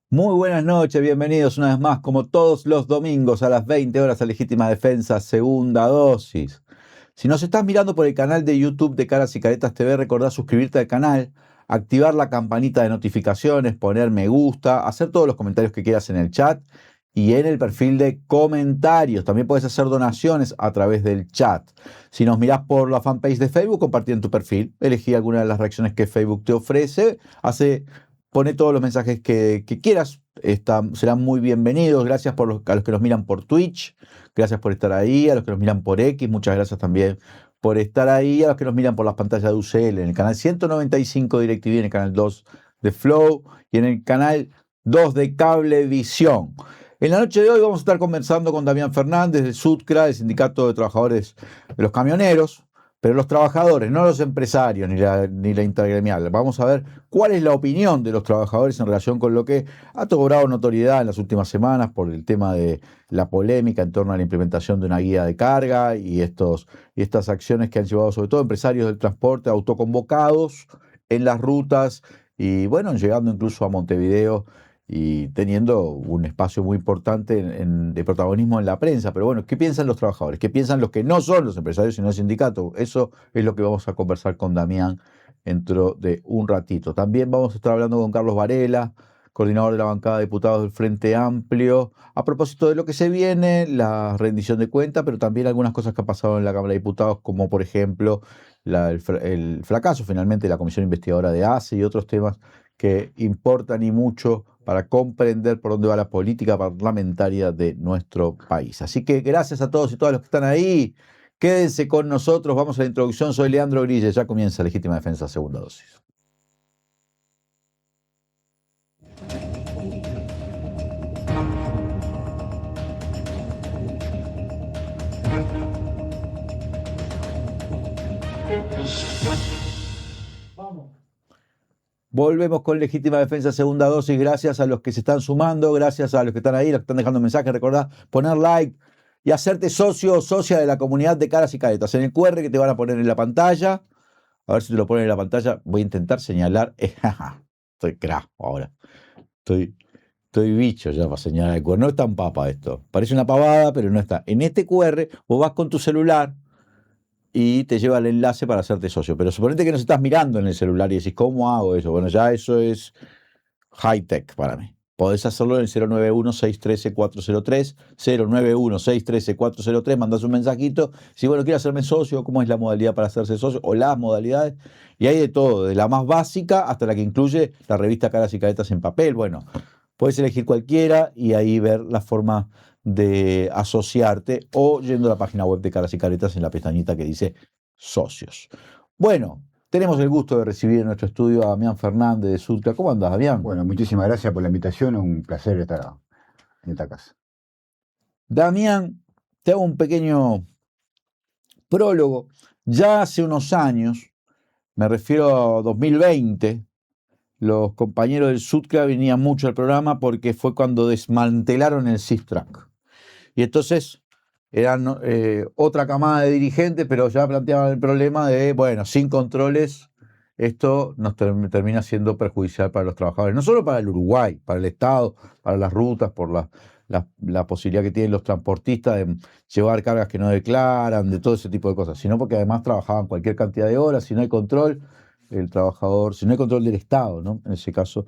Muy buenas noches, bienvenidos una vez más, como todos los domingos a las 20 horas a Legítima Defensa, segunda dosis. Si nos estás mirando por el canal de YouTube de Caras y Caretas TV, recordá suscribirte al canal, activar la campanita de notificaciones, poner me gusta, hacer todos los comentarios que quieras en el chat y en el perfil de comentarios. También puedes hacer donaciones a través del chat. Si nos mirás por la fanpage de Facebook, compartí en tu perfil, elegí alguna de las reacciones que Facebook te ofrece, pone todos los mensajes que quieras, serán muy bienvenidos. Gracias a los que nos miran por Twitch, gracias por estar ahí, a los que nos miran por X, muchas gracias también por estar ahí, a los que nos miran por las pantallas de UCL, en el canal 195 de DirecTV, en el canal 2 de Flow y en el canal 2 de Cablevisión. En la noche de hoy vamos a estar conversando con Damián Fernández del SUTCRA, el Sindicato de Trabajadores de los Camioneros, pero los trabajadores, no los empresarios ni la intergremial. Vamos a ver cuál es la opinión de los trabajadores en relación con lo que ha cobrado notoriedad en las últimas semanas por el tema de la polémica en torno a la implementación de una guía de carga y estas acciones que han llevado sobre todo empresarios del transporte autoconvocados en las rutas y bueno, llegando incluso a Montevideo y teniendo un espacio muy importante de protagonismo en la prensa. Pero bueno, ¿qué piensan los trabajadores? ¿Qué piensan los que no son los empresarios sino el sindicato? Eso es lo que vamos a conversar con Damián dentro de un ratito. También vamos a estar hablando con Carlos Varela, coordinador de la bancada de diputados del Frente Amplio, a propósito de lo que se viene, la rendición de cuentas, pero también algunas cosas que han pasado en la Cámara de Diputados, como por ejemplo el fracaso finalmente de la Comisión Investigadora de ACE y otros temas que importan y mucho para comprender por dónde va la política parlamentaria de nuestro país. Así que gracias a todos y todas los que están ahí. Quédense con nosotros, vamos a la introducción. Soy Leandro Grille, ya comienza Legítima Defensa, segunda dosis. Volvemos con Legítima Defensa, segunda dosis. Gracias a los que se están sumando, gracias a los que están ahí, los que están dejando mensajes. Recordá poner like y hacerte socio o socia de la comunidad de Caras y Caretas. En el QR que te van a poner en la pantalla, a ver si te lo ponen en la pantalla, voy a intentar señalar. Estoy crack ahora. Estoy bicho ya para señalar el QR. No es tan papa esto. Parece una pavada, pero no está. En este QR vos vas con tu celular y te lleva el enlace para hacerte socio. Pero suponete que nos estás mirando en el celular y decís, ¿cómo hago eso? Bueno, ya eso es high-tech para mí. Podés hacerlo en el 091-613-403, 091-613-403, mandás un mensajito, si bueno, quiero hacerme socio, cómo es la modalidad para hacerse socio, o las modalidades, y hay de todo, de la más básica hasta la que incluye la revista Caras y Caretas en papel. Bueno, puedes elegir cualquiera y ahí ver la forma de asociarte o yendo a la página web de Caras y Caretas en la pestañita que dice socios. Bueno, tenemos el gusto de recibir en nuestro estudio a Damián Fernández de SUTCRA. ¿Cómo andás, Damián? Bueno, muchísimas gracias por la invitación, un placer estar en esta casa. Damián, te hago un pequeño prólogo. Ya hace unos años, me refiero a 2020, los compañeros del SUTCRA venían mucho al programa porque fue cuando desmantelaron el SISTRAC. Y entonces eran otra camada de dirigentes, pero ya planteaban el problema de, bueno, sin controles, esto nos termina siendo perjudicial para los trabajadores, no solo para el Uruguay, para el Estado, para las rutas, por la posibilidad que tienen los transportistas de llevar cargas que no declaran, de todo ese tipo de cosas, sino porque además trabajaban cualquier cantidad de horas, si no hay control, el trabajador, si no hay control del Estado, ¿no? En ese caso,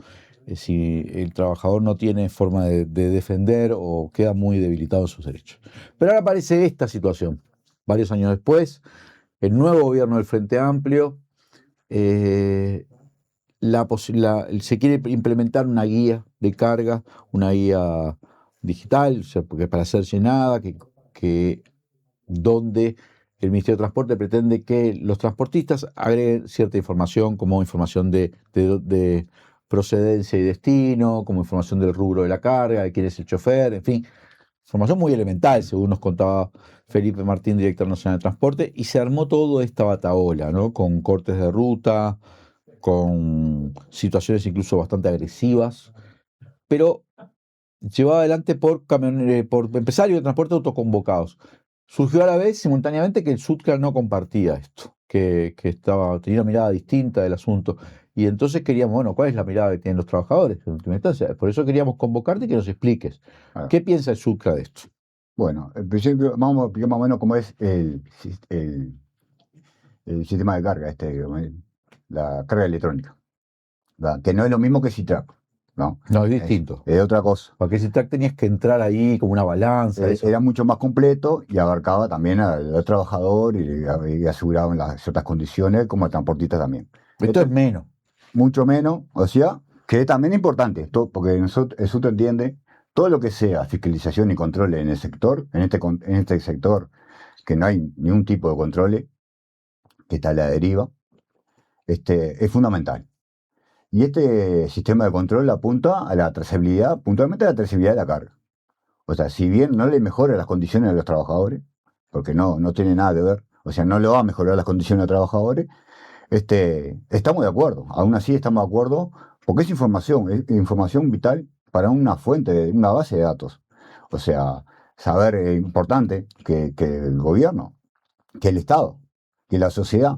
si el trabajador no tiene forma de defender o queda muy debilitado en sus derechos. Pero ahora aparece esta situación. Varios años después, el nuevo gobierno del Frente Amplio se quiere implementar una guía de carga, una guía digital, o sea, porque para ser llenada, donde el Ministerio de Transporte pretende que los transportistas agreguen cierta información, como información de procedencia y destino, como información del rubro de la carga, de quién es el chofer, en fin, información muy elemental, según nos contaba Felipe Martín, director nacional de transporte, y se armó toda esta batahola, ¿no? Con cortes de ruta, con situaciones incluso bastante agresivas, pero llevado adelante por empresarios de transporte autoconvocados. Surgió a la vez, simultáneamente, que el SUTCRA no compartía esto, que tenía una mirada distinta del asunto. Y entonces queríamos, bueno, ¿cuál es la mirada que tienen los trabajadores en última instancia? Por eso queríamos convocarte y que nos expliques. Claro. ¿Qué piensa el Sucra de esto? Bueno, en principio vamos a explicar más o menos cómo es el sistema de carga, la carga electrónica, ¿verdad? Que no es lo mismo que Citrac, ¿no? No, es distinto. Es otra cosa. Porque si tenías que entrar ahí como una balanza. Eso. Era mucho más completo y abarcaba también al trabajador y aseguraba en las ciertas condiciones como al transportista también. Esto es menos. Mucho menos, o sea, que también es importante, porque el SUT entiende todo lo que sea fiscalización y control en el sector, en este sector que no hay ningún tipo de control, que está a la deriva, es fundamental. Y este sistema de control apunta a la trazabilidad, puntualmente a la trazabilidad de la carga. O sea, si bien no le mejora las condiciones a los trabajadores, porque no tiene nada que ver, o sea, no le va a mejorar las condiciones a los trabajadores, estamos de acuerdo. Aún así estamos de acuerdo, porque es información vital para una fuente, una base de datos. O sea, saber, es importante que el gobierno, que el Estado, que la sociedad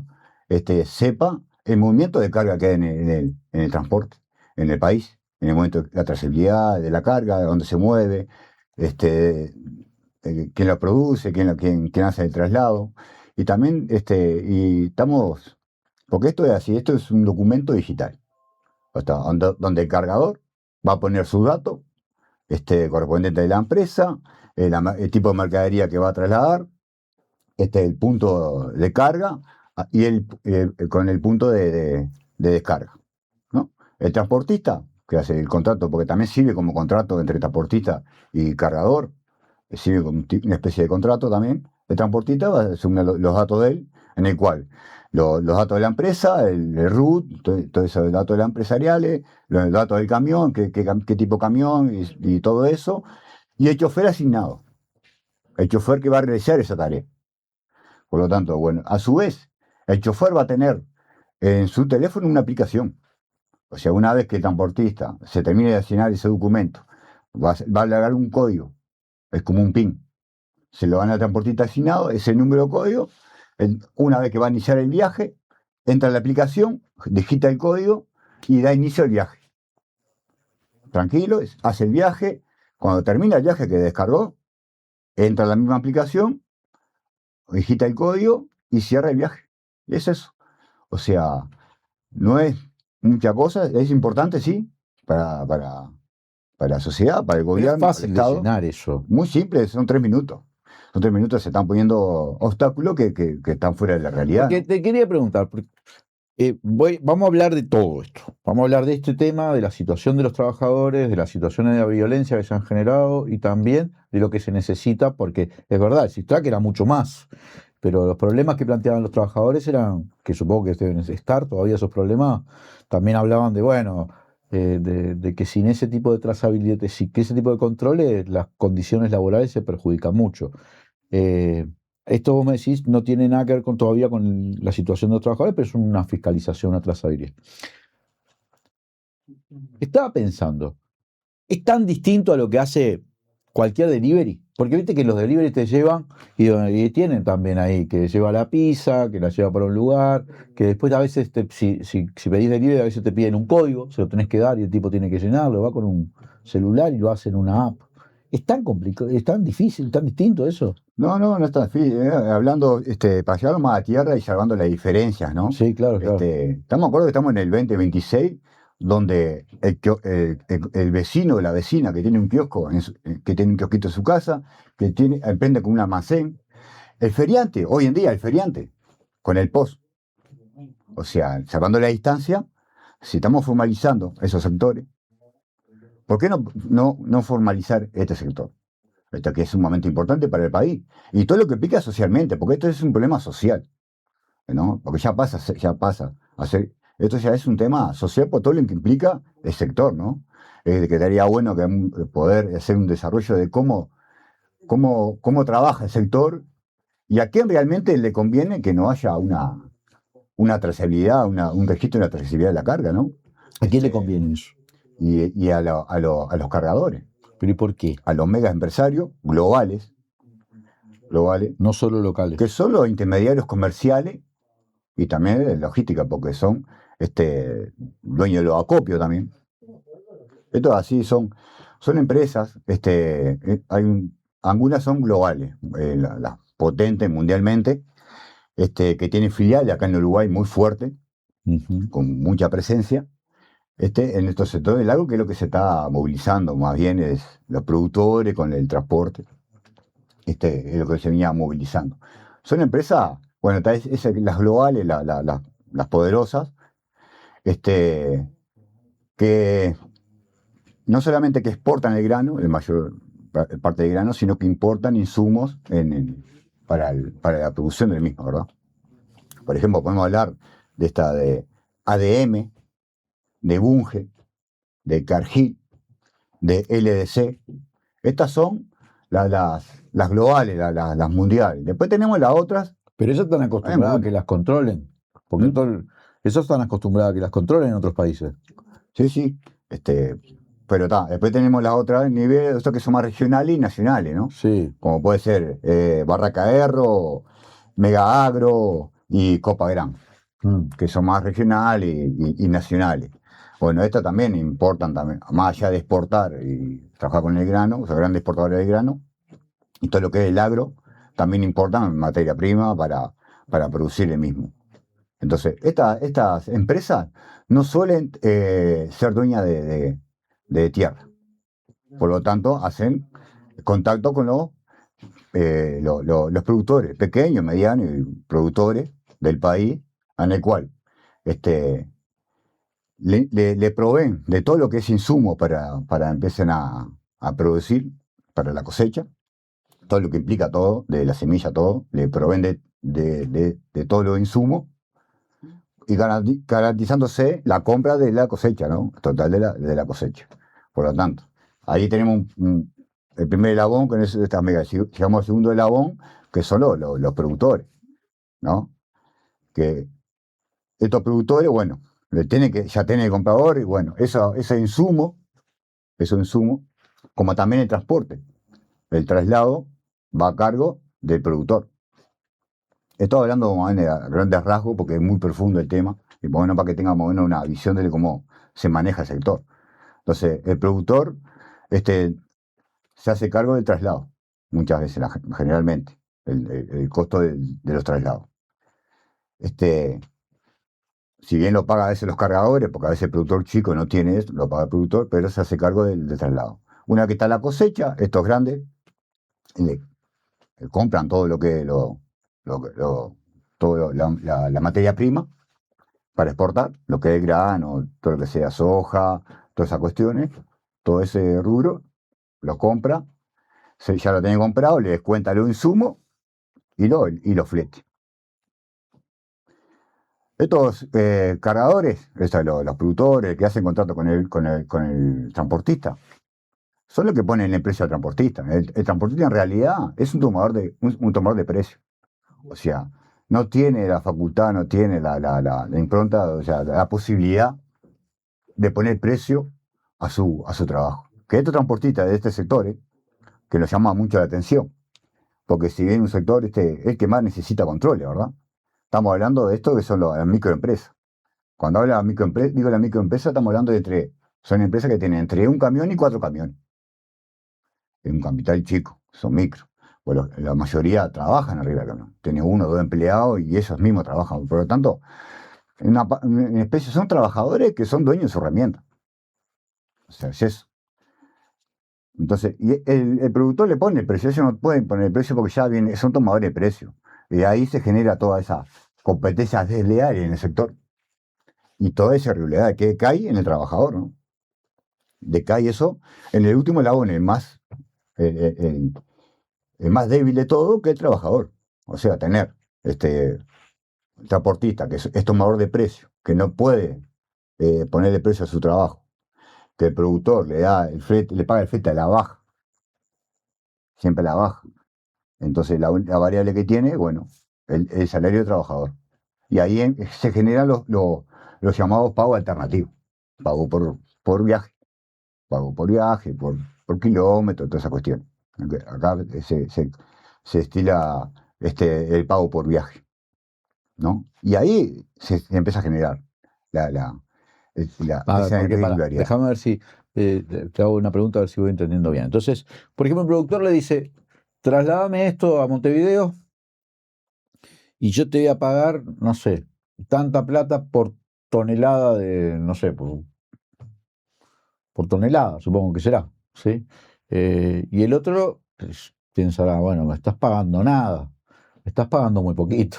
sepa el movimiento de carga que hay en el transporte, en el país, en el momento de la trazabilidad de la carga, de dónde se mueve, quién la produce, quién hace el traslado. Y también porque esto es así, esto es un documento digital, o sea, donde el cargador va a poner su dato correspondiente de la empresa, el tipo de mercadería que va a trasladar, el punto de carga y con el punto de descarga, ¿no? El transportista, que hace el contrato, porque también sirve como contrato entre transportista y cargador, sirve como una especie de contrato también. El transportista va a asumir los datos de él, en el cual los datos de la empresa, el RUT, todo eso, los datos de la empresariales, los datos del camión, qué tipo de camión y todo eso, y el chofer asignado, el chofer que va a realizar esa tarea. Por lo tanto, bueno, a su vez, el chofer va a tener en su teléfono una aplicación. O sea, una vez que el transportista se termine de asignar ese documento, va a agregar un código, es como un PIN. Se lo van al transportista asignado, ese número de código. Una vez que va a iniciar el viaje, entra en la aplicación, digita el código y da inicio al viaje. Tranquilo, hace el viaje. Cuando termina el viaje que descargó, entra en la misma aplicación, digita el código y cierra el viaje. Y es eso. O sea, no es mucha cosa, es importante, sí, para la sociedad, para el gobierno, es fácil para el de Estado. llenar eso. Muy simple, son 3 minutos. Son 3 minutos, se están poniendo obstáculos que están fuera de la realidad. Porque ¿no? te quería preguntar, vamos a hablar de todo esto. Vamos a hablar de este tema, de la situación de los trabajadores, de las situaciones de violencia que se han generado y también de lo que se necesita, porque es verdad, el Sistrack era mucho más, pero los problemas que planteaban los trabajadores eran, que supongo que deben estar todavía esos problemas, también hablaban de, bueno, de que sin ese tipo de trazabilidad, sin ese tipo de controles, las condiciones laborales se perjudican mucho. Esto vos me decís no tiene nada que ver todavía con la situación de los trabajadores, pero es una fiscalización, una trazabilidad. Estaba pensando, ¿es tan distinto a lo que hace cualquier delivery? Porque viste que los delivery te llevan y tienen también ahí que lleva la pizza, que la lleva para un lugar, que después a veces, si pedís delivery, a veces te piden un código, se lo tenés que dar y el tipo tiene que llenarlo, va con un celular y lo hace en una app. ¿Es tan complicado, es tan difícil, tan distinto eso? No es tan difícil. Hablando, para llevarlo más a tierra y salvando las diferencias, ¿no? Sí, claro. Estamos de acuerdo que estamos en el 2026, donde el vecino o la vecina que tiene un kiosco, que tiene un kiosquito en su casa, que emprende con un almacén, el feriante, hoy en día el feriante, con el POS. O sea, salvando la distancia, si estamos formalizando esos sectores, ¿por qué no formalizar este sector? Esto que es sumamente importante para el país. Y todo lo que implica socialmente, porque esto es un problema social, ¿no? Porque ya pasa a ser, esto ya es un tema social por todo lo que implica el sector, ¿no? Que daría bueno poder hacer un desarrollo de cómo trabaja el sector y a quién realmente le conviene que no haya una trazabilidad, un registro de la trazabilidad de la carga, ¿no? ¿A quién le conviene eso? Y a los cargadores. ¿Pero y por qué? A los mega empresarios globales, no solo locales, que son los intermediarios comerciales y también de logística, porque son dueño de los acopios también. Esto así son empresas, algunas son globales, las potentes mundialmente, que tienen filiales acá en Uruguay muy fuertes, con mucha presencia, en estos sectores del agro, que es lo que se está movilizando, más bien es los productores con el transporte, es lo que se venía movilizando. Son empresas, bueno, las globales, las poderosas, que no solamente que exportan el grano, el mayor parte del grano, sino que importan insumos para la producción del mismo, ¿verdad? Por ejemplo, podemos hablar de ADM, de Bunge, de Cargill, de LDC. Estas son las globales, las mundiales. Después tenemos las otras. Pero ellos están acostumbradas a que las controlen. Porque ellos están acostumbrados a que las controlen en otros países. Sí, sí. Pero después tenemos las otras niveles, estos que son más regionales y nacionales, ¿no? Sí. Como puede ser Barraca Erro, Mega Agro y Copa Gran, que son más regionales y nacionales. Bueno, estas también importan, también, más allá de exportar y trabajar con el grano, o sea, grandes exportadores de grano, y todo lo que es el agro, también importan materia prima para producir el mismo. Entonces, estas empresas no suelen ser dueñas de tierra. Por lo tanto, hacen contacto con los productores, pequeños, medianos y productores del país, en el cual le proveen de todo lo que es insumo para empezar a producir para la cosecha, todo lo que implica todo, de la semilla, todo, le proveen de todos los insumos y garantizándose la compra de la cosecha, ¿no? Total de la cosecha. Por lo tanto, ahí tenemos el primer eslabón, que es esta mega. Llegamos al segundo eslabón, que son los productores, ¿no? Que estos productores, bueno, ya tienen el comprador y bueno, ese insumo, como también el transporte, el traslado va a cargo del productor. Estoy hablando a grandes rasgos porque es muy profundo el tema y bueno, para que tengamos una visión de cómo se maneja el sector. Entonces, el productor se hace cargo del traslado, muchas veces, generalmente, el costo de los traslados. Si bien lo paga a veces los cargadores, porque a veces el productor chico no tiene esto, lo paga el productor, pero se hace cargo del traslado. Una que está la cosecha, estos grandes compran todo lo que la materia prima para exportar, lo que es grano, todo lo que sea soja, todas esas cuestiones, todo ese rubro, lo compra, ya lo tiene comprado, le descuenta los insumos y los fletes. Estos cargadores, los productores que hacen contrato con el transportista, son los que ponen el precio al transportista. El transportista en realidad es un tomador de precio. O sea, no tiene la facultad, no tiene la impronta, o sea, la posibilidad de poner precio a su trabajo. Que estos transportistas de este sector, que nos llama mucho la atención, porque si bien un sector es el que más necesita control, ¿verdad? Estamos hablando de esto que son las microempresas. Cuando hablo de microempresa, digo la microempresa, estamos hablando son empresas que tienen entre un camión y 4 camiones. Es un capital chico, son micro. Bueno, la mayoría trabajan arriba del camión. Tiene 1 o 2 empleados y ellos mismos trabajan. Por lo tanto, en especie son trabajadores que son dueños de su herramienta. O sea, es eso. Entonces, y el productor le pone el precio. Ellos no pueden poner el precio porque ya son tomadores de precio. Y ahí se genera toda esa competencia desleal en el sector. Y toda esa irregularidad que cae en el trabajador, ¿no? Decae eso en el último eslabón, el más débil de todo, que el trabajador. O sea, tener transportista que es tomador de precio, que no puede ponerle precio a su trabajo, que el productor le paga el flete a la baja, siempre a la baja. Entonces la variable que tiene, bueno, el salario del trabajador. Y ahí se generan los llamados pagos alternativos. Pago por viaje, por kilómetro, toda esa cuestión. Acá se estila el pago por viaje, ¿no? Y ahí se empieza a generar. la, la, A ver, esa porque irregularidad. déjame ver si te hago una pregunta, a ver si voy entendiendo bien. Entonces, por ejemplo, el productor le dice, trasládame esto a Montevideo y yo te voy a pagar, no sé, tanta plata por tonelada de, no sé, por tonelada, supongo que será, ¿sí? Y el otro pues, pensará, bueno, me estás pagando nada, me estás pagando muy poquito.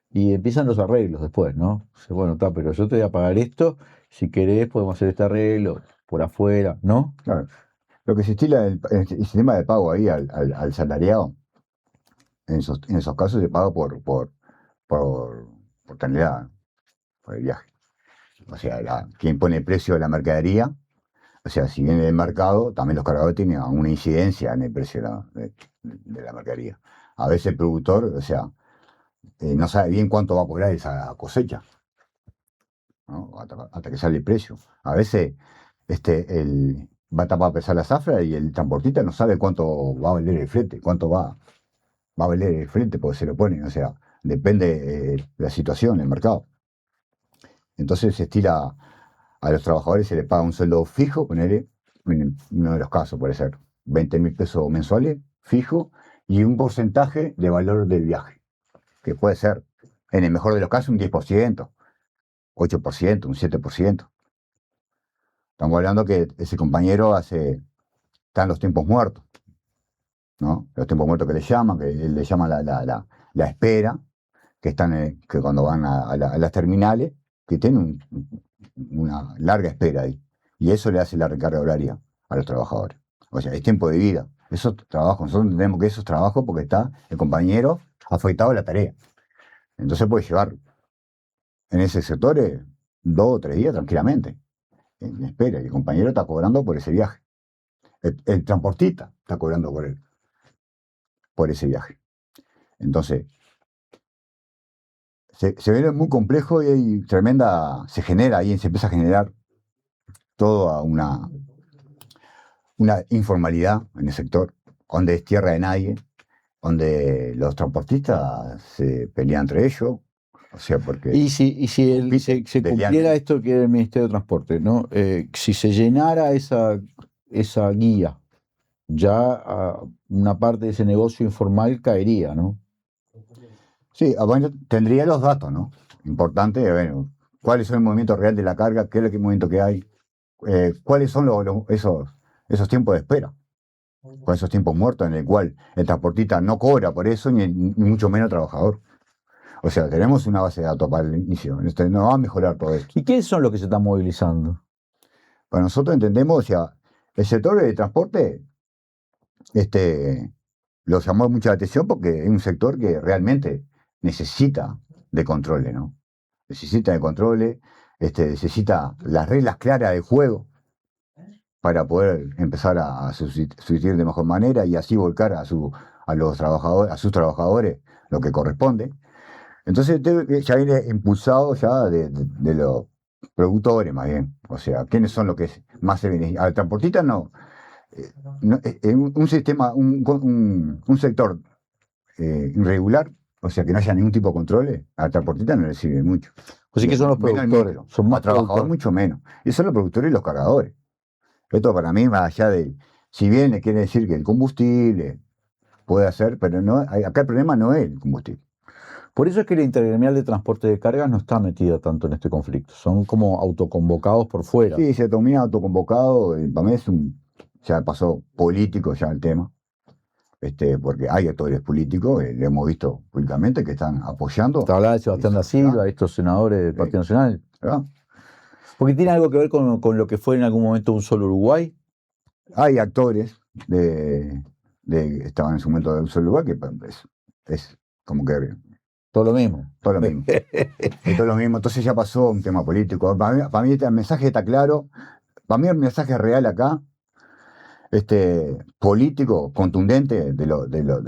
Y empiezan los arreglos después, ¿no? Dice, bueno, está, pero yo te voy a pagar esto, si querés podemos hacer este arreglo por afuera, ¿no? Claro. Lo que se estila el sistema de pago ahí al salariado, en esos casos se paga por, por tonelada, por el viaje. O sea, quien pone el precio de la mercadería, o sea, si viene del mercado, también los cargadores tienen una incidencia en el precio de la mercadería. A veces el productor, o sea, no sabe bien cuánto va a cobrar esa cosecha, ¿no? Hasta que sale el precio. A veces va a tapar a pesar la zafra y el transportista no sabe cuánto va a valer el flete, cuánto va a valer el flete porque se lo ponen, o sea, depende la situación, el mercado. Entonces se estira a los trabajadores, se les paga un sueldo fijo, ponerle, en uno de los casos puede ser 20.000 pesos mensuales, fijo, y un porcentaje de valor del viaje, que puede ser, en el mejor de los casos, un 10%, 8%, un 7%. Estamos hablando que ese compañero está en los tiempos muertos, ¿no? Los tiempos muertos que le llaman, que él le llama la espera, que están que cuando van a las terminales, que tienen una larga espera ahí. Y eso le hace la recarga horaria a los trabajadores. O sea, es tiempo de vida. Esos trabajos, nosotros entendemos que esos trabajos porque está el compañero afectado a la tarea. Entonces puede llevar en ese sector 2 o 3 días tranquilamente, en espera. Y el compañero está cobrando por ese viaje. El transportista está cobrando por ese viaje. Entonces, se ve muy complejo y hay se genera ahí, se empieza a generar toda una informalidad en el sector, donde es tierra de nadie, donde los transportistas se pelean entre ellos, o sea, porque Y si se cumpliera esto que era el Ministerio de Transporte, ¿no? Si se llenara esa guía, ya una parte de ese negocio informal caería, ¿no? sí, bueno, tendría los datos, ¿no? Importante, bueno, cuáles son el movimiento real de la carga, qué es el movimiento que hay, cuáles son esos tiempos de espera, con esos tiempos muertos en el cual el transportista no cobra por eso, ni mucho menos el trabajador. O sea, tenemos una base de datos para el inicio. No va a mejorar todo esto. ¿Y quiénes son los que se están movilizando? Para nosotros entendemos, o sea, el sector de transporte lo llamó mucha atención porque es un sector que realmente necesita de controles, ¿no? Necesita de controles, necesita las reglas claras del juego para poder empezar a subsistir de mejor manera y así volcar a los trabajadores, a sus trabajadores lo que corresponde. Entonces ya viene impulsado ya de los productores más bien. O sea, ¿quiénes son los que más se benefician? Al transportista no. Un sistema, un sector irregular, o sea, que no haya ningún tipo de controles, al transportista no le sirve mucho. Pues sí que son los productores, son más a trabajador productores. mucho menos. Y son los productores y los cargadores. Esto para mí, más allá de, si bien le quiere decir que el combustible puede hacer, pero no, acá el problema no es el combustible. Por eso es que la Intergremial de Transporte de Cargas no está metida tanto en este conflicto. Son como autoconvocados por fuera. Sí, se termina autoconvocado, para mí ya pasó político ya el tema, porque hay actores políticos, lo hemos visto públicamente, que están apoyando. Te hablaba de Sebastián da Silva, estos senadores del Partido Nacional. ¿Verdad? Porque tiene algo que ver con lo que fue en algún momento un solo Uruguay. Hay actores estaban en su momento de un solo lugar, que es como que Todo lo mismo. todo lo mismo. Es todo lo mismo. Entonces ya pasó un tema político. Para mí el mensaje está claro. Para mí el mensaje real acá, político, contundente, de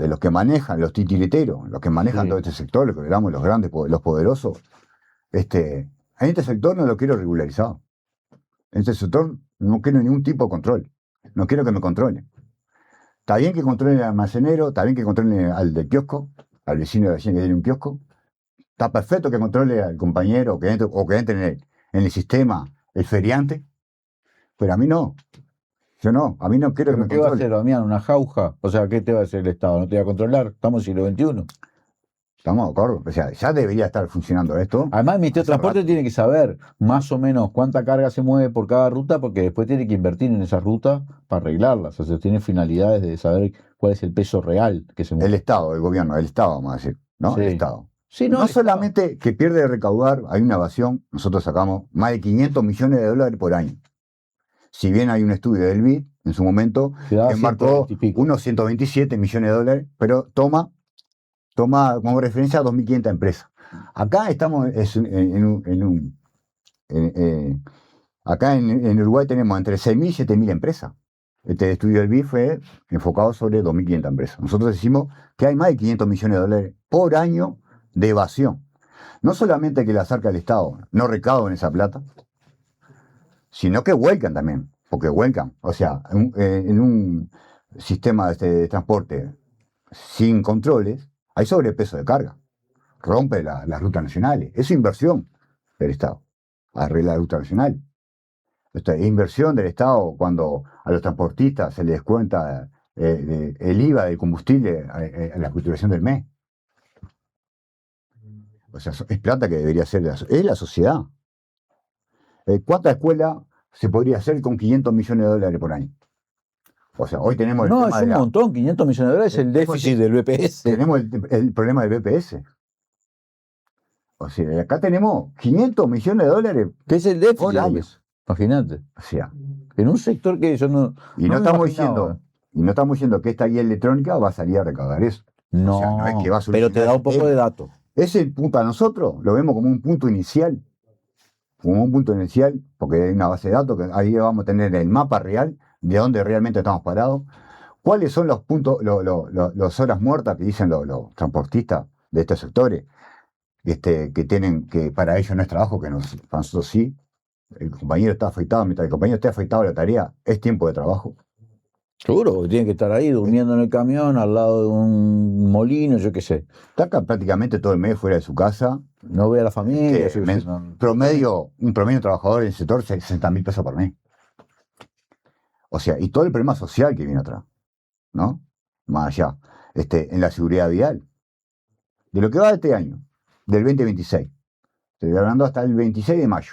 los que manejan, los titiriteros, los que manejan Sí. todo este sector, lo que hablamos, los grandes, los poderosos. En este sector no lo quiero regularizado. En este sector no quiero ningún tipo de control. No quiero que me controlen. Está bien que controlen al almacenero, está bien que controlen al del kiosco, al vecino de la vecina que tiene un kiosco. Está perfecto que controle al compañero o que entre en él. en el sistema el feriante, pero a mí no. Yo no, a mí no quiero que ¿Pero me qué va a controle. hacer, Damián? ¿Una jauja? O sea, ¿qué te va a hacer el Estado? ¿No te va a controlar? Estamos en el siglo XXI. Estamos de acuerdo. O sea, ya debería estar funcionando esto. Además, el Ministerio de hace Transporte rato. tiene que saber más o menos cuánta carga se mueve por cada ruta, porque después tiene que invertir en esa ruta para arreglarlas. O sea, tiene finalidades de saber cuál es el peso real que se El mueve. Estado, el gobierno, el Estado, vamos a decir, ¿no? Sí. El Estado. Sí, No el Estado. solamente que pierde de recaudar, hay una evasión, nosotros sacamos más de 500 millones de dólares por año. Si bien hay un estudio del BID en su momento Que daba que marcó 120 y pico. unos 127 millones de dólares, pero toma como referencia a 2.500 empresas. Acá estamos acá en Uruguay tenemos entre 6.000 y 7.000 empresas. Este estudio del BID fue enfocado sobre 2.500 empresas. Nosotros decimos que hay más de 500 millones de dólares por año de evasión. No solamente que la saca el Estado, no recaudan esa plata, sino que vuelcan también, porque vuelcan. O sea, en un sistema de transporte sin controles, hay sobrepeso de carga. Rompe las rutas nacionales. Es inversión del Estado, arregla la ruta nacional. Esto es inversión del Estado cuando a los transportistas se les descuenta el IVA del combustible a la facturación del mes. O sea, es plata que debería ser es la sociedad. ¿Cuántas escuelas se podría hacer con 500 millones de dólares por año? O sea, hoy tenemos el No, tema es de un montón, 500 millones de dólares es el déficit del BPS. tenemos el problema del BPS. O sea, acá tenemos 500 millones de dólares ¿Qué es el déficit por del año. BPS? Imagínate. O sea, En un sector que yo no. y no me estamos imaginaba. diciendo, y no estamos diciendo que esta guía electrónica va a salir a recaudar eso. No, O sea, no es que va a pero te da un poco de solucionar. datos. Ese punto a nosotros lo vemos como un punto inicial. Como un punto inicial, porque hay una base de datos que ahí vamos a tener el mapa real de dónde realmente estamos parados. ¿Cuáles son los puntos, las horas muertas que dicen los transportistas de estos sectores? Que tienen, que para ellos no es trabajo, para nosotros sí. El compañero está afectado, mientras el compañero esté afectado a la tarea, es tiempo de trabajo. Seguro, porque tiene que estar ahí durmiendo en el camión, al lado de un molino, yo qué sé. Está acá prácticamente todo el mes fuera de su casa. No ve a la familia. Que yo qué sé, no. un promedio trabajador en el sector, 60.000 pesos por mes. O sea, y todo el problema social que viene atrás, ¿no? Más allá. En la seguridad vial. De lo que va de este año, del 2026. Estoy hablando hasta el 26 de mayo.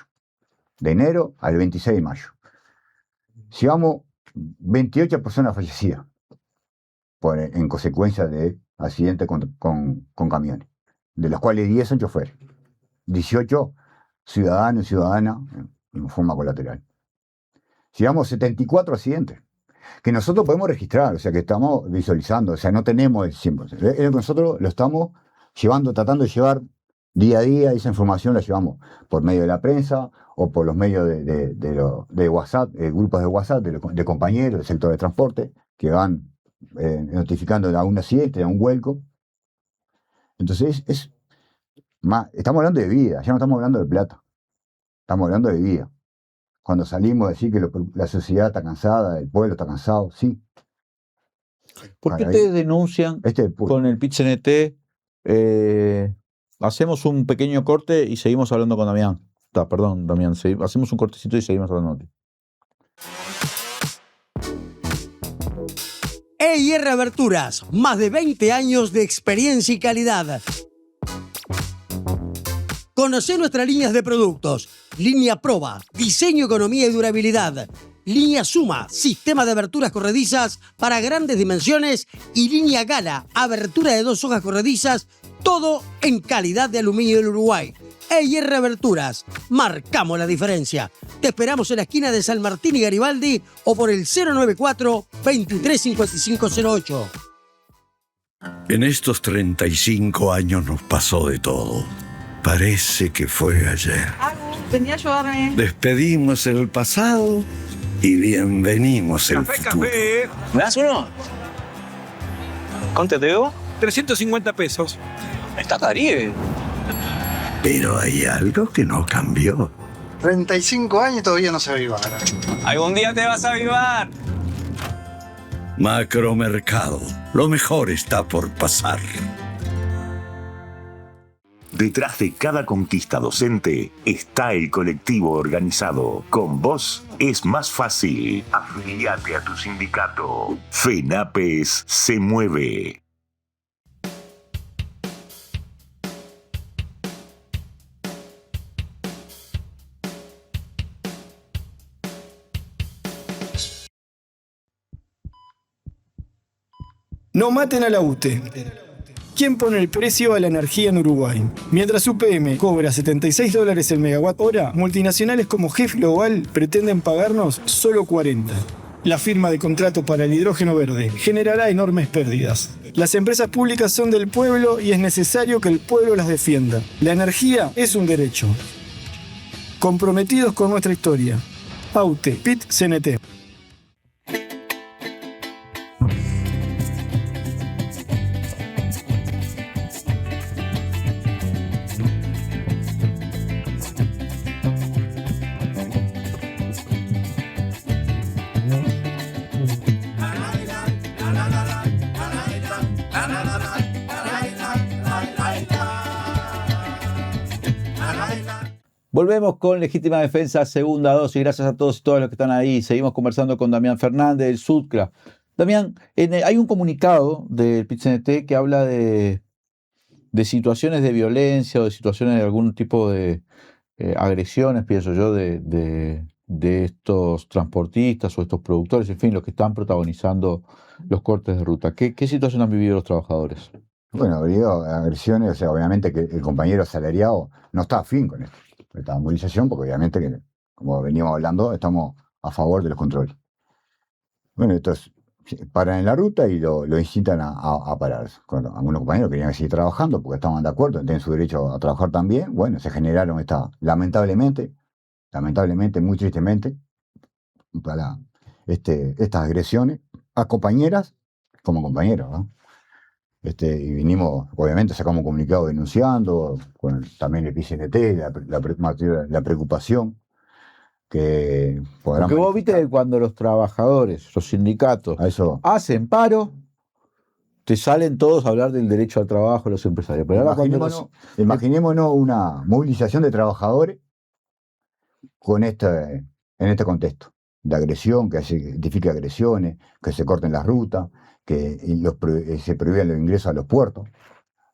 De enero al 26 de mayo. Llevamos 28 personas fallecidas en consecuencia de accidentes con camiones, de los cuales 10 son choferes, 18 ciudadanos y ciudadanas en forma colateral. Llevamos 74 accidentes que nosotros podemos registrar, o sea, que estamos visualizando, o sea, no tenemos el 100%. Es lo que nosotros lo estamos llevando, tratando de llevar día a día, esa información la llevamos por medio de la prensa o por los medios de WhatsApp, grupos de WhatsApp de compañeros del sector de transporte que van notificando de un accidente, de un vuelco. Entonces, estamos hablando de vida, ya no estamos hablando de plata, estamos hablando de vida. Cuando salimos a decir que la sociedad está cansada, el pueblo está cansado, sí. ¿Por qué Para ustedes denuncian con el PIT-CNT? Hacemos un pequeño corte y seguimos hablando con Damián. Perdón, Damián. Hacemos un cortecito y seguimos hablando. EIR Aberturas, más de 20 años de experiencia y calidad. Conocé nuestras líneas de productos. Línea Proba, diseño, economía y durabilidad. Línea Suma, sistema de aberturas corredizas para grandes dimensiones. Y línea Gala, abertura de 2 hojas corredizas. Todo en calidad de aluminio del Uruguay. EIR Aberturas, marcamos la diferencia. Te esperamos en la esquina de San Martín y Garibaldi o por el 094-235508. En estos 35 años nos pasó de todo. Parece que fue ayer. Venía a ayudarme. Despedimos el pasado y bienvenimos el futuro. Café. ¿Me das uno? ¿Cuánto te debo? 350 pesos. Está Caribe. Pero hay algo que no cambió. 35 años y todavía no se aviva. Algún día te vas a avivar. Macromercado. Lo mejor está por pasar. Detrás de cada conquista docente está el colectivo organizado. Con vos es más fácil. Afiliate a tu sindicato. FENAPES se mueve. No maten a la UTE. ¿Quién pone el precio a la energía en Uruguay? Mientras UPM cobra $76 el megawatt hora, multinacionales como GEF Global pretenden pagarnos solo 40. La firma de contrato para el hidrógeno verde generará enormes pérdidas. Las empresas públicas son del pueblo y es necesario que el pueblo las defienda. La energía es un derecho. Comprometidos con nuestra historia. AUTE, PIT, CNT. Volvemos con Legítima Defensa, segunda dosis. Gracias a todos y todas los que están ahí. Seguimos conversando con Damián Fernández del SUTCRA. Damián, hay un comunicado del PIT-CNT que habla de situaciones de violencia o de situaciones de algún tipo de agresiones, pienso yo, de estos transportistas o estos productores, en fin, los que están protagonizando los cortes de ruta. ¿Qué situación han vivido los trabajadores? Bueno, habido agresiones, o sea, obviamente que el compañero asalariado no está afín con esto, esta movilización, porque obviamente que, como veníamos hablando, estamos a favor de los controles. Bueno, entonces paran en la ruta y lo incitan a parar. Cuando algunos compañeros querían seguir trabajando porque estaban de acuerdo, tienen su derecho a trabajar también. Bueno, se generaron lamentablemente, muy tristemente, estas agresiones a compañeras como compañeros, ¿no? Y vinimos, obviamente, sacamos un comunicado denunciando, también el PIT-CNT, la preocupación que podrán. Porque vos viste que cuando los trabajadores, los sindicatos, hacen paro, te salen todos a hablar del derecho al trabajo de los empresarios. Pero imaginémonos una movilización de trabajadores en este contexto de agresión, que se identifique agresiones, que se corten las rutas, que se prohíben los ingresos a los puertos.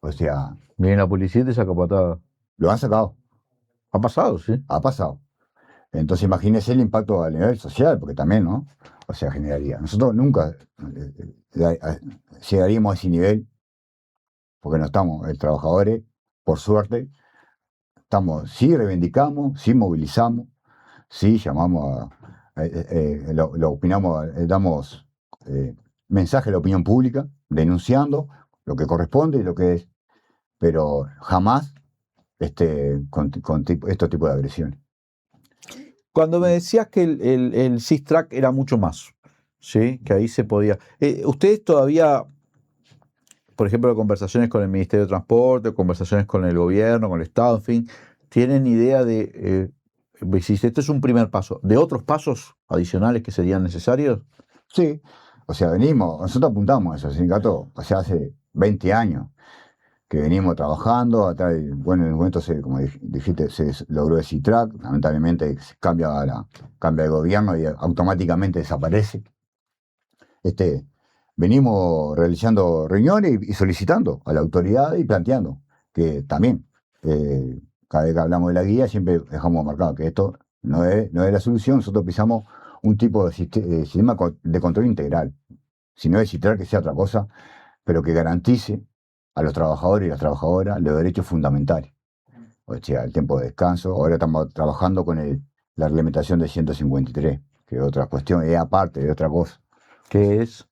O sea... Viene la policía y te saca patada. Lo han sacado. Ha pasado, sí. Ha pasado. Entonces imagínese el impacto a nivel social, porque también, ¿no? O sea, generaría. Nosotros nunca llegaríamos a ese nivel, porque no estamos, trabajadores, por suerte, sí reivindicamos, sí movilizamos, sí llamamos lo opinamos, damos mensaje a la opinión pública, denunciando lo que corresponde y lo que es, pero jamás con estos tipos de agresiones. Cuando me decías que el SISTRAC era mucho más, ¿sí? Que ahí se podía... ¿Ustedes todavía, por ejemplo, conversaciones con el Ministerio de Transporte, conversaciones con el gobierno, con el Estado, en fin, tienen idea de, si esto es un primer paso, de otros pasos adicionales que serían necesarios? Sí, o sea, nosotros apuntamos a eso, el sindicato, o sea, hace 20 años que venimos trabajando, bueno, en el momento, como dijiste, se logró el SITRAC, lamentablemente cambia el gobierno y automáticamente desaparece. Venimos realizando reuniones y solicitando a la autoridad y planteando que también, cada vez que hablamos de la guía, siempre dejamos marcado que esto no es la solución. Nosotros pensamos un tipo de sistema de control integral. Si no es SITRAC, que sea otra cosa, pero que garantice a los trabajadores y las trabajadoras los derechos fundamentales. O sea, el tiempo de descanso. Ahora estamos trabajando con la reglamentación de 153, que es otra cuestión, es aparte de otra cosa. ¿Qué es?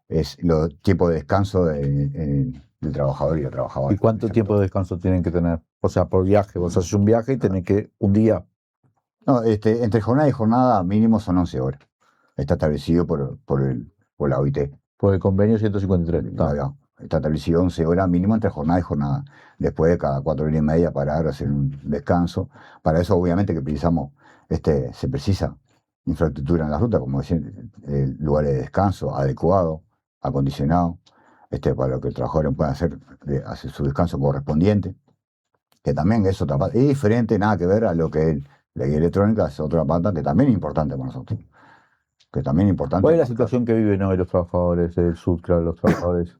Es los tiempos de descanso del trabajador y la trabajadora. ¿Y cuánto tiempo de descanso tienen que tener? O sea, por viaje. Vos haces un viaje y tenés que un día. No, entre jornada y jornada mínimo son 11 horas. Está establecido por la OIT. Por el convenio 153. Está establecido 11 horas mínimo entre jornada y jornada. Después de cada 4 horas y media parar, hacer un descanso. Para eso, obviamente, que precisamos, se precisa infraestructura en la ruta, como decían, lugares de descanso adecuados, acondicionados, para que el trabajador pueda hacer su descanso correspondiente. que también es otra pata. Es diferente, nada que ver a lo que es la guía electrónica, es otra pata que también es importante para nosotros. Que también es importante. ¿Cuál es la situación que viven hoy los trabajadores del Sucra, los trabajadores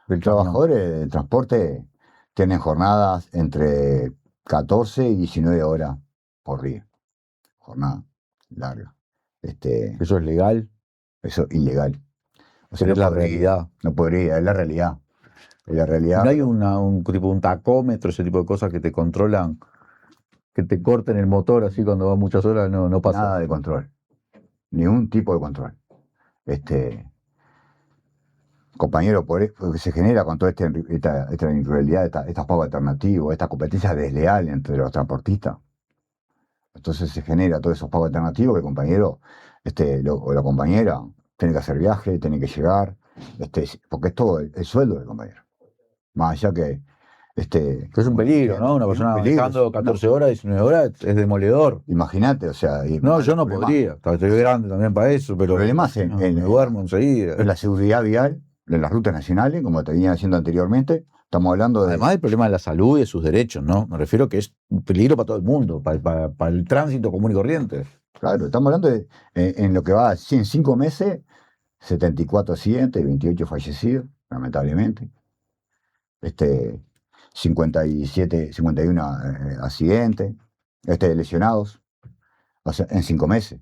del Los trabajadores del transporte tienen jornadas entre 14 y 19 horas por día. Jornada larga. ¿Eso es legal? Eso es ilegal. O sea, Pero es la podría, realidad. No podría, es la realidad. Es la realidad. ¿No hay un tacómetro, ese tipo de cosas que te controlan, que te corten el motor así cuando va muchas horas? No pasa. Nada de control. Ningún tipo de control. Compañero, porque se genera con toda esta incrueldad, estos pagos alternativos, esta competencia desleal entre los transportistas. Entonces se genera todos esos pagos alternativos que el compañero o la compañera tiene que hacer viaje, tiene que llegar, porque es todo el sueldo del compañero. Más allá que... es un peligro, ¿no? Una persona manejando 14 horas, 19 horas, es demoledor. Imagínate, o sea... No, yo no podría. Estoy grande también para eso, pero... El problema me duermo enseguida. Es la seguridad vial en las rutas nacionales, como te venía diciendo anteriormente. Estamos hablando de... Además del problema de la salud y de sus derechos, ¿no? Me refiero que es un peligro para todo el mundo, para el tránsito común y corriente. Claro, estamos hablando de, en lo que va, en 5 meses, 74 accidentes, 28 fallecidos, lamentablemente. 51 accidentes, lesionados, o sea, en 5 meses.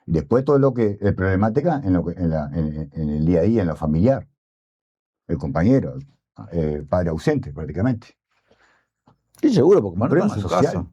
Y después todo lo que, el problemática en el día a día, en lo familiar. El compañero, padre ausente prácticamente. Sí, seguro, porque un problema social.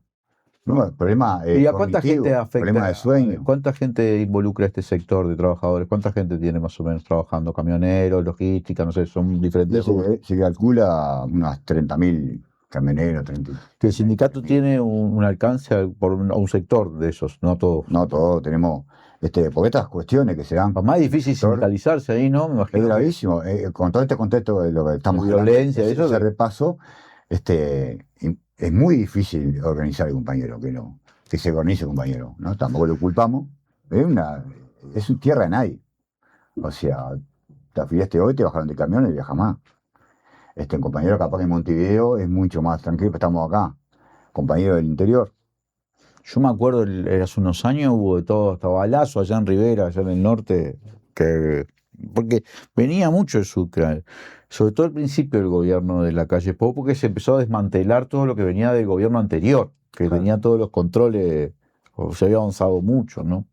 Problema ¿Y a cuánta gente afecta? Problema de sueño. ¿Cuánta gente involucra este sector de trabajadores? ¿Cuánta gente tiene más o menos trabajando? Camioneros, logística, no sé, son diferentes. Se calcula unas 30.000 camioneros. 30. Que el sindicato tiene un alcance a un sector de esos, no todos. No todos, tenemos... porque estas cuestiones que se dan... Es más difícil sindicalizarse ahí, ¿no? Me imagino. Es gravísimo. Con todo este contexto de lo que estamos violencia, hablando, eso. Ese repaso, es muy difícil organizar el compañero, que se organice el compañero, ¿no? Tampoco lo culpamos. Es un tierra de nadie. O sea, te afiliaste hoy, te bajaron de camión y viaja más. Un compañero capaz que en Montevideo es mucho más tranquilo, pero estamos acá. Compañero del interior. Yo me acuerdo, hace unos años hubo de todo, hasta balazo allá en Rivera, allá en el norte, porque venía mucho el Sucre, sobre todo al principio del gobierno de la calle Pou, porque se empezó a desmantelar todo lo que venía del gobierno anterior, que tenía todos los controles, se había avanzado mucho, ¿no?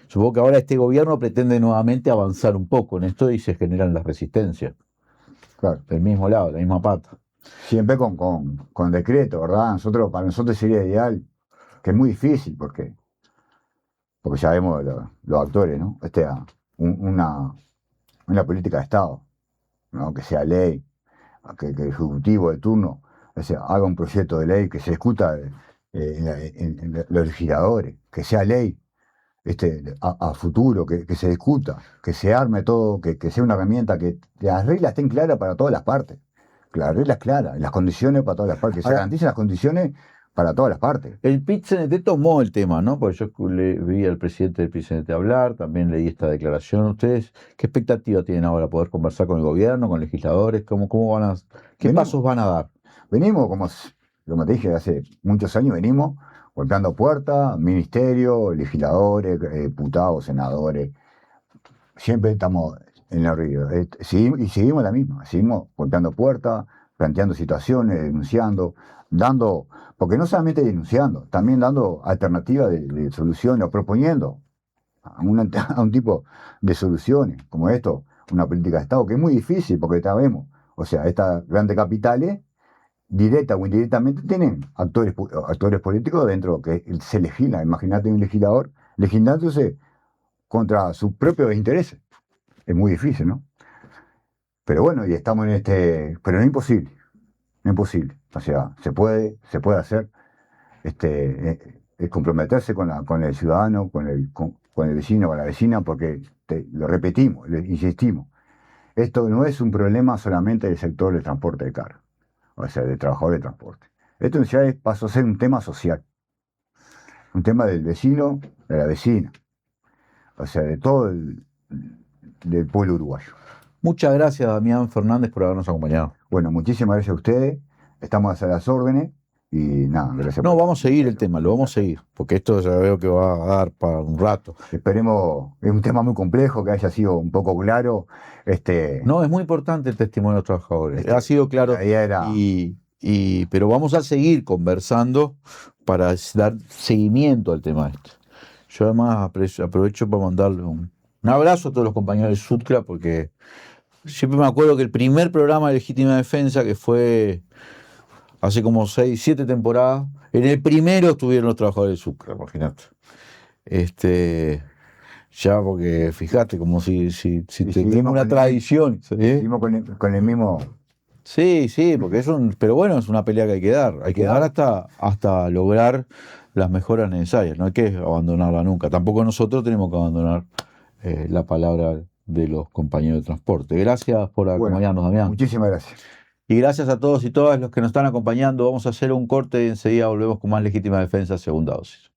Supongo que ahora este gobierno pretende nuevamente avanzar un poco en esto y se generan las resistencias. Claro. Del mismo lado, la misma pata. Siempre con decreto, ¿verdad? Para nosotros sería ideal, que es muy difícil, porque ya vemos los actores, ¿no? Una política de Estado, ¿no? Que sea ley, que el Ejecutivo de turno haga un proyecto de ley, que se discuta en los legisladores, que sea ley a futuro, que se discuta, que se arme todo, que sea una herramienta, que las reglas estén claras para todas las partes, que las reglas claras, las condiciones para todas las partes, que se garanticen las condiciones para todas las partes. El PIT-CNT tomó el tema, ¿no? Porque yo vi al presidente del PIT-CNT hablar, también leí esta declaración. ¿Ustedes qué expectativa tienen ahora? ¿Poder conversar con el gobierno, con legisladores? ¿Qué pasos van a dar? Venimos, como te dije, hace muchos años venimos golpeando puertas, ministerio, legisladores, diputados, senadores. Siempre estamos en el río. Y seguimos la misma. Seguimos golpeando puertas, planteando situaciones, denunciando, porque no solamente denunciando, también dando alternativas de soluciones, o proponiendo a un tipo de soluciones, como esto, una política de Estado, que es muy difícil, porque sabemos, o sea, estas grandes capitales, directa o indirectamente, tienen actores políticos dentro que se legisla. Imagínate un legislador legislándose contra sus propios intereses. Es muy difícil, ¿no? Pero bueno, y estamos en pero no es imposible. No es imposible. O sea, se puede hacer, comprometerse con el ciudadano, con el vecino, con la vecina, porque lo repetimos, insistimos. Esto no es un problema solamente del sector del transporte de carga, o sea, del trabajador de transporte. Esto ya pasó a ser un tema social, un tema del vecino, de la vecina, o sea, de todo del pueblo uruguayo. Muchas gracias, Damián Fernández, por habernos acompañado. Bueno, muchísimas gracias a ustedes. estamos a las órdenes y nada, gracias. No, vamos a seguir el tema, lo vamos a seguir, porque esto ya veo que va a dar para un rato. Esperemos, es un tema muy complejo, que haya sido un poco claro. No, es muy importante el testimonio de los trabajadores. Ha sido claro, la idea era- pero vamos a seguir conversando para dar seguimiento al tema este. Yo además aprovecho para mandarle un abrazo a todos los compañeros de Sutcla, porque siempre me acuerdo que el primer programa de Legítima Defensa, que fue hace como 6, 7 temporadas, en el primero estuvieron los trabajadores de Sutcla, imagínate. Ya, porque fíjate, como si tenemos una tradición. Seguimos con el mismo. Sí, porque pero bueno, es una pelea que hay que dar. Hay que dar hasta lograr las mejoras necesarias. No hay que abandonarla nunca. Tampoco nosotros tenemos que abandonar la palabra de los compañeros de transporte. Gracias por acompañarnos, Damián. Muchísimas gracias. Y gracias a todos y todas los que nos están acompañando. Vamos a hacer un corte y enseguida volvemos con más Legítima Defensa, segunda dosis.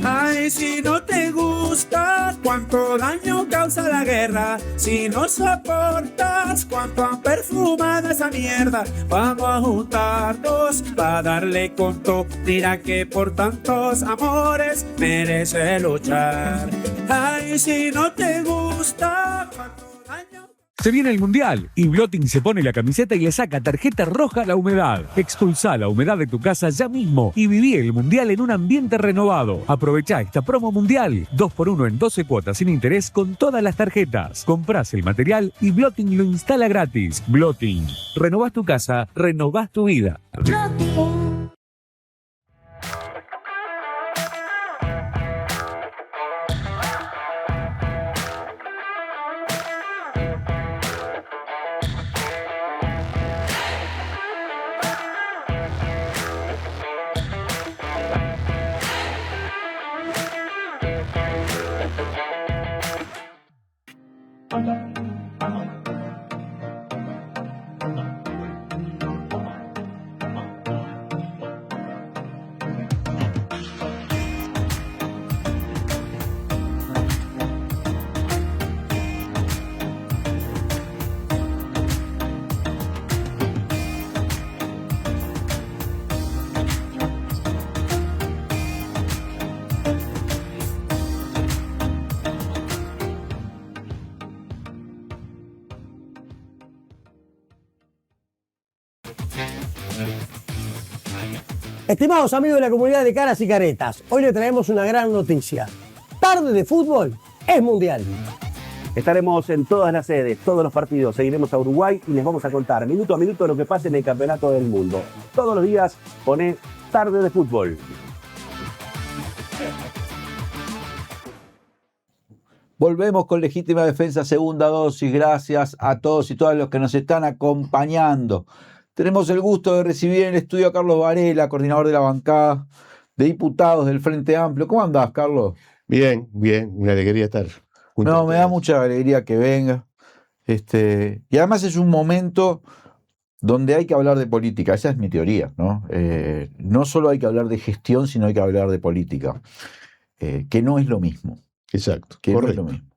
Ay, si no te gusta cuánto daño causa la guerra, si no soportas cuánto han perfumado esa mierda, vamos a juntarnos para darle conto. Dirá que por tantos amores merece luchar. Ay, si no te gusta cuánto daño. Se viene el Mundial y Blotting se pone la camiseta y le saca tarjeta roja a la humedad. Expulsá la humedad de tu casa ya mismo y viví el Mundial en un ambiente renovado. Aprovechá esta promo Mundial. 2x1 en 12 cuotas sin interés con todas las tarjetas. Comprás el material y Blotting lo instala gratis. Blotting. Renovás tu casa, renovás tu vida. Estimados amigos de la comunidad de Caras y Caretas, hoy le traemos una gran noticia. Tarde de fútbol es mundial. Estaremos en todas las sedes, todos los partidos, seguiremos a Uruguay y les vamos a contar minuto a minuto lo que pasa en el campeonato del mundo. Todos los días pone Tarde de Fútbol. Volvemos con Legítima Defensa, segunda dosis. Gracias a todos y todas los que nos están acompañando. Tenemos el gusto de recibir en el estudio a Carlos Varela, coordinador de la bancada de diputados del Frente Amplio. ¿Cómo andás, Carlos? Bien, una alegría estar junto a No, me ustedes. da mucha alegría que venga. Y además es un momento donde hay que hablar de política. Esa es mi teoría, ¿no? No solo hay que hablar de gestión, sino hay que hablar de política, que no es lo mismo. Exacto, Que correcto. no es lo mismo.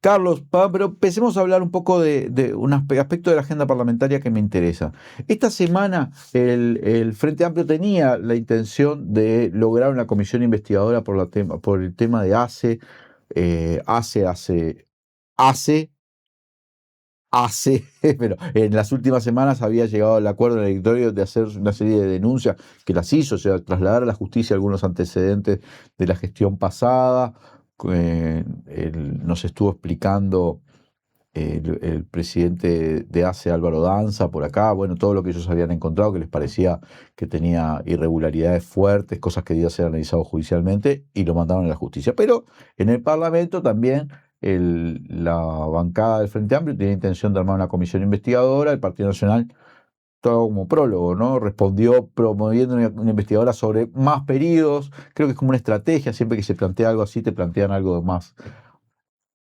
Carlos, pero empecemos a hablar un poco de un aspecto de la agenda parlamentaria que me interesa. Esta semana el Frente Amplio tenía la intención de lograr una comisión investigadora por el tema de ACE, pero en las últimas semanas había llegado al acuerdo en el directorio de hacer una serie de denuncias que las hizo, o sea, trasladar a la justicia algunos antecedentes de la gestión pasada. Nos estuvo explicando el presidente de ACE, Álvaro Danza, por acá, bueno, todo lo que ellos habían encontrado, que les parecía que tenía irregularidades fuertes, cosas que debían ser analizadas judicialmente, y lo mandaron a la justicia. Pero en el Parlamento también la bancada del Frente Amplio tenía intención de armar una comisión investigadora. El Partido Nacional, todo como prólogo, ¿no? Respondió promoviendo una investigadora sobre más periodos. Creo que es como una estrategia, siempre que se plantea algo así, te plantean algo más.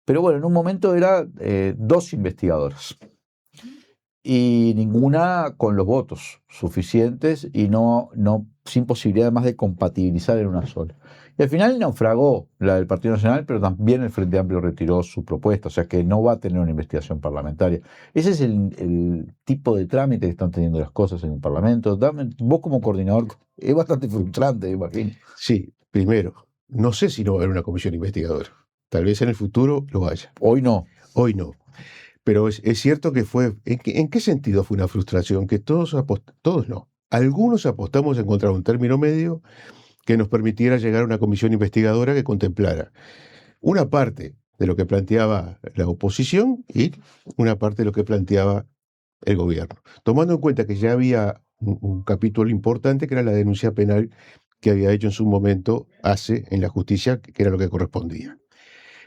Pero bueno, en un momento era 2 investigadoras. Y ninguna con los votos suficientes y no sin posibilidad además de compatibilizar en una sola. Y al final naufragó la del Partido Nacional, pero también el Frente Amplio retiró su propuesta, o sea que no va a tener una investigación parlamentaria. Ese es el tipo de trámite que están teniendo las cosas en el Parlamento. Vos como coordinador, es bastante frustrante, me imagino. Sí, primero, no sé si no va a haber una comisión investigadora. Tal vez en el futuro lo haya. Hoy no. Hoy no. Pero es cierto que fue... ¿En qué sentido fue una frustración? Que todos no. Algunos apostamos a encontrar un término medio que nos permitiera llegar a una comisión investigadora que contemplara una parte de lo que planteaba la oposición y una parte de lo que planteaba el gobierno. Tomando en cuenta que ya había un capítulo importante que era la denuncia penal que había hecho en su momento ACE en la justicia, que era lo que correspondía.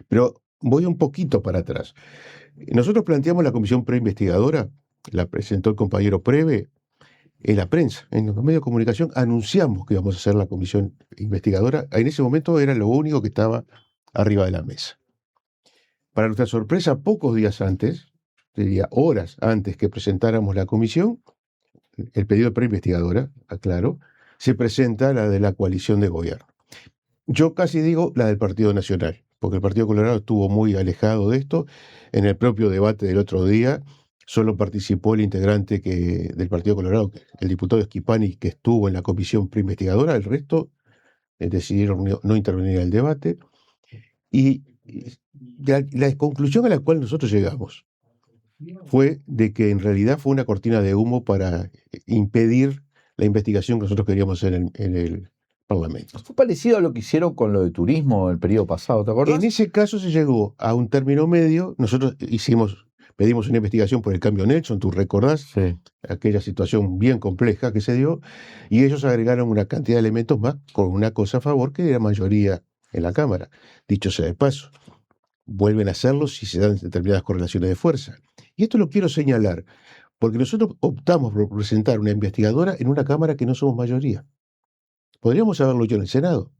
Pero voy un poquito para atrás. Nosotros planteamos la comisión preinvestigadora, la presentó el compañero Preve, en la prensa, en los medios de comunicación, anunciamos que íbamos a hacer la comisión investigadora. En ese momento era lo único que estaba arriba de la mesa. Para nuestra sorpresa, pocos días antes, diría horas antes que presentáramos la comisión, el pedido de preinvestigadora, aclaro, se presenta la de la coalición de gobierno. Yo casi digo la del Partido Nacional, porque el Partido Colorado estuvo muy alejado de esto. En el propio debate del otro día, solo participó el integrante del Partido Colorado, el diputado Schifani, que estuvo en la comisión preinvestigadora. El resto decidieron no intervenir en el debate. Y la conclusión a la cual nosotros llegamos fue de que en realidad fue una cortina de humo para impedir la investigación que nosotros queríamos hacer en el Parlamento. Fue parecido a lo que hicieron con lo de turismo el periodo pasado, ¿te acuerdas? En ese caso se llegó a un término medio. Nosotros pedimos una investigación por el cambio Nelson, tú recordás, sí, aquella situación bien compleja que se dio, y ellos agregaron una cantidad de elementos más con una cosa a favor que era mayoría en la Cámara. Dicho sea de paso, vuelven a hacerlo si se dan determinadas correlaciones de fuerza. Y esto lo quiero señalar, porque nosotros optamos por presentar una investigadora en una Cámara que no somos mayoría. Podríamos haberlo hecho en el Senado,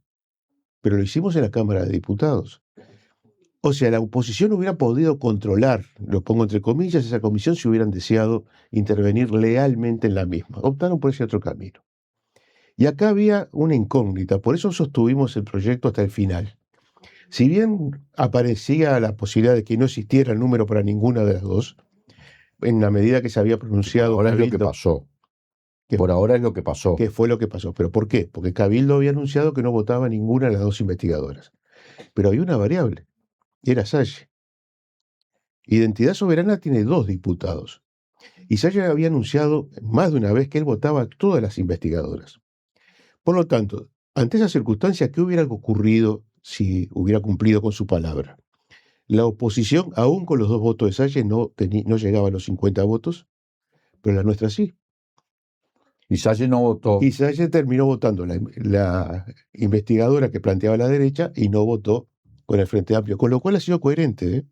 pero lo hicimos en la Cámara de Diputados. O sea, la oposición hubiera podido controlar, lo pongo entre comillas, esa comisión si hubieran deseado intervenir lealmente en la misma. Optaron por ese otro camino. Y acá había una incógnita, por eso sostuvimos el proyecto hasta el final. Si bien aparecía la posibilidad de que no existiera el número para ninguna de las dos, en la medida que se había pronunciado... Ahora es lo que pasó. Por ahora es lo que pasó. ¿Qué fue lo que pasó? ¿Pero por qué? Porque Cabildo había anunciado que no votaba ninguna de las dos investigadoras. Pero había una variable. Era Salle. Identidad Soberana tiene 2 diputados. Y Salle había anunciado más de una vez que él votaba a todas las investigadoras. Por lo tanto, ante esa circunstancia, ¿qué hubiera ocurrido si hubiera cumplido con su palabra? La oposición, aún con los 2 votos de Salle, no llegaba a los 50 votos, pero la nuestra sí. Y Salle no votó. Y Salle terminó votando la investigadora que planteaba la derecha y no votó con el Frente Amplio, con lo cual ha sido coherente.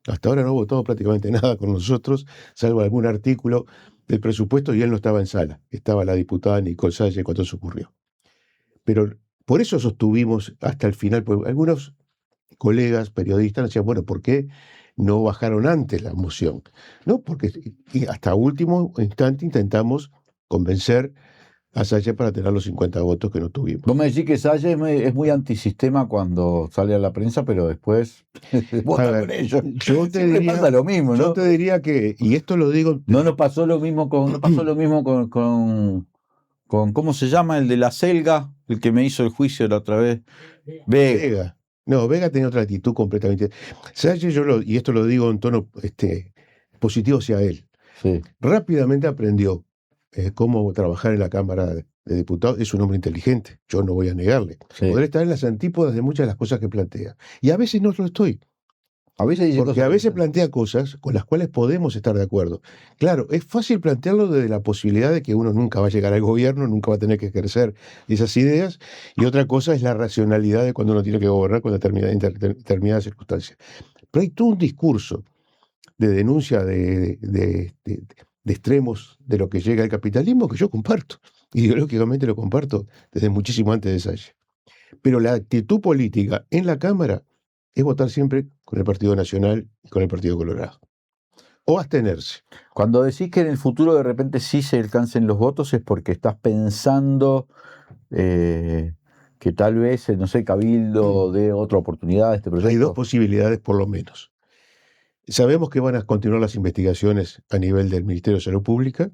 Hasta ahora no ha votado prácticamente nada con nosotros, salvo algún artículo del presupuesto, y él no estaba en sala. Estaba la diputada Nicole Salle cuando eso ocurrió. Pero por eso sostuvimos hasta el final, porque algunos colegas periodistas decían, bueno, ¿por qué no bajaron antes la moción? No, porque hasta último instante intentamos convencer a Salle para tener los 50 votos que no tuvimos. Vos me decís que Salle es muy antisistema cuando sale a la prensa, pero después vota con ellos. Yo te diría, pasa lo mismo, ¿no? Yo te diría que, y esto lo digo... No nos pasó lo mismo con ¿cómo se llama? El de la Selga, el que me hizo el juicio la otra vez. Vega. No, Vega tenía otra actitud completamente. Salle, y esto lo digo en tono positivo hacia él, sí, rápidamente aprendió cómo trabajar en la Cámara de Diputados. Es un hombre inteligente, yo no voy a negarle. Sí. Podré estar en las antípodas de muchas de las cosas que plantea. Y a veces no lo estoy. Porque a veces plantea cosas con las cuales podemos estar de acuerdo. Claro, es fácil plantearlo desde la posibilidad de que uno nunca va a llegar al gobierno, nunca va a tener que ejercer esas ideas, y otra cosa es la racionalidad de cuando uno tiene que gobernar con determinadas circunstancias. Pero hay todo un discurso de denuncia de extremos de lo que llega al capitalismo que yo comparto. Ideológicamente lo comparto desde muchísimo antes de Salle. Pero la actitud política en la Cámara es votar siempre con el Partido Nacional y con el Partido Colorado. O abstenerse. Cuando decís que en el futuro de repente sí se alcancen los votos, es porque estás pensando que que tal vez, no sé, Cabildo dé otra oportunidad a este proyecto? Hay dos posibilidades por lo menos. Sabemos que van a continuar las investigaciones a nivel del Ministerio de Salud Pública,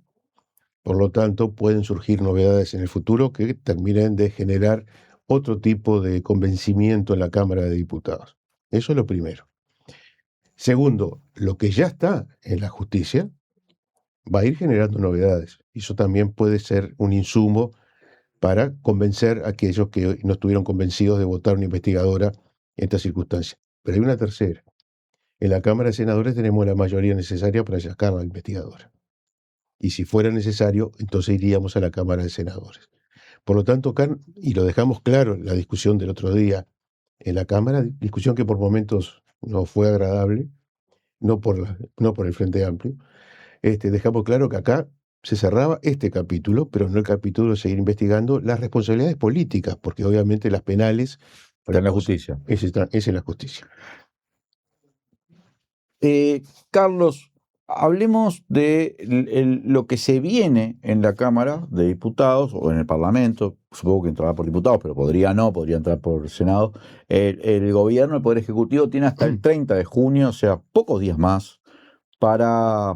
por lo tanto pueden surgir novedades en el futuro que terminen de generar otro tipo de convencimiento en la Cámara de Diputados. Eso es lo primero. Segundo, lo que ya está en la justicia va a ir generando novedades. Y eso también puede ser un insumo para convencer a aquellos que no estuvieron convencidos de votar una investigadora en estas circunstancias. Pero hay una tercera. En la Cámara de Senadores tenemos la mayoría necesaria para sacar a la investigadora. Y si fuera necesario, entonces iríamos a la Cámara de Senadores. Por lo tanto, y lo dejamos claro en la discusión del otro día en la Cámara, discusión que por momentos no fue agradable, no por el Frente Amplio, dejamos claro que acá se cerraba este capítulo, pero no el capítulo de seguir investigando las responsabilidades políticas, porque obviamente las penales... Están en la justicia. Es en la justicia. Carlos, hablemos de lo que se viene en la Cámara de Diputados o en el Parlamento. Supongo que entrará por diputados, pero podría entrar por Senado. El gobierno, el Poder Ejecutivo, tiene hasta el 30 de junio, o sea, pocos días más, para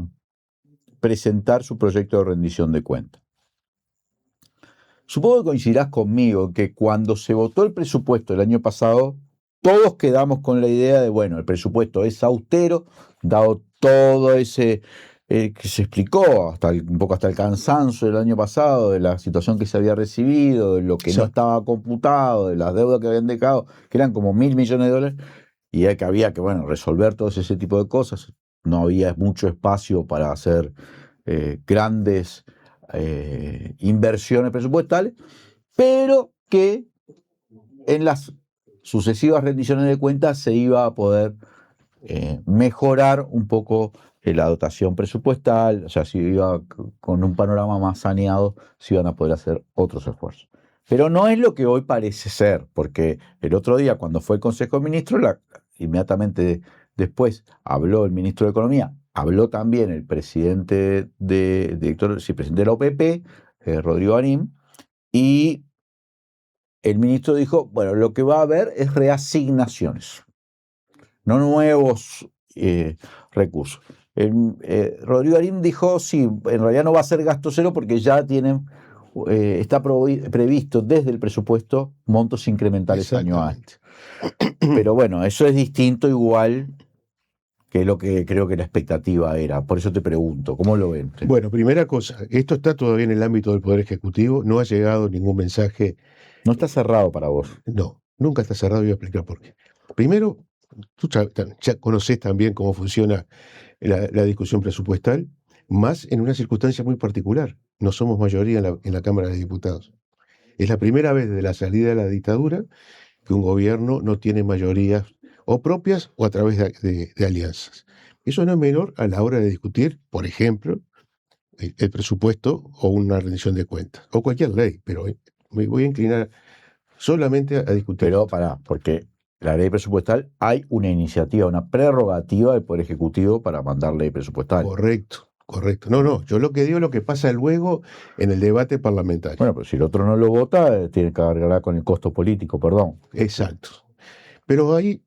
presentar su proyecto de rendición de cuentas. Supongo que coincidirás conmigo que cuando se votó el presupuesto el año pasado, todos quedamos con la idea de, bueno, el presupuesto es austero, dado todo ese que se explicó un poco hasta el cansancio del año pasado, de la situación que se había recibido, de lo que no estaba computado, de las deudas que habían dejado, que eran como $1.000 millones, y que había que, resolver todo ese tipo de cosas. No había mucho espacio para hacer grandes inversiones presupuestales, pero que en las sucesivas rendiciones de cuentas se iba a poder mejorar un poco la dotación presupuestal, o sea, si iba con un panorama más saneado, se iban a poder hacer otros esfuerzos. Pero no es lo que hoy parece ser, porque el otro día, cuando fue el Consejo de Ministros, inmediatamente después habló el ministro de Economía, habló también el presidente presidente de la OPP, Rodrigo Arim, y el ministro dijo, bueno, lo que va a haber es reasignaciones, no nuevos recursos. Rodrigo Arim dijo, sí, en realidad no va a ser gasto cero porque ya está previsto desde el presupuesto montos incrementales año antes. Pero bueno, eso es distinto igual que lo que creo que la expectativa era. Por eso te pregunto, ¿cómo lo ven? Bueno, primera cosa, esto está todavía en el ámbito del Poder Ejecutivo, no ha llegado ningún mensaje. No está cerrado para vos. No, nunca está cerrado y voy a explicar por qué. Primero, tú ya conocés también cómo funciona la discusión presupuestal, más en una circunstancia muy particular. No somos mayoría en la Cámara de Diputados. Es la primera vez desde la salida de la dictadura que un gobierno no tiene mayorías o propias o a través de alianzas. Eso no es menor a la hora de discutir, por ejemplo, el presupuesto o una rendición de cuentas, o cualquier ley, pero me voy a inclinar solamente a discutir. Pero porque la ley presupuestal hay una iniciativa, una prerrogativa del Poder Ejecutivo para mandar ley presupuestal. Correcto. No, yo lo que digo es lo que pasa luego en el debate parlamentario. Bueno, pero si el otro no lo vota, tiene que cargar con el costo político, perdón. Exacto. Pero ahí,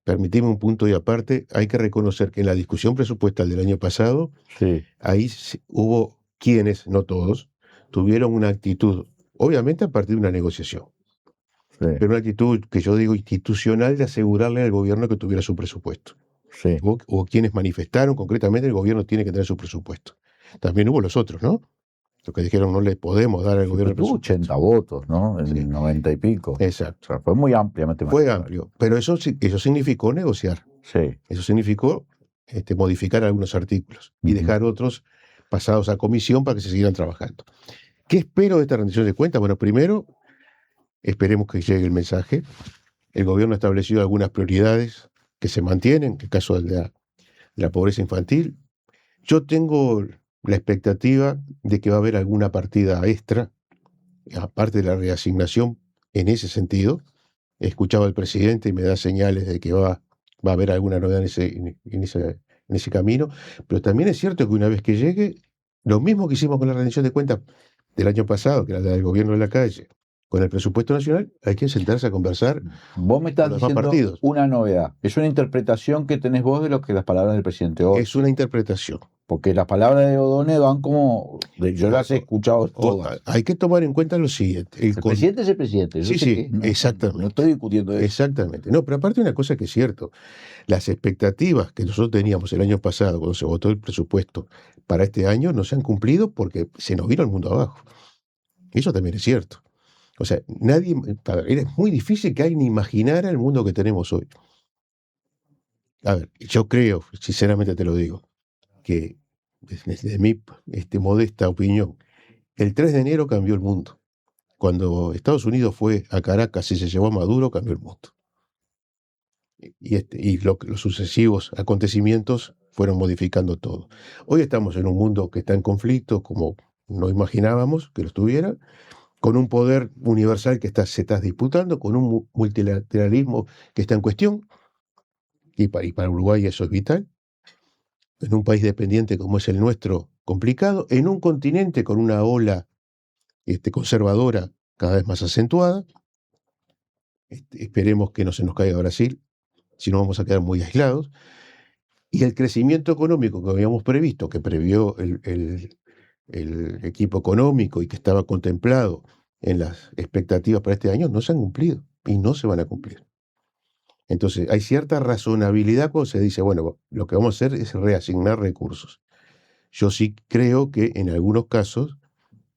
permitime un punto y aparte, hay que reconocer que en la discusión presupuestal del año pasado, sí, ahí hubo quienes, no todos, tuvieron una actitud, obviamente a partir de una negociación, pero una actitud que yo digo institucional de asegurarle al gobierno que tuviera su presupuesto. Sí. Hubo quienes manifestaron concretamente el gobierno tiene que tener su presupuesto. También hubo los otros, ¿no? Los que dijeron no le podemos dar al gobierno tuvo 80 votos, ¿no? En 90 y pico. Exacto. O sea, fue muy ampliamente. Fue amplio, pero eso significó negociar. Sí. Eso significó modificar algunos artículos y dejar otros pasados a comisión para que se siguieran trabajando. ¿Qué espero de esta rendición de cuentas? Bueno, primero, esperemos que llegue el mensaje. El gobierno ha establecido algunas prioridades que se mantienen, en el caso de la pobreza infantil. Yo tengo la expectativa de que va a haber alguna partida extra, aparte de la reasignación, en ese sentido. He escuchado al presidente y me da señales de que va a haber alguna novedad en ese camino, pero también es cierto que una vez que llegue, lo mismo que hicimos con la rendición de cuentas del año pasado, que era la del gobierno de la calle, con el presupuesto nacional hay que sentarse a conversar. Vos me estás con los demás diciendo partidos. una novedad. Es una interpretación que tenés vos de lo que las palabras del presidente hoy. Es una interpretación. Porque las palabras de O'Donnell van como... Yo las he escuchado todas. Hay que tomar en cuenta lo siguiente. El presidente es el presidente. Sí, sí, exactamente. No estoy discutiendo eso. Exactamente. No, pero aparte una cosa que es cierto. Las expectativas que nosotros teníamos el año pasado cuando se votó el presupuesto para este año no se han cumplido porque se nos vino el mundo abajo. Eso también es cierto. O sea, es muy difícil que alguien imaginara el mundo que tenemos hoy. A ver, yo creo, sinceramente te lo digo, que desde mi modesta opinión, el 3 de enero cambió el mundo. Cuando Estados Unidos fue a Caracas y se llevó a Maduro, cambió el mundo. Y los sucesivos acontecimientos fueron modificando todo. Hoy estamos en un mundo que está en conflicto, como no imaginábamos que lo estuviera, con un poder universal que se está disputando, con un multilateralismo que está en cuestión, y para Uruguay eso es vital, en un país dependiente como es el nuestro, complicado, en un continente con una ola conservadora cada vez más acentuada. Esperemos que no se nos caiga Brasil, si no vamos a quedar muy aislados. Y el crecimiento económico que habíamos previsto, que previó el equipo económico y que estaba contemplado en las expectativas para este año, no se han cumplido y no se van a cumplir. Entonces, hay cierta razonabilidad cuando se dice, bueno, lo que vamos a hacer es reasignar recursos. Yo sí creo que en algunos casos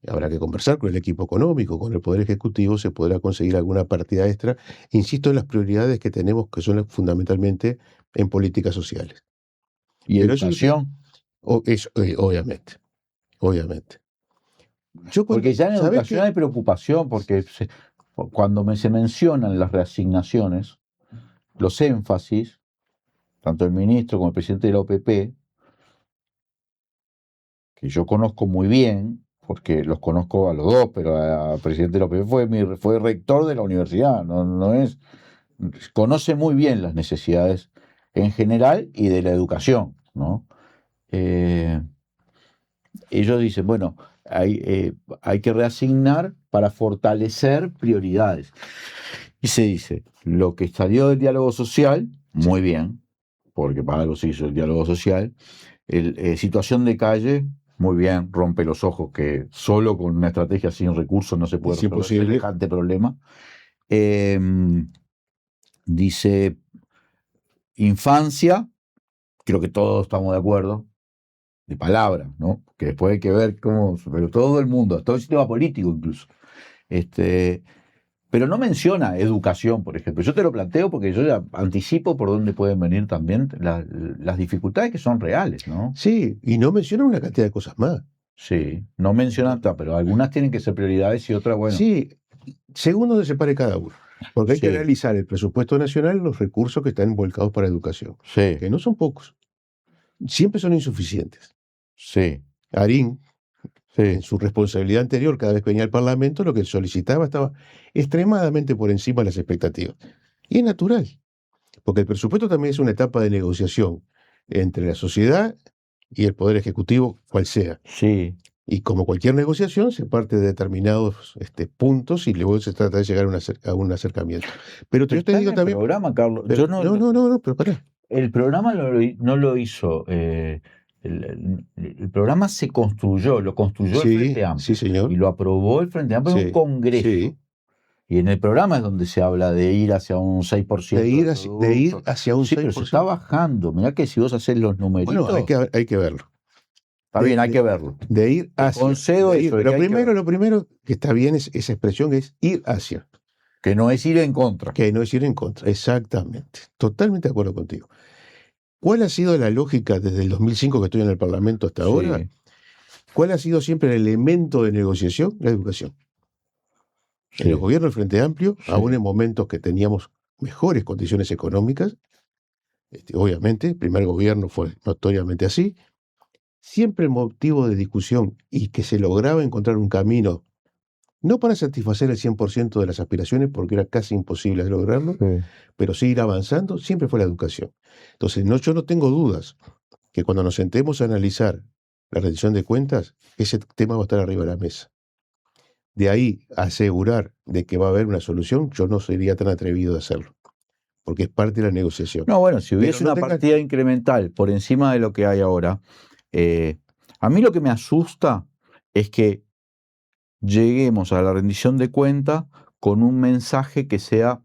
habrá que conversar con el equipo económico, con el Poder Ejecutivo, se podrá conseguir alguna partida extra. Insisto en las prioridades que tenemos, que son fundamentalmente en políticas sociales. ¿Y educación? Obviamente. Porque ya en educación hay preocupación, porque cuando se mencionan las reasignaciones, los énfasis, tanto el ministro como el presidente de la OPP, que yo conozco muy bien, porque los conozco a los dos, pero el presidente de la OPP fue rector de la universidad, conoce muy bien las necesidades en general y de la educación, ¿no? Ellos dicen, bueno, hay que reasignar para fortalecer prioridades. Y se dice, lo que salió del diálogo social, muy bien, porque para algo se hizo el diálogo social. Situación de calle, muy bien, rompe los ojos que solo con una estrategia sin recursos no se puede resolver semejante problema. Dice, infancia, creo que todos estamos de acuerdo, de palabra, ¿no? Que después hay que ver cómo, pero todo el mundo, todo el sistema político incluso. Pero no menciona educación, por ejemplo. Yo te lo planteo porque yo ya anticipo por dónde pueden venir también las dificultades que son reales, ¿no? Sí, y no menciona una cantidad de cosas más. Sí, no menciona, pero algunas tienen que ser prioridades y otras, bueno. Sí, según donde se pare cada uno. Porque hay que analizar el presupuesto nacional, los recursos que están volcados para educación. Sí. Que no son pocos. Siempre son insuficientes. Sí. Arín, en su responsabilidad anterior, cada vez que venía al Parlamento, lo que solicitaba estaba extremadamente por encima de las expectativas. Y es natural, porque el presupuesto también es una etapa de negociación entre la sociedad y el Poder Ejecutivo, cual sea. Sí. Y como cualquier negociación, se parte de determinados puntos y luego se trata de llegar a un acercamiento. Pero yo te digo también... El programa, Carlos. Pero, no, pero pará. El programa no lo hizo... El programa se construyó, lo construyó el Frente Amplio. Sí, señor. Y lo aprobó el Frente Amplio en un congreso. Sí. Y en el programa es donde se habla de ir hacia un 6%. De ir hacia un 6%. Pero se está bajando. Mirá que si vos haces los numeritos... Bueno, hay que verlo. Está bien, hay que verlo. De ir hacia. Concedo eso. Lo primero que está bien es esa expresión, es ir hacia. Que no es ir en contra. Que no es ir en contra, exactamente. Totalmente de acuerdo contigo. ¿Cuál ha sido la lógica desde el 2005 que estoy en el Parlamento hasta ahora? ¿Cuál ha sido siempre el elemento de negociación? La educación. En el gobierno del Frente Amplio, aún en momentos que teníamos mejores condiciones económicas, obviamente, el primer gobierno fue notoriamente así, siempre el motivo de discusión y que se lograba encontrar un camino, no para satisfacer el 100% de las aspiraciones, porque era casi imposible lograrlo, pero sí ir avanzando, siempre fue la educación. Entonces, yo no tengo dudas que cuando nos sentemos a analizar la rendición de cuentas, ese tema va a estar arriba de la mesa. De ahí a asegurar de que va a haber una solución, yo no sería tan atrevido de hacerlo, porque es parte de la negociación. No, bueno, si hubiese Pero no una tengan- partida incremental por encima de lo que hay ahora, a mí lo que me asusta es que lleguemos a la rendición de cuenta con un mensaje que sea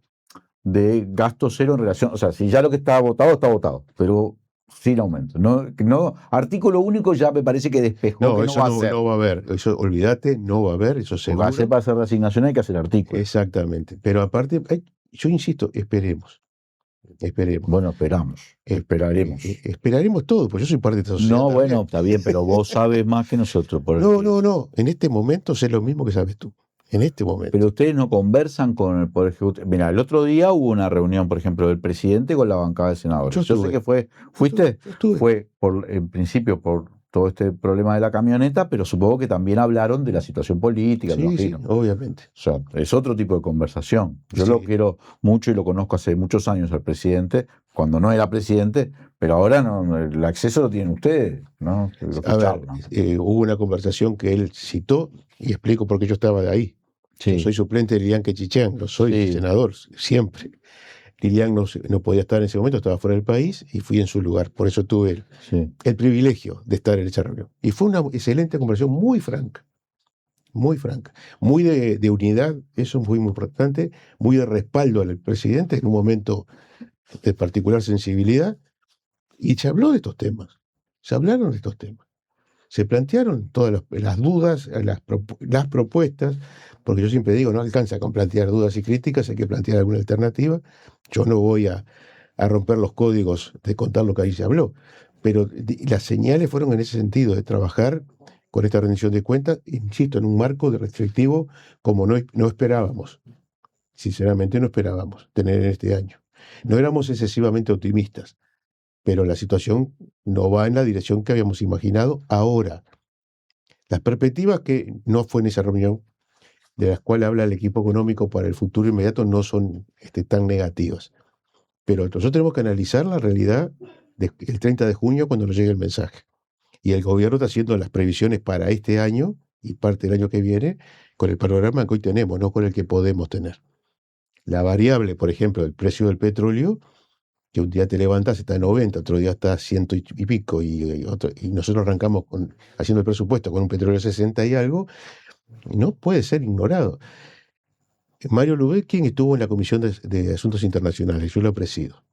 de gasto cero en relación, o sea, si ya lo que está votado, pero sin aumento. No, artículo único ya me parece que despejó No, que eso no va a ser. no va a haber. Eso, olvídate, no va a haber, eso Porque seguro. para hacer reasignación hay que hacer artículos. Exactamente. Pero aparte, yo insisto, esperemos. Bueno, esperaremos. Esperaremos todo, pues yo soy parte de esta sociedad. No, también. bueno, está bien, pero vos sabes más que nosotros. No. En este momento sé lo mismo que sabes tú. En este momento. Pero ustedes no conversan con el Poder Ejecutivo. Mira, el otro día hubo una reunión, por ejemplo, del presidente con la bancada de senadores. Yo sé que ¿fuiste? Fue en principio por todo este problema de la camioneta, pero supongo que también hablaron de la situación política. Sí, obviamente. O sea, es otro tipo de conversación. Yo lo quiero mucho y lo conozco hace muchos años al presidente, cuando no era presidente, pero ahora el acceso lo tienen ustedes, ¿no? A ver, hubo una conversación que él citó y explico por qué yo estaba de ahí. Sí. Yo soy suplente de Lilian Quechichán, lo soy senador, siempre. Lilian no podía estar en ese momento, estaba fuera del país y fui en su lugar. Por eso tuve el privilegio de estar en esa reunión. Y fue una excelente conversación, muy franca. Muy franca. Muy de unidad, eso fue muy importante. Muy de respaldo al presidente en un momento de particular sensibilidad. Y se habló de estos temas. Se hablaron de estos temas. Se plantearon todas las dudas, las propuestas, porque yo siempre digo, no alcanza con plantear dudas y críticas, hay que plantear alguna alternativa. Yo no voy a romper los códigos de contar lo que ahí se habló, pero las señales fueron en ese sentido, de trabajar con esta rendición de cuentas, insisto, en un marco de restrictivo como no esperábamos. Sinceramente no esperábamos tener en este año. No éramos excesivamente optimistas, pero la situación no va en la dirección que habíamos imaginado ahora. Las perspectivas que no fue en esa reunión, de las cuales habla el equipo económico para el futuro inmediato, no son tan negativas. Pero nosotros tenemos que analizar la realidad el 30 de junio cuando nos llegue el mensaje. Y el gobierno está haciendo las previsiones para este año y parte del año que viene con el panorama que hoy tenemos, no con el que podemos tener. La variable, por ejemplo, del precio del petróleo, que un día te levantas está en 90, otro día está a 100 y pico, y nosotros arrancamos haciendo el presupuesto con un petróleo de 60 y algo, no puede ser ignorado. Mario Lubetzky estuvo en la Comisión de Asuntos Internacionales, yo lo presido.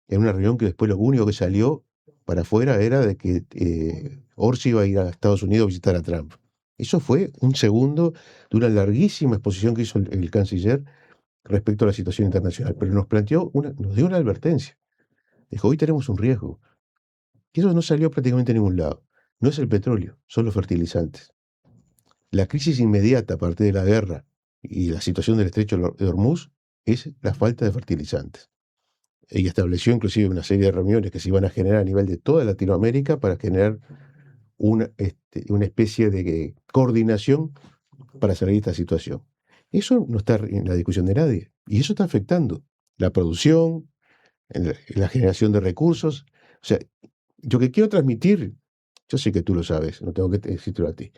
En una reunión que después lo único que salió para afuera era de que Orsi iba a ir a Estados Unidos a visitar a Trump. Eso fue un segundo de una larguísima exposición que hizo el canciller respecto a la situación internacional, pero nos dio una advertencia. Dijo, hoy tenemos un riesgo. Y eso no salió prácticamente a ningún lado. No es el petróleo, son los fertilizantes. La crisis inmediata a partir de la guerra y la situación del estrecho de Hormuz es la falta de fertilizantes. Ella estableció inclusive una serie de reuniones que se iban a generar a nivel de toda Latinoamérica para generar una especie de coordinación para salir de esta situación. Eso no está en la discusión de nadie. Y eso está afectando la producción, la generación de recursos. O sea, yo que quiero transmitir, yo sé que tú lo sabes, no tengo que decírtelo a ti,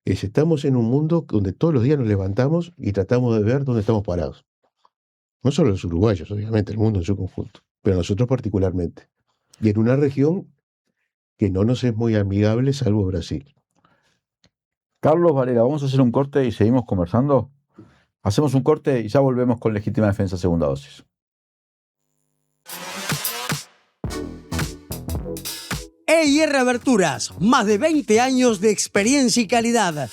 es estamos en un mundo donde todos los días nos levantamos y tratamos de ver dónde estamos parados. No solo los uruguayos, obviamente, el mundo en su conjunto, pero nosotros particularmente. Y en una región que no nos es muy amigable, salvo Brasil. Carlos Varela, vamos a hacer un corte y seguimos conversando. Hacemos un corte y ya volvemos con Legítima Defensa Segunda Dosis. EIR Aberturas, más de 20 años de experiencia y calidad.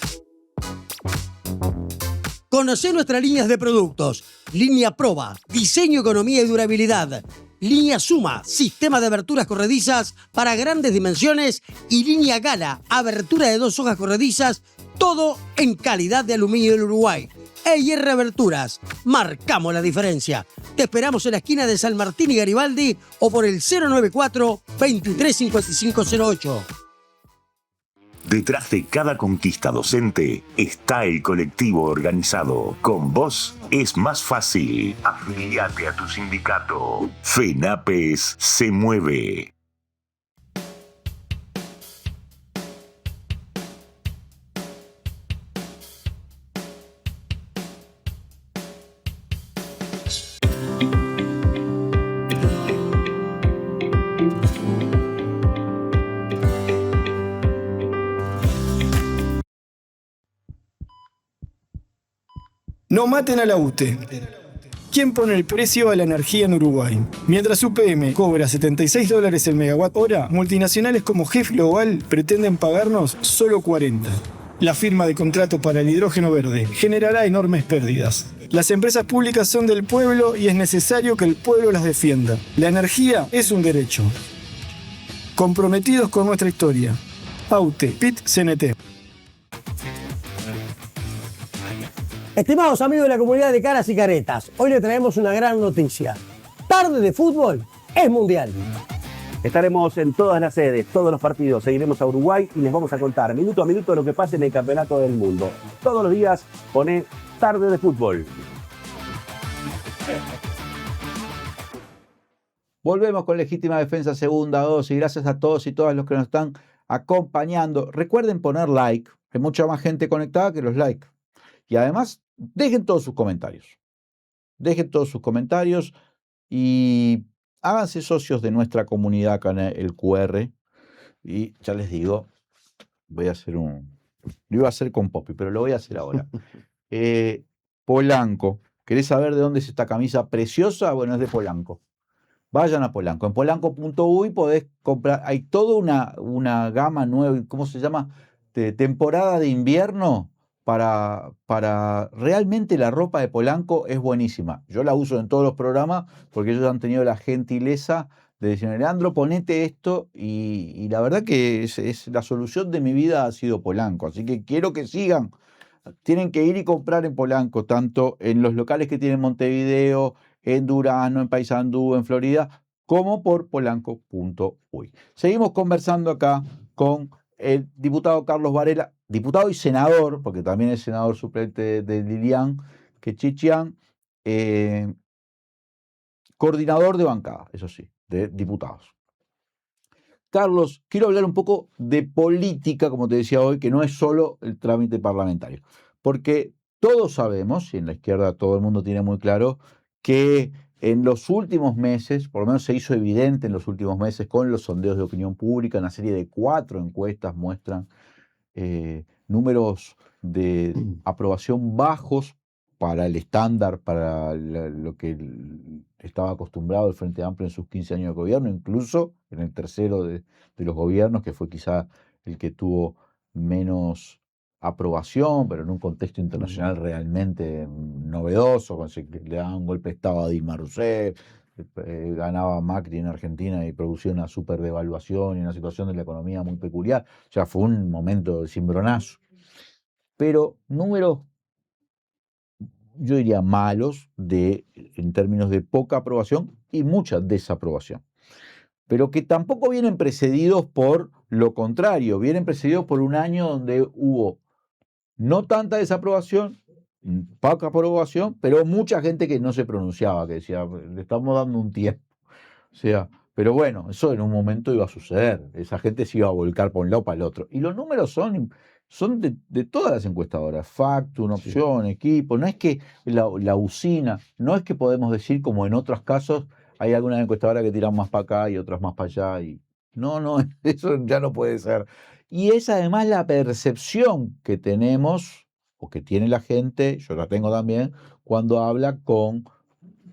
Conocé nuestras líneas de productos. Línea Proba, diseño, economía y durabilidad. Línea Suma, sistema de aberturas corredizas para grandes dimensiones. Y línea Gala, abertura de 2 hojas corredizas, todo en calidad de aluminio del Uruguay. EIR Aberturas, marcamos la diferencia. Te esperamos en la esquina de San Martín y Garibaldi o por el 094-235508. Detrás de cada conquista docente está el colectivo organizado. Con vos es más fácil. Afíliate a tu sindicato. FENAPES se mueve. No maten a la UTE. ¿Quién pone el precio a la energía en Uruguay? Mientras UPM cobra $76 el megawatt hora, multinacionales como GEF Global pretenden pagarnos solo 40. La firma de contrato para el hidrógeno verde generará enormes pérdidas. Las empresas públicas son del pueblo y es necesario que el pueblo las defienda. La energía es un derecho. Comprometidos con nuestra historia. AUTE, PIT, CNT. Estimados amigos de la comunidad de Caras y Caretas, hoy le traemos una gran noticia. Tarde de fútbol es mundial. Estaremos en todas las sedes, todos los partidos. Seguiremos a Uruguay y les vamos a contar minuto a minuto lo que pasa en el campeonato del mundo. Todos los días pone Tarde de Fútbol. Volvemos con Legítima Defensa segunda dosis. Gracias a todos y todas los que nos están acompañando. Recuerden poner like. Hay mucha más gente conectada que los likes. Y además, dejen todos sus comentarios. Dejen todos sus comentarios y háganse socios de nuestra comunidad acá en el QR. Y ya les digo, voy a hacer lo iba a hacer con Poppy, pero lo voy a hacer ahora. Polanco. ¿Querés saber de dónde es esta camisa preciosa? Bueno, es de Polanco. Vayan a Polanco. En polanco.uy podés comprar. Hay toda una gama nueva, ¿cómo se llama? De temporada de invierno. Para realmente la ropa de Polanco es buenísima. Yo la uso en todos los programas porque ellos han tenido la gentileza de decirme, Leandro, ponete esto y la verdad que es la solución de mi vida ha sido Polanco. Así que quiero que sigan. Tienen que ir y comprar en Polanco, tanto en los locales que tienen Montevideo, en Durano, en Paysandú, en Florida, como por polanco.uy. Seguimos conversando acá con el diputado Carlos Varela, diputado y senador, porque también es senador suplente de Lilian Quechichian, coordinador de bancada, eso sí, de diputados. Carlos, quiero hablar un poco de política, como te decía hoy, que no es solo el trámite parlamentario, porque todos sabemos, y en la izquierda todo el mundo tiene muy claro, que en los últimos meses, por lo menos se hizo evidente en los últimos meses con los sondeos de opinión pública, una serie de 4 encuestas muestran números de aprobación bajos para el estándar, para lo que estaba acostumbrado el Frente Amplio en sus 15 años de gobierno, incluso en el tercero de los gobiernos, que fue quizá el que tuvo menos aprobación, pero en un contexto internacional realmente novedoso, con que le daban un golpe de Estado a Dilma Rousseff, ganaba Macri en Argentina y producía una super devaluación y una situación de la economía muy peculiar. O sea, fue un momento de cimbronazo. Pero números, yo diría malos, en términos de poca aprobación y mucha desaprobación. Pero que tampoco vienen precedidos por lo contrario, vienen precedidos por un año donde hubo no tanta desaprobación, poca aprobación, pero mucha gente que no se pronunciaba, que decía, le estamos dando un tiempo. O sea, pero bueno, eso en un momento iba a suceder. Esa gente se iba a volcar por un lado para el otro. Y los números son de todas las encuestadoras. Factum, Opción, Equipo. No es que la usina, no es que podemos decir como en otros casos hay algunas encuestadoras que tiran más para acá y otras más para allá. No, eso ya no puede ser. Y es además la percepción que tenemos, o que tiene la gente, yo la tengo también, cuando habla con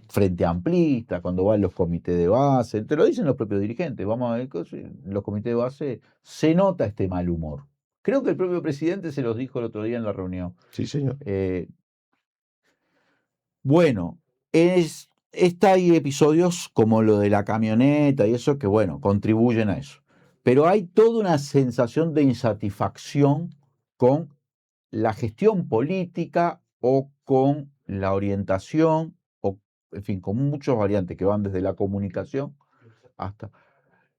Frente Amplista, cuando va en los comités de base, te lo dicen los propios dirigentes, vamos a ver, en los comités de base se nota este mal humor. Creo que el propio presidente se los dijo el otro día en la reunión. Sí, señor. Bueno, hay episodios como lo de la camioneta y eso que, bueno, contribuyen a eso. Pero hay toda una sensación de insatisfacción con la gestión política o con la orientación, o en fin, con muchas variantes que van desde la comunicación hasta...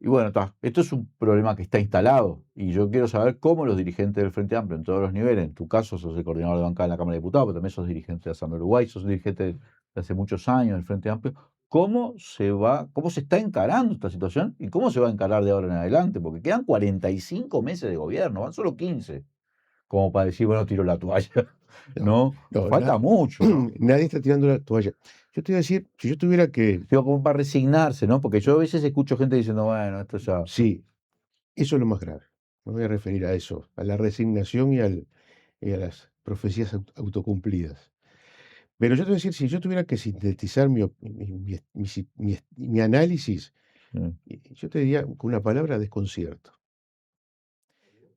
Y bueno, esto es un problema que está instalado y yo quiero saber cómo los dirigentes del Frente Amplio en todos los niveles, en tu caso sos el coordinador de bancada en la Cámara de Diputados, pero también sos dirigente de Asamblea Uruguay, sos dirigente de hace muchos años del Frente Amplio, cómo se está encarando esta situación y cómo se va a encarar de ahora en adelante, porque quedan 45 meses de gobierno, van solo 15, como para decir, bueno, tiro la toalla. No, falta mucho. Nadie está tirando la toalla. Yo te iba a decir, si yo tuviera que... Digo, como para resignarse, ¿no? Porque yo a veces escucho gente diciendo, bueno, esto ya... Sí, eso es lo más grave. Me voy a referir a eso, a la resignación y a las profecías autocumplidas. Pero yo te voy a decir, si yo tuviera que sintetizar mi análisis, yo te diría con una palabra: desconcierto.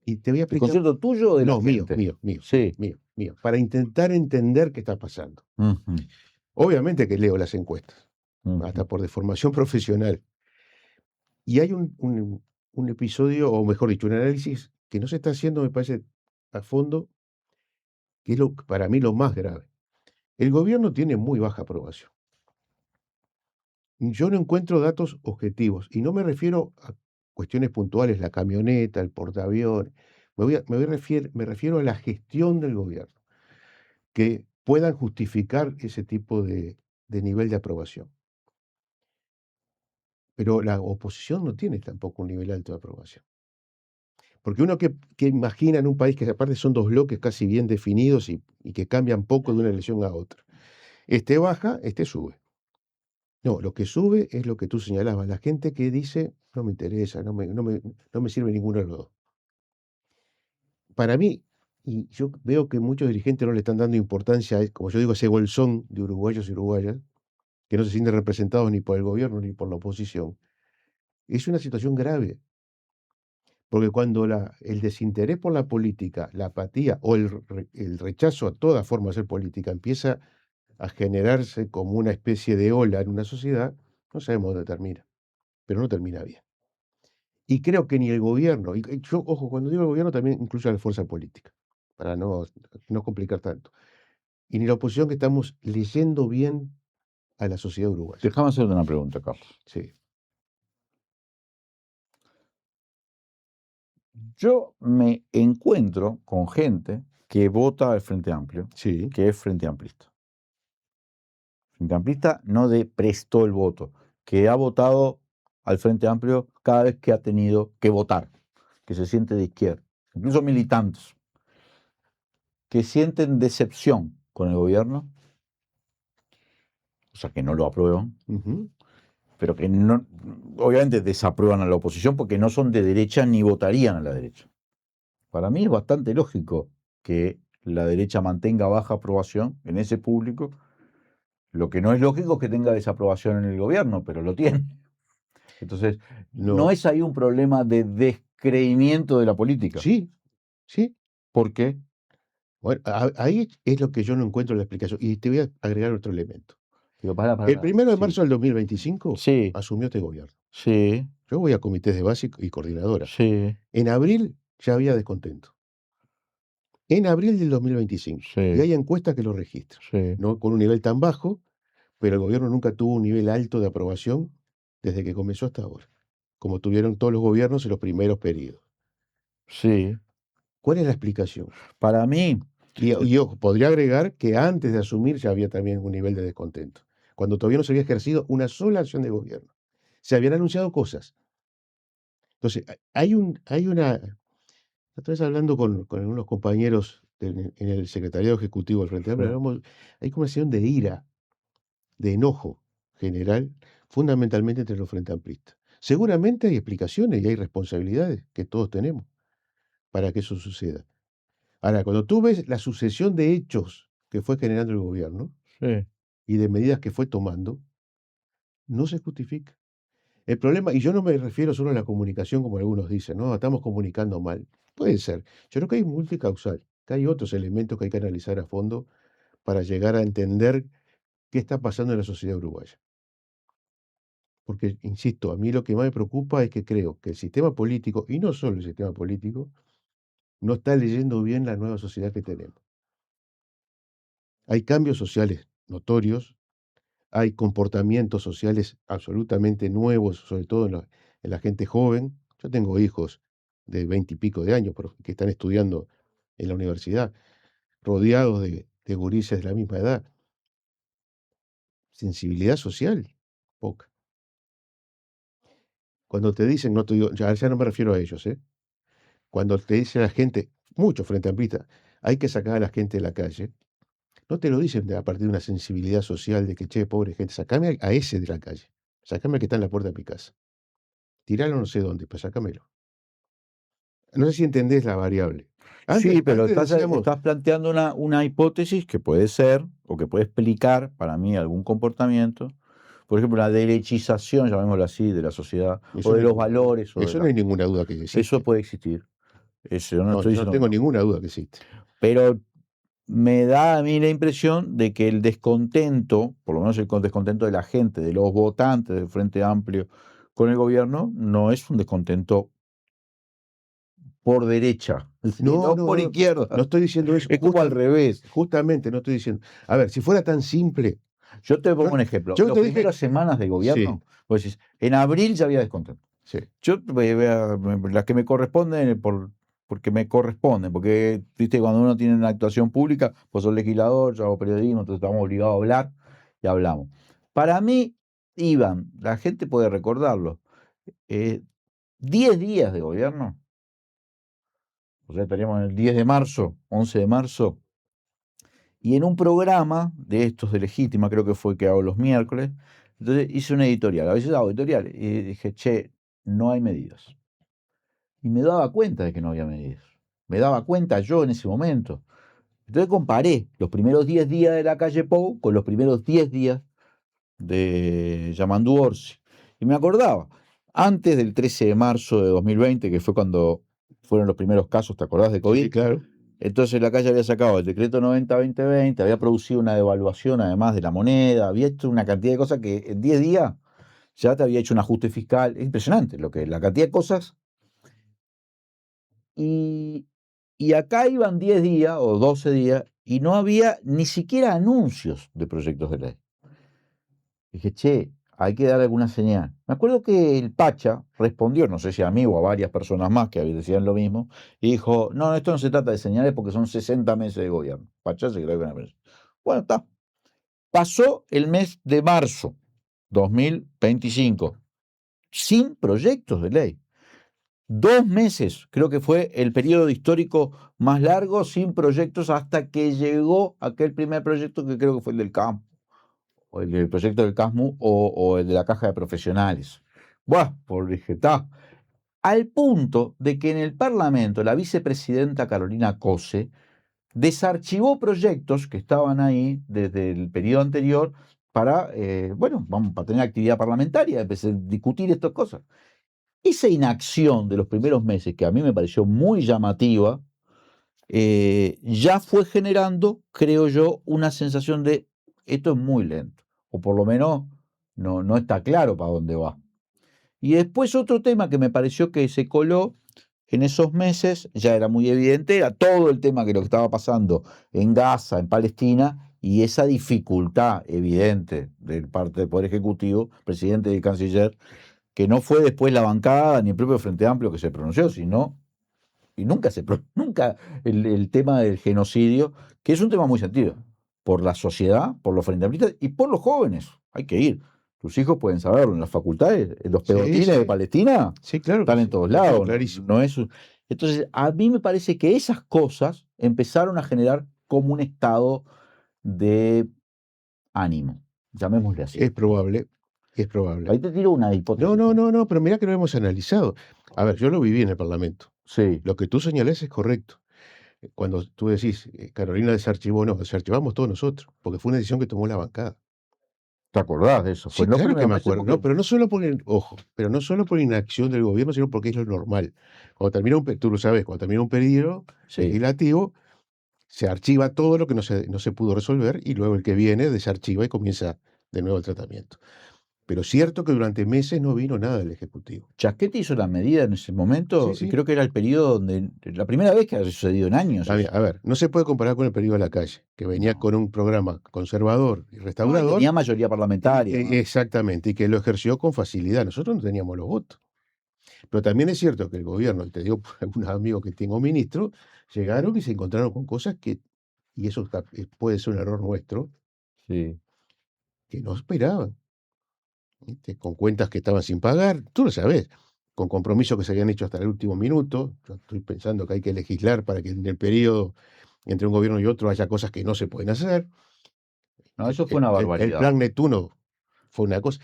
Y te voy a explicar. ¿Desconcierto tuyo o de la No, mío, gente? mío. Para intentar entender qué está pasando. Ujú, Obviamente que leo las encuestas, ujú. hasta por deformación profesional. Y hay un episodio, o mejor dicho, un análisis que no se está haciendo, me parece, a fondo, que es para mí lo más grave. El gobierno tiene muy baja aprobación. Yo no encuentro datos objetivos, y no me refiero a cuestiones puntuales, la camioneta, el portaaviones. Me refiero a la gestión del gobierno, que puedan justificar ese tipo de nivel de aprobación. Pero la oposición no tiene tampoco un nivel alto de aprobación. Porque uno que imagina en un país que aparte son dos bloques casi bien definidos y que cambian poco de una elección a otra. Este baja, este sube. No, lo que sube es lo que tú señalabas, la gente que dice: no me interesa, no me sirve ninguno de los dos. Para mí, y yo veo que muchos dirigentes no le están dando importancia, como yo digo, a ese bolsón de uruguayos y uruguayas, que no se sienten representados ni por el gobierno ni por la oposición, es una situación grave. Porque cuando el desinterés por la política, la apatía o el rechazo a toda forma de hacer política empieza a generarse como una especie de ola en una sociedad, no sabemos dónde termina, pero no termina bien. Y creo que ni el gobierno, y yo, ojo, cuando digo el gobierno también incluyo a la fuerza política, para no complicar tanto, y ni la oposición, que estamos leyendo bien a la sociedad uruguaya. Déjame hacerte una pregunta, Carlos. Sí. Yo me encuentro con gente que vota al Frente Amplio, Sí. que es Frente Amplista. Frente Amplista no prestó el voto, que ha votado al Frente Amplio cada vez que ha tenido que votar, que se siente de izquierda, incluso militantes, que sienten decepción con el gobierno, o sea, que no lo aprueban, Ujú. pero que no, obviamente desaprueban a la oposición porque no son de derecha ni votarían a la derecha. Para mí es bastante lógico que la derecha mantenga baja aprobación en ese público. Lo que no es lógico es que tenga desaprobación en el gobierno, pero lo tiene. Entonces, ¿no es ahí un problema de descreimiento de la política? Sí, sí. ¿Por qué? Bueno, ahí es lo que yo no encuentro la explicación. Y te voy a agregar otro elemento. Pero El 1 de marzo del 2025 asumió este gobierno. Sí. Yo voy a comités de base y coordinadoras. Sí. En abril ya había descontento. En abril del 2025. Sí. Y hay encuestas que lo registran. Sí. No con un nivel tan bajo, pero el gobierno nunca tuvo un nivel alto de aprobación desde que comenzó hasta ahora, como tuvieron todos los gobiernos en los primeros periodos. Sí. ¿Cuál es la explicación? Para mí. Y ojo, podría agregar que antes de asumir ya había también un nivel de descontento, cuando todavía no se había ejercido una sola acción de gobierno. Se habían anunciado cosas. Entonces, hay una. Otra vez hablando con unos compañeros en el secretariado ejecutivo del Frente Amplio, hay como una situación de ira, de enojo general, fundamentalmente entre los Frente Amplistas. Seguramente hay explicaciones y hay responsabilidades que todos tenemos para que eso suceda. Ahora, cuando tú ves la sucesión de hechos que fue generando el gobierno y de medidas que fue tomando, no se justifica. El problema, y yo no me refiero solo a la comunicación como algunos dicen, no, estamos comunicando mal. Puede ser. Yo creo que hay multicausal, que hay otros elementos que hay que analizar a fondo para llegar a entender qué está pasando en la sociedad uruguaya. Porque, insisto, a mí lo que más me preocupa es que creo que el sistema político, y no solo el sistema político, no está leyendo bien la nueva sociedad que tenemos. Hay cambios sociales notorios, hay comportamientos sociales absolutamente nuevos, sobre todo en la gente joven. Yo tengo hijos de 20 y pico de años que están estudiando en la universidad, rodeados de gurises de la misma edad. Sensibilidad social, poca. Cuando te dicen, no te digo, ya no me refiero a ellos, cuando te dice la gente, mucho frente amplistas, hay que sacar a la gente de la calle, no te lo dicen a partir de una sensibilidad social de que, che, pobre gente, sacame a ese de la calle, sacame al que está en la puerta de mi casa. Tiralo no sé dónde, pero sacámelo. No sé si entendés la variable. Sí, pero antes decíamos, estás planteando una hipótesis que puede ser, o que puede explicar para mí algún comportamiento. Por ejemplo, la derechización, llamémoslo así, de la sociedad, eso o no de hay los ninguna, valores. O de eso no la- hay ninguna duda que existe. Eso puede existir. Eso yo no No, estoy yo no diciendo tengo que no. ninguna duda que existe. Pero me da a mí la impresión de que el descontento, por lo menos el descontento de la gente, de los votantes del Frente Amplio con el gobierno, no es un descontento por derecha, No, sino no, por no, izquierda. no estoy diciendo eso. Es como al revés. Justamente no estoy diciendo. A ver, si fuera tan simple. Yo te pongo Yo- un ejemplo. yo Las te dije- primeras semanas de gobierno, vos decís, en abril ya había descontento. Sí. Yo las que me corresponden porque me corresponden, porque viste, cuando uno tiene una actuación pública, pues soy legislador, yo hago periodismo, entonces estamos obligados a hablar y hablamos. Para mí, iban, la gente puede recordarlo, 10 días de gobierno, o sea, estaríamos en el 10 de marzo, 11 de marzo, y en un programa de estos de Legítima, creo que fue que hago los miércoles, entonces hice una editorial, a veces hago editoriales, y dije, che, no hay medidas. Y me daba cuenta de que no había medidas. Me daba cuenta yo en ese momento. Entonces comparé los primeros 10 días de la calle Pou con los primeros 10 días de Yamandu Orsi. Y me acordaba, antes del 13 de marzo de 2020, que fue cuando fueron los primeros casos, ¿te acordás de COVID? Sí, claro. Entonces la calle había sacado el decreto 90-2020, había producido una devaluación además de la moneda, había hecho una cantidad de cosas que en 10 días ya te había hecho un ajuste fiscal. Es impresionante la cantidad de cosas. Y acá iban 10 días o 12 días y no había ni siquiera anuncios de proyectos de ley. Dije, che, hay que dar alguna señal. Me acuerdo que el Pacha respondió, no sé si a mí o a varias personas más que decían lo mismo, y dijo, no, esto no se trata de señales porque son 60 meses de gobierno. Pacha se cree que una. Bueno, está. Pasó el mes de marzo 2025 sin proyectos de ley. 2 meses, creo que fue el periodo histórico más largo sin proyectos hasta que llegó aquel primer proyecto que creo que fue el del campo, o el proyecto del CASMU o el de la caja de profesionales. Buah, por dije, está. Al punto de que en el Parlamento la vicepresidenta Carolina Cose desarchivó proyectos que estaban ahí desde el periodo anterior para, para tener actividad parlamentaria, empecé a discutir estas cosas. Esa inacción de los primeros meses, que a mí me pareció muy llamativa, ya fue generando, creo yo, una sensación de esto es muy lento, o por lo menos no está claro para dónde va. Y después otro tema que me pareció que se coló en esos meses, ya era muy evidente, era todo el tema que lo que estaba pasando en Gaza, en Palestina, y esa dificultad evidente del parte del Poder Ejecutivo, presidente y canciller, que no fue después la bancada ni el propio Frente Amplio que se pronunció, sino, y nunca el tema del genocidio, que es un tema muy sentido, por la sociedad, por los frente amplistas y por los jóvenes. Hay que ir. Tus hijos pueden saberlo en las facultades, en los pegotines de Palestina, sí, claro, están en todos lados. Clarísimo. No es, entonces, a mí me parece que esas cosas empezaron a generar como un estado de ánimo, llamémosle así. Es probable. Es probable. Ahí te tiro una hipótesis. No, pero mira que lo hemos analizado. A ver, yo lo viví en el Parlamento. Sí. Lo que tú señalás es correcto. Cuando tú decís, Carolina desarchivó, no, desarchivamos todos nosotros, porque fue una decisión que tomó la bancada. ¿Te acordás de eso? Sí, claro que me acuerdo, no, pero no solo por inacción del gobierno, sino porque es lo normal. Cuando termina tú lo sabes, cuando termina un periodo legislativo, se archiva todo lo que no se pudo resolver y luego el que viene desarchiva y comienza de nuevo el tratamiento. Pero cierto que durante meses no vino nada del Ejecutivo. Chasquete hizo la medida en ese momento, Sí. y creo que era el periodo donde, la primera vez que ha sucedido en años. A ver, no se puede comparar con el periodo de la calle, que venía con un programa conservador y restaurador. Tenía mayoría parlamentaria. Exactamente, y que lo ejerció con facilidad. Nosotros no teníamos los votos. Pero también es cierto que el gobierno, y te digo por algunos amigos que tengo ministros, llegaron y se encontraron con cosas que, y eso puede ser un error nuestro, que no esperaban. Con cuentas que estaban sin pagar, tú lo sabes, con compromisos que se habían hecho hasta el último minuto. Yo estoy pensando que hay que legislar para que en el periodo entre un gobierno y otro haya cosas que no se pueden hacer. No, eso fue una barbaridad. El plan Neptuno fue una cosa.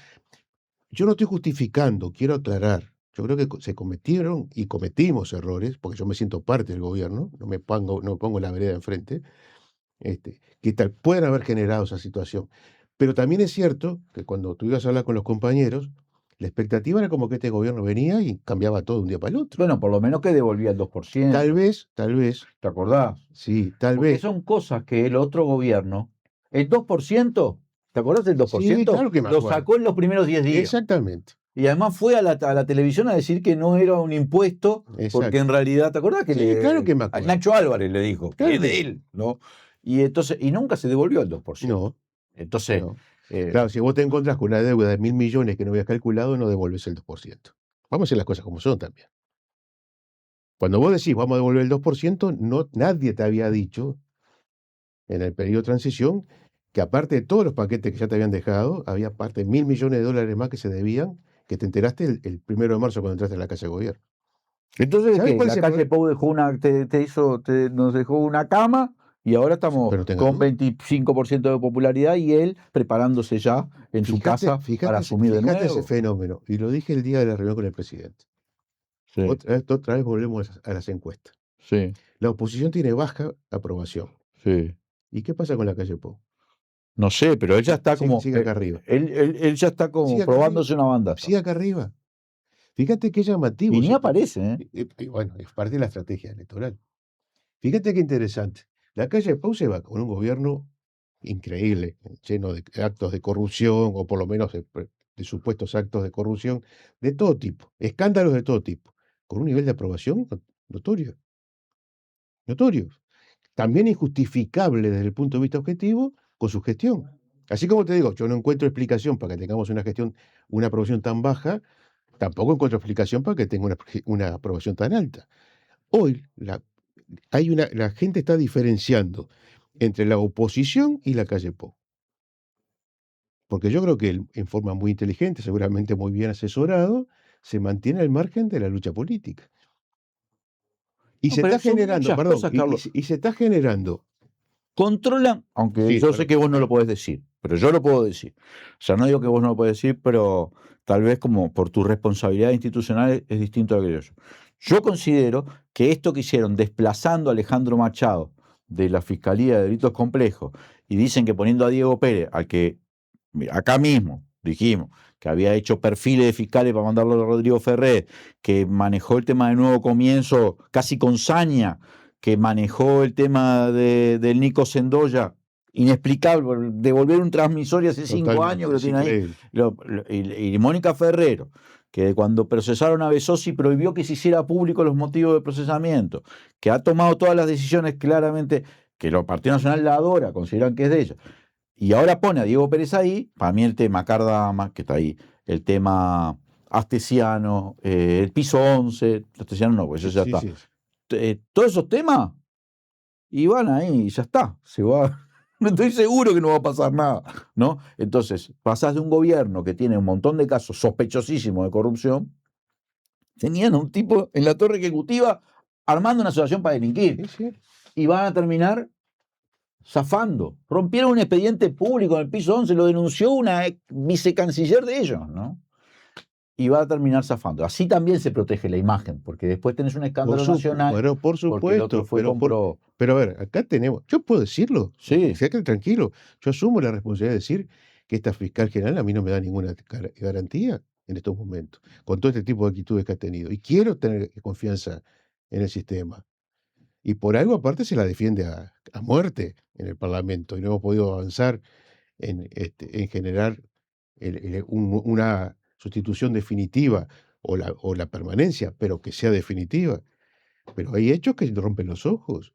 Yo no estoy justificando, quiero aclarar, Yo creo que se cometieron y cometimos errores, porque yo me siento parte del gobierno, no me pongo la vereda enfrente, que pueden haber generado esa situación. Pero también es cierto que cuando tú ibas a hablar con los compañeros, la expectativa era como que este gobierno venía y cambiaba todo de un día para el otro. Bueno, por lo menos que devolvía el 2%. Tal vez. ¿Te acordás? Sí, tal Porque vez. son cosas que el otro gobierno, el 2%, ¿te acordás del 2%? Sí, claro que me lo acuerdo. sacó en los primeros 10 días. Exactamente. Y además fue a la televisión a decir que no era un impuesto, Exacto. porque en realidad, ¿te acordás que Sí, claro que me acuerdo. Nacho Álvarez le dijo, Claro que es que- de él, ¿no? Y entonces, y nunca se devolvió el 2%. No. Entonces, No. Claro, si vos te encontrás con una deuda de 1.000 millones que no habías calculado, no devolves el 2%. Vamos a hacer las cosas como son también. Cuando vos decís vamos a devolver el 2%, nadie te había dicho en el periodo de transición que aparte de todos los paquetes que ya te habían dejado, había aparte de $1.000 millones más que se debían, que te enteraste el 1 de marzo cuando entraste a la Casa de Gobierno. entonces ¿Sabés ¿qué? cuál La es el calle Pou dejó nos dejó una cama y ahora estamos Pero no tengas con duda. 25% de popularidad y él preparándose ya en su casa para asumir de fíjate nuevo. ese fenómeno. Y lo dije el día de la reunión con el presidente. Sí, Otra vez volvemos a las encuestas. sí, La oposición tiene baja aprobación. sí. ¿Y qué pasa con la calle Pou? No sé, pero él ya está Sigue- como. sigue acá arriba. Él ya está como Sigue acá probándose una banda. Sigue acá arriba. Fíjate qué llamativo. Y ni esto. aparece, ¿eh? Y bueno, es parte de la estrategia electoral. Fíjate qué interesante. La calle Pou se va con un gobierno increíble, lleno de actos de corrupción, o por lo menos de supuestos actos de corrupción, de todo tipo, escándalos de todo tipo, con un nivel de aprobación notorio. Notorio. También injustificable desde el punto de vista objetivo con su gestión. Así como te digo, yo no encuentro explicación para que tengamos una aprobación tan baja, tampoco encuentro explicación para que tenga una aprobación tan alta. Hoy la gente está diferenciando entre la oposición y la calle Pou. Porque yo creo que él, en forma muy inteligente, seguramente muy bien asesorado, se mantiene al margen de la lucha política. Y No, se pero está son generando, muchas perdón, cosas, Carlos. y se está generando. Controlan, aunque Sí, yo pero- sé que vos no lo podés decir, pero yo lo puedo decir. O sea, no digo que vos no lo podés decir, pero tal vez como por tu responsabilidad institucional es distinto a lo que yo. Yo considero que esto que hicieron desplazando a Alejandro Machado de la Fiscalía de Delitos Complejos y dicen que poniendo a Diego Pérez, al que acá mismo dijimos que había hecho perfiles de fiscales para mandarlo a Rodrigo Ferrer, que manejó el tema de Nuevo Comienzo casi con saña, que manejó el tema del Nico Sendoya, inexplicable, devolver un transmisor y hace 5 Totalmente, años que lo es tiene ahí. increíble. Y Mónica Ferrero, que cuando procesaron a Besosi prohibió que se hiciera público los motivos de procesamiento, que ha tomado todas las decisiones claramente, que el Partido Nacional la adora, consideran que es de ella. Y ahora pone a Diego Pérez ahí, para mí el tema Cardama, que está ahí, el tema Astesiano, el piso 11, Astesiano no, pues eso ya Sí, está. sí. Todos esos temas, y van ahí, y ya está, se va. No estoy seguro que no va a pasar nada, ¿no? Entonces, pasás de un gobierno que tiene un montón de casos sospechosísimos de corrupción, tenían a un tipo en la torre ejecutiva armando una asociación para delinquir, Sí, sí. y van a terminar zafando. Rompieron un expediente público en el piso 11, lo denunció una vicecanciller de ellos, ¿no? Y va a terminar zafando. Así también se protege la imagen, porque después tenés un escándalo nacional. Bueno, por porque el otro supuesto. fue compró. Pero a ver, acá tenemos. Yo puedo decirlo. Sí. Sea que tranquilo. Yo asumo la responsabilidad de decir que esta fiscal general a mí no me da ninguna garantía en estos momentos, con todo este tipo de actitudes que ha tenido. Y quiero tener confianza en el sistema. Y por algo, aparte, se la defiende a muerte en el Parlamento. Y no hemos podido avanzar en generar una sustitución definitiva o la permanencia, pero que sea definitiva. Pero hay hechos que rompen los ojos.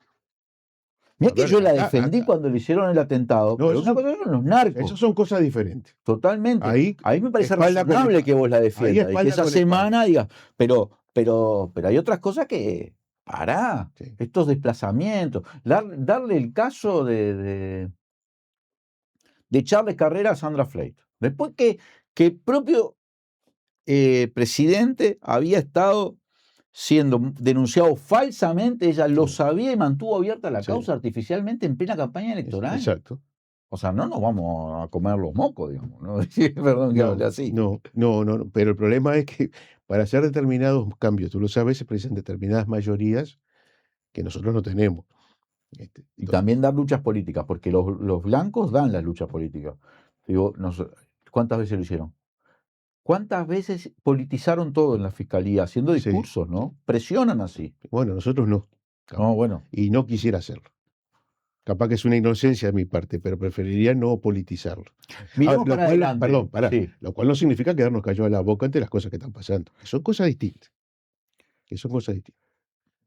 Mirá A que ver, yo la acá- defendí acá- cuando le hicieron el atentado, No, pero eso una cosa son los narcos. Esas son cosas diferentes. Totalmente. Ahí, Ahí me parece espalda con razonable espalda. que vos la Ahí defiendas. Y que espalda esa con semana digas, pero hay otras cosas que. Pará, Sí. estos desplazamientos. Darle el caso de Charles Carrera a Sandra Flake. Después que el propio presidente había estado siendo denunciado falsamente, ella lo sabía y mantuvo abierta la Sí. causa artificialmente en plena campaña electoral. Exacto. O sea, no nos vamos a comer los mocos, digamos, ¿no? Perdón que hable así. No, pero el problema es que para hacer determinados cambios, tú lo sabes, se precisan determinadas mayorías que nosotros no tenemos. Y también dar luchas políticas, porque los blancos dan las luchas políticas. Digo, ¿cuántas veces lo hicieron? ¿Cuántas veces politizaron todo en la fiscalía, haciendo discursos, ¿no? Presionan así. Bueno, nosotros no. No, bueno. Y no quisiera hacerlo. Capaz que es una inocencia de mi parte, pero preferiría no politizarlo. Miremos para adelante. Perdón, Sí. Lo cual no significa quedarnos callados en la boca ante las cosas que están pasando. Que son cosas distintas.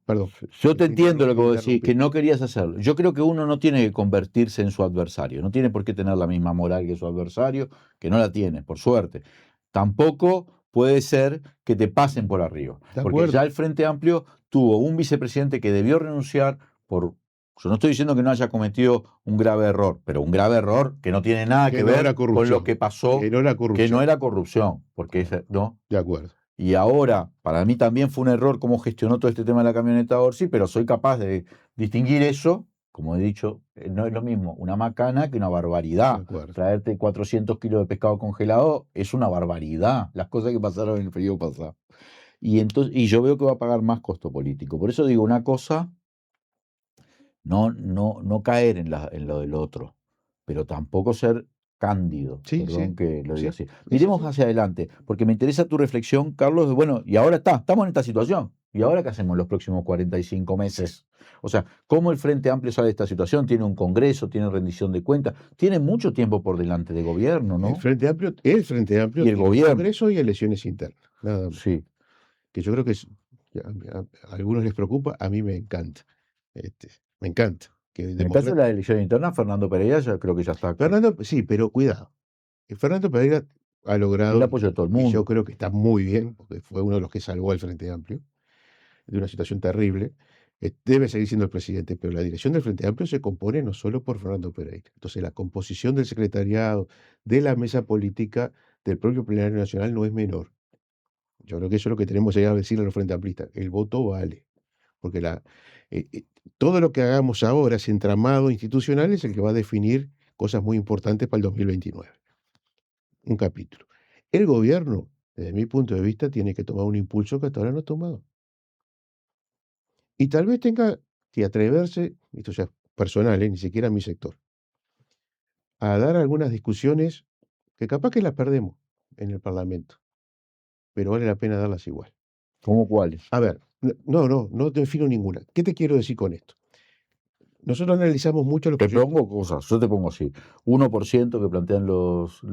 Perdón. Yo te entiendo lo que vos decís, que no querías hacerlo. Yo creo que uno no tiene que convertirse en su adversario. No tiene por qué tener la misma moral que su adversario, que no la tiene, por suerte. Tampoco puede ser que te pasen por arriba. Porque ya el Frente Amplio tuvo un vicepresidente que debió renunciar por... Yo no estoy diciendo que no haya cometido un grave error, pero un grave error que no tiene nada que ver con lo que pasó, que no era corrupción, porque no. De acuerdo. Y ahora, para mí también fue un error cómo gestionó todo este tema de la camioneta Orsi, pero soy capaz de distinguir eso, como he dicho, no es lo mismo una macana que una barbaridad. Traerte 400 kilos de pescado congelado es una barbaridad, las cosas que pasaron en el periodo pasado. Y yo veo que va a pagar más costo político. Por eso digo una cosa, no caer en lo del otro, pero tampoco ser cándido. Perdón que lo diga así. Miremos hacia adelante, porque me interesa tu reflexión, Carlos, de, bueno, y ahora estamos en esta situación. ¿Y ahora qué hacemos los próximos 45 meses? O sea, ¿cómo el Frente Amplio sale de esta situación? Tiene un congreso, tiene rendición de cuentas, tiene mucho tiempo por delante de gobierno, ¿no? El Frente Amplio y el gobierno. Congreso y elecciones internas. Nada más. Sí. Que yo creo que a algunos les preocupa, a mí me encanta. Me encanta. En el caso de la elección interna, Fernando Pereira ya creo que ya está. Sí, pero cuidado. Fernando Pereira ha logrado el apoyo de todo el mundo. Y yo creo que está muy bien, porque fue uno de los que salvó al Frente Amplio de una situación terrible. Debe seguir siendo el presidente, pero la dirección del Frente Amplio se compone no solo por Fernando Pereira. Entonces, la composición del secretariado, de la mesa política, del propio plenario nacional no es menor. Yo creo que eso es lo que tenemos que decirle a los Frente Amplistas. El voto vale. Porque todo lo que hagamos ahora, ese entramado institucional, es el que va a definir cosas muy importantes para el 2029. Un capítulo. El gobierno, desde mi punto de vista, tiene que tomar un impulso que hasta ahora no ha tomado. Y tal vez tenga que atreverse, esto ya es personal, ni siquiera mi sector, a dar algunas discusiones que capaz que las perdemos en el Parlamento, pero vale la pena darlas igual. ¿Cómo cuáles? A ver, no defino ninguna. ¿Qué te quiero decir con esto? Nosotros analizamos mucho los proyectos. Te pongo cosas, yo te pongo así. 1% que plantean los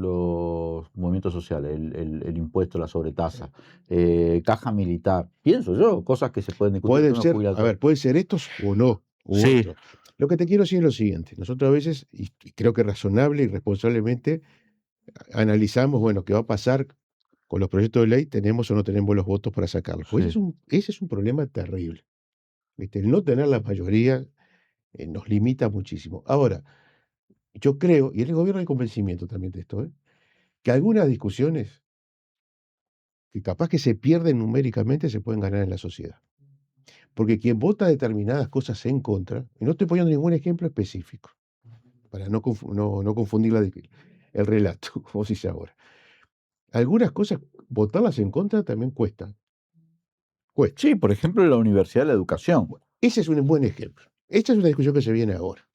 movimientos sociales, el impuesto, la sobretasa, caja militar. Pienso yo, cosas que se pueden discutir. Puede ser, a ver, puede ser estos o no. Sí. Otro. Lo que te quiero decir es lo siguiente. Nosotros a veces, y creo que razonable y responsablemente, analizamos, bueno, qué va a pasar con los proyectos de ley, tenemos o no tenemos los votos para sacarlos. Pues ese es un problema terrible. El no tener la mayoría nos limita muchísimo. Ahora, yo creo, y en el gobierno hay convencimiento también de esto, que algunas discusiones que capaz que se pierden numéricamente se pueden ganar en la sociedad. Porque quien vota determinadas cosas en contra, y no estoy poniendo ningún ejemplo específico, para no confundir el relato, como se dice ahora. Algunas cosas, votarlas en contra también cuesta. Sí, por ejemplo, la Universidad de la Educación. Ese es un buen ejemplo. Esta es una discusión que se viene ahora.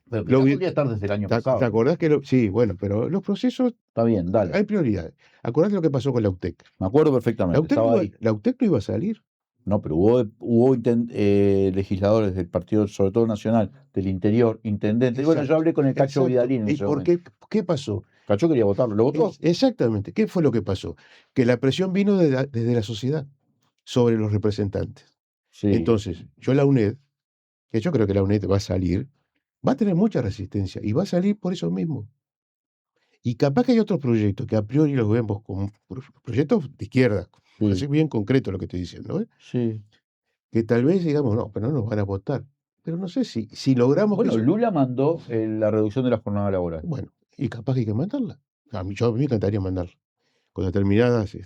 Pero podría estar desde el año pasado. ¿Te acordás que sí, bueno, pero los procesos... Está bien, dale. Hay prioridades. ¿Acordás lo que pasó con la UTEC? Me acuerdo perfectamente. La UTEC no iba a salir. No, pero hubo legisladores del Partido, sobre todo nacional, del interior, intendentes. Bueno, yo hablé con el Cacho Vidalín. ¿Y por qué pasó? Cacho quería votarlo, ¿lo votó? Exactamente. ¿Qué fue lo que pasó? Que la presión vino desde la sociedad sobre los representantes. Sí. Entonces, la UNED, que yo creo que la UNED va a salir, va a tener mucha resistencia y va a salir por eso mismo. Y capaz que hay otros proyectos que a priori los vemos como proyectos de izquierda, así bien concreto lo que estoy diciendo, Sí. Que tal vez digamos, no, pero no nos van a votar. Pero no sé si logramos... Bueno, Lula mandó la reducción de la jornada laboral. Bueno, y capaz que hay que mandarla. A mí me encantaría mandarla. Con determinadas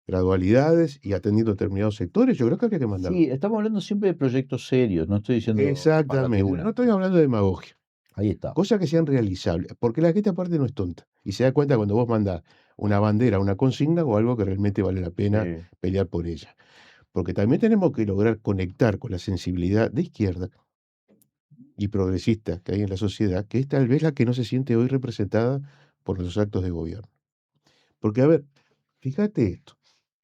gradualidades y atendiendo determinados sectores, yo creo que hay que mandarla. Sí, estamos hablando siempre de proyectos serios, no estoy diciendo... Exactamente, no estoy hablando de demagogia. Ahí está. Cosas que sean realizables, porque la gente aparte no es tonta y se da cuenta cuando vos mandás una bandera, una consigna o algo que realmente vale la pena Sí. pelear por ella. Porque también tenemos que lograr conectar con la sensibilidad de izquierda y progresista que hay en la sociedad, que es tal vez la que no se siente hoy representada por los actos de gobierno. Porque, a ver, fíjate esto.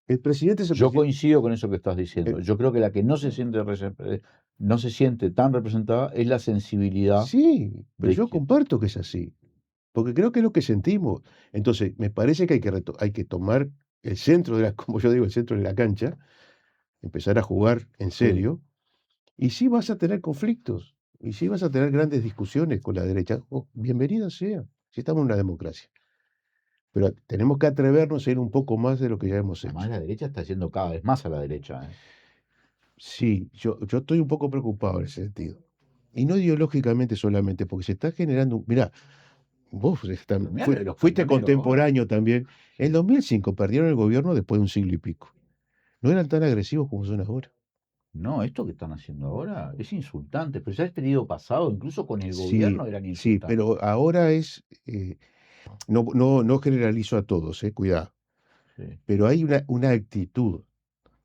El presidente es el Yo presidente. coincido con eso que estás diciendo. Yo creo que la que no se siente no se siente tan representada es la sensibilidad. Sí, pero de yo izquierda. comparto que es así. Porque creo que es lo que sentimos. Entonces, me parece que hay que tomar el centro de la, como yo digo, el centro de la cancha, empezar a jugar en serio, y sí vas a tener conflictos, y sí vas a tener grandes discusiones con la derecha. Oh, bienvenida sea, si estamos en una democracia. Pero tenemos que atrevernos a ir un poco más de lo que ya hemos hecho. Además, la derecha está yendo cada vez más a la derecha. Sí, yo estoy un poco preocupado en ese sentido. Y no ideológicamente solamente, porque se está generando. Mirá, vos mirá lo de los fuiste camioneros contemporáneo también. En 2005 perdieron el gobierno después de un siglo y pico. No eran tan agresivos como son ahora. No, esto que están haciendo ahora es insultante, pero ya el periodo pasado, incluso con el Sí, gobierno eran sí, insultantes. pero ahora es. No generalizo a todos, cuidado. Sí. Pero hay una actitud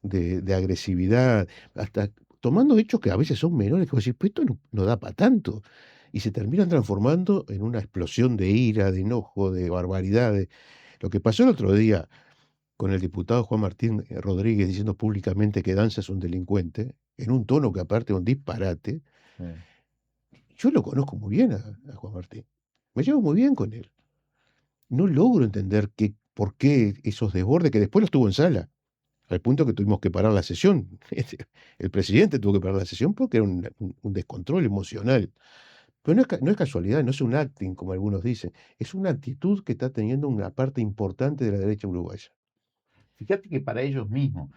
de agresividad, hasta tomando hechos que a veces son menores, que vos decís, pues esto no da para tanto. Y se terminan transformando en una explosión de ira, de enojo, de barbaridades. Lo que pasó el otro día con el diputado Juan Martín Rodríguez diciendo públicamente que Danza es un delincuente, en un tono que aparte es un disparate. Sí. Yo lo conozco muy bien a Juan Martín. Me llevo muy bien con él. No logro entender por qué esos desbordes, que después los tuvo en sala, al punto que tuvimos que parar la sesión. El presidente tuvo que parar la sesión porque era un descontrol emocional. Pero no es casualidad, no es un acting, como algunos dicen. Es una actitud que está teniendo una parte importante de la derecha uruguaya. Fíjate que para ellos mismos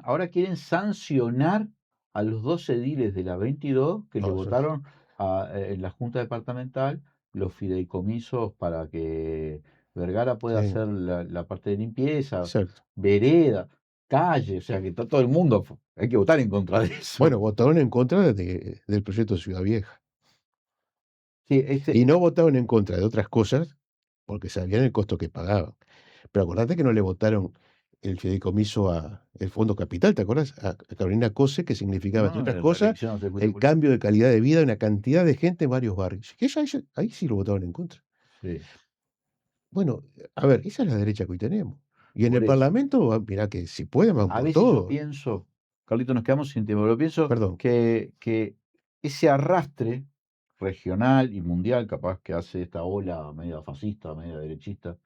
ahora quieren sancionar a los 2 ediles de la 22 que le votaron en la Junta Departamental los fideicomisos para que Vergara pueda Sí. hacer la parte de limpieza, Exacto. vereda, calle, o sea que está todo el mundo, hay que votar en contra de eso. Bueno, votaron en contra del proyecto Ciudad Vieja. Sí, Y no votaron en contra de otras cosas porque sabían el costo que pagaban. Pero acordate que no le votaron el fideicomiso el Fondo Capital, ¿te acuerdas? A Carolina Cose, que significaba, entre otras cosas, el cambio de calidad de vida de una cantidad de gente en varios barrios. Que ahí sí lo votaron en contra. Sí. Bueno, a ver, esa es la derecha que hoy tenemos. Y en Por el eso. Parlamento, mirá que si pueden, van A por veces yo todo. pienso, Carlito, nos quedamos sin tiempo, pero pienso Perdón. que ese arrastre regional y mundial, capaz que hace esta ola media fascista, media derechista,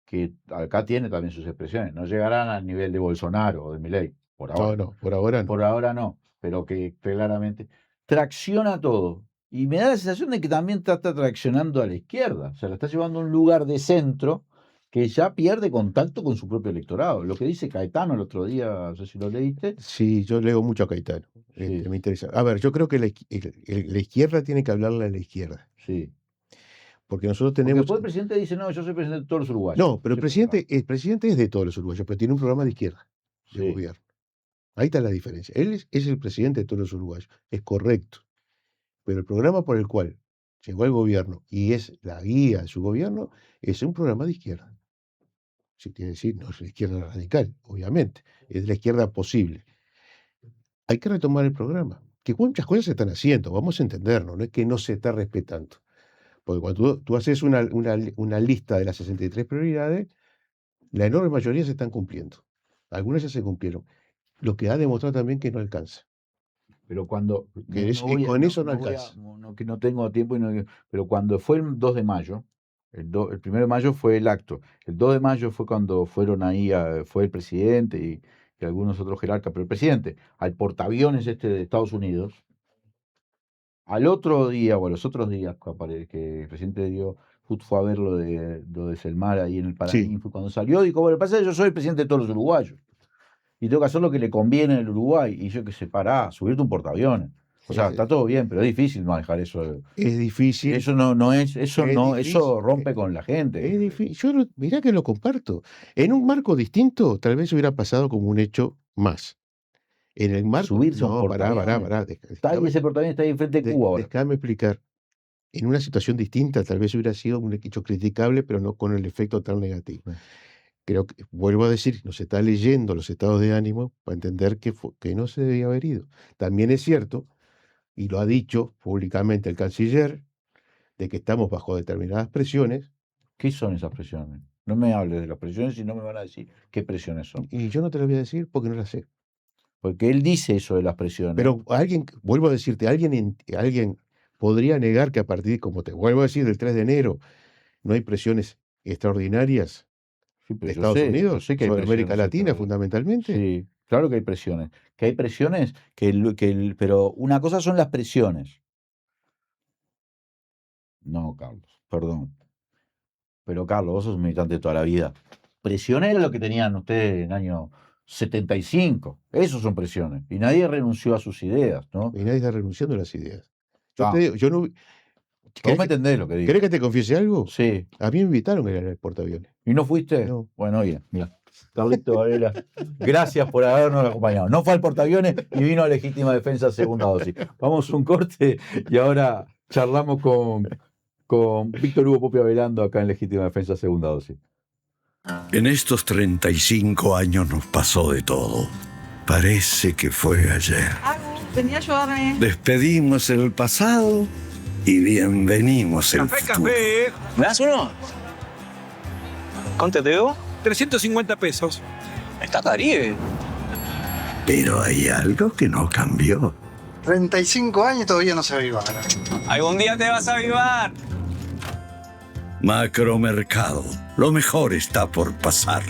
que acá tiene también sus expresiones. No llegarán al nivel de Bolsonaro o de Milei, por ahora. No, por ahora no. Por ahora no, pero que claramente tracciona todo. Y me da la sensación de que también está traccionando a la izquierda. O sea, la está llevando a un lugar de centro que ya pierde contacto con su propio electorado. Lo que dice Caetano el otro día, no sé si lo leíste. Sí, yo leo mucho a Caetano. Sí. Me interesa. A ver, yo creo que la izquierda tiene que hablarle a la izquierda. Sí. Porque nosotros Porque tenemos. después el presidente dice, no, yo soy presidente de todos los uruguayos. No, pero el presidente es de todos los uruguayos, pero tiene un programa de izquierda, de Sí. gobierno. Ahí está la diferencia. Él es el presidente de todos los uruguayos. Es correcto. Pero el programa por el cual llegó al gobierno y es la guía de su gobierno es un programa de izquierda. Sí, quiere decir, no es la izquierda radical, obviamente. Es la izquierda posible. Hay que retomar el programa. Que muchas cosas se están haciendo, vamos a entendernos, no es que no se está respetando. Porque cuando tú haces una lista de las 63 prioridades, la enorme mayoría se están cumpliendo. Algunas ya se cumplieron. Lo que ha demostrado también que no alcanza. Pero cuando. Con eso no alcanza. Que no tengo tiempo, pero cuando fue el 2 de mayo, el 1 de mayo fue el acto. El 2 de mayo fue cuando fueron ahí, fue el presidente y algunos otros jerarcas, pero el presidente, al portaaviones de Estados Unidos, al otro día o a los otros días que el presidente fue a ver lo de Selmar ahí en el Paraninfo, fue cuando salió, dijo, bueno, pasa es que yo soy el presidente de todos los uruguayos y tengo que hacer lo que le conviene al Uruguay, y yo que sé, pará, subirte un portaaviones. O sea, está todo bien, pero es difícil manejar eso. Es difícil. Eso eso rompe con la gente. Es difícil. Yo mirá que lo comparto. En un marco distinto, tal vez hubiera pasado como un hecho más. En el marco. Subirse a un portaaviones. Pará. Ese portaaviones está ahí enfrente de Cuba ahora. Déjame explicar. en una situación distinta tal vez hubiera sido un hecho criticable, pero no con el efecto tan negativo. Creo que, vuelvo a decir, nos está leyendo los estados de ánimo para entender que no se debía haber ido. También es cierto, y lo ha dicho públicamente el canciller, de que estamos bajo determinadas presiones. ¿Qué son esas presiones? No me hables de las presiones y no me van a decir qué presiones son. Y yo no te las voy a decir porque no las sé. Porque él dice eso de las presiones. Pero alguien, vuelvo a decirte, alguien podría negar que a partir, como te vuelvo a decir, del 3 de enero no hay presiones extraordinarias de Estados Unidos, sé que hay sobre América presiones Latina fundamentalmente. Sí, claro que hay presiones. Que hay presiones, pero una cosa son las presiones. No, Carlos, perdón. Pero Carlos, vos sos un militante de toda la vida. Presiones era lo que tenían ustedes en el año 75. Esos son presiones. Y nadie renunció a sus ideas, ¿no? Y nadie está renunciando a las ideas. Ah. Te digo, yo no. ¿Vos me entendés lo que digo? ¿Querés que te confiese algo? Sí. A mí me invitaron a ir al portaaviones. ¿Y no fuiste? No. Bueno, oye, mira. Carlito Varela, gracias por habernos acompañado. No fue al portaaviones y vino a Legítima Defensa segunda dosis. Vamos a un corte y ahora charlamos con Víctor Hugo Popia velando acá en Legítima Defensa segunda dosis. En estos 35 años nos pasó de todo. Parece que fue ayer. Venía a ayudarme. Despedimos el pasado y bienvenimos el futuro. Café. ¿Me das uno? ¿Cuánto te debo? 350 pesos. Está Caribe. Pero hay algo que no cambió. 35 años y todavía no se aviva. Algún día te vas a avivar. Macromercado. Lo mejor está por pasar.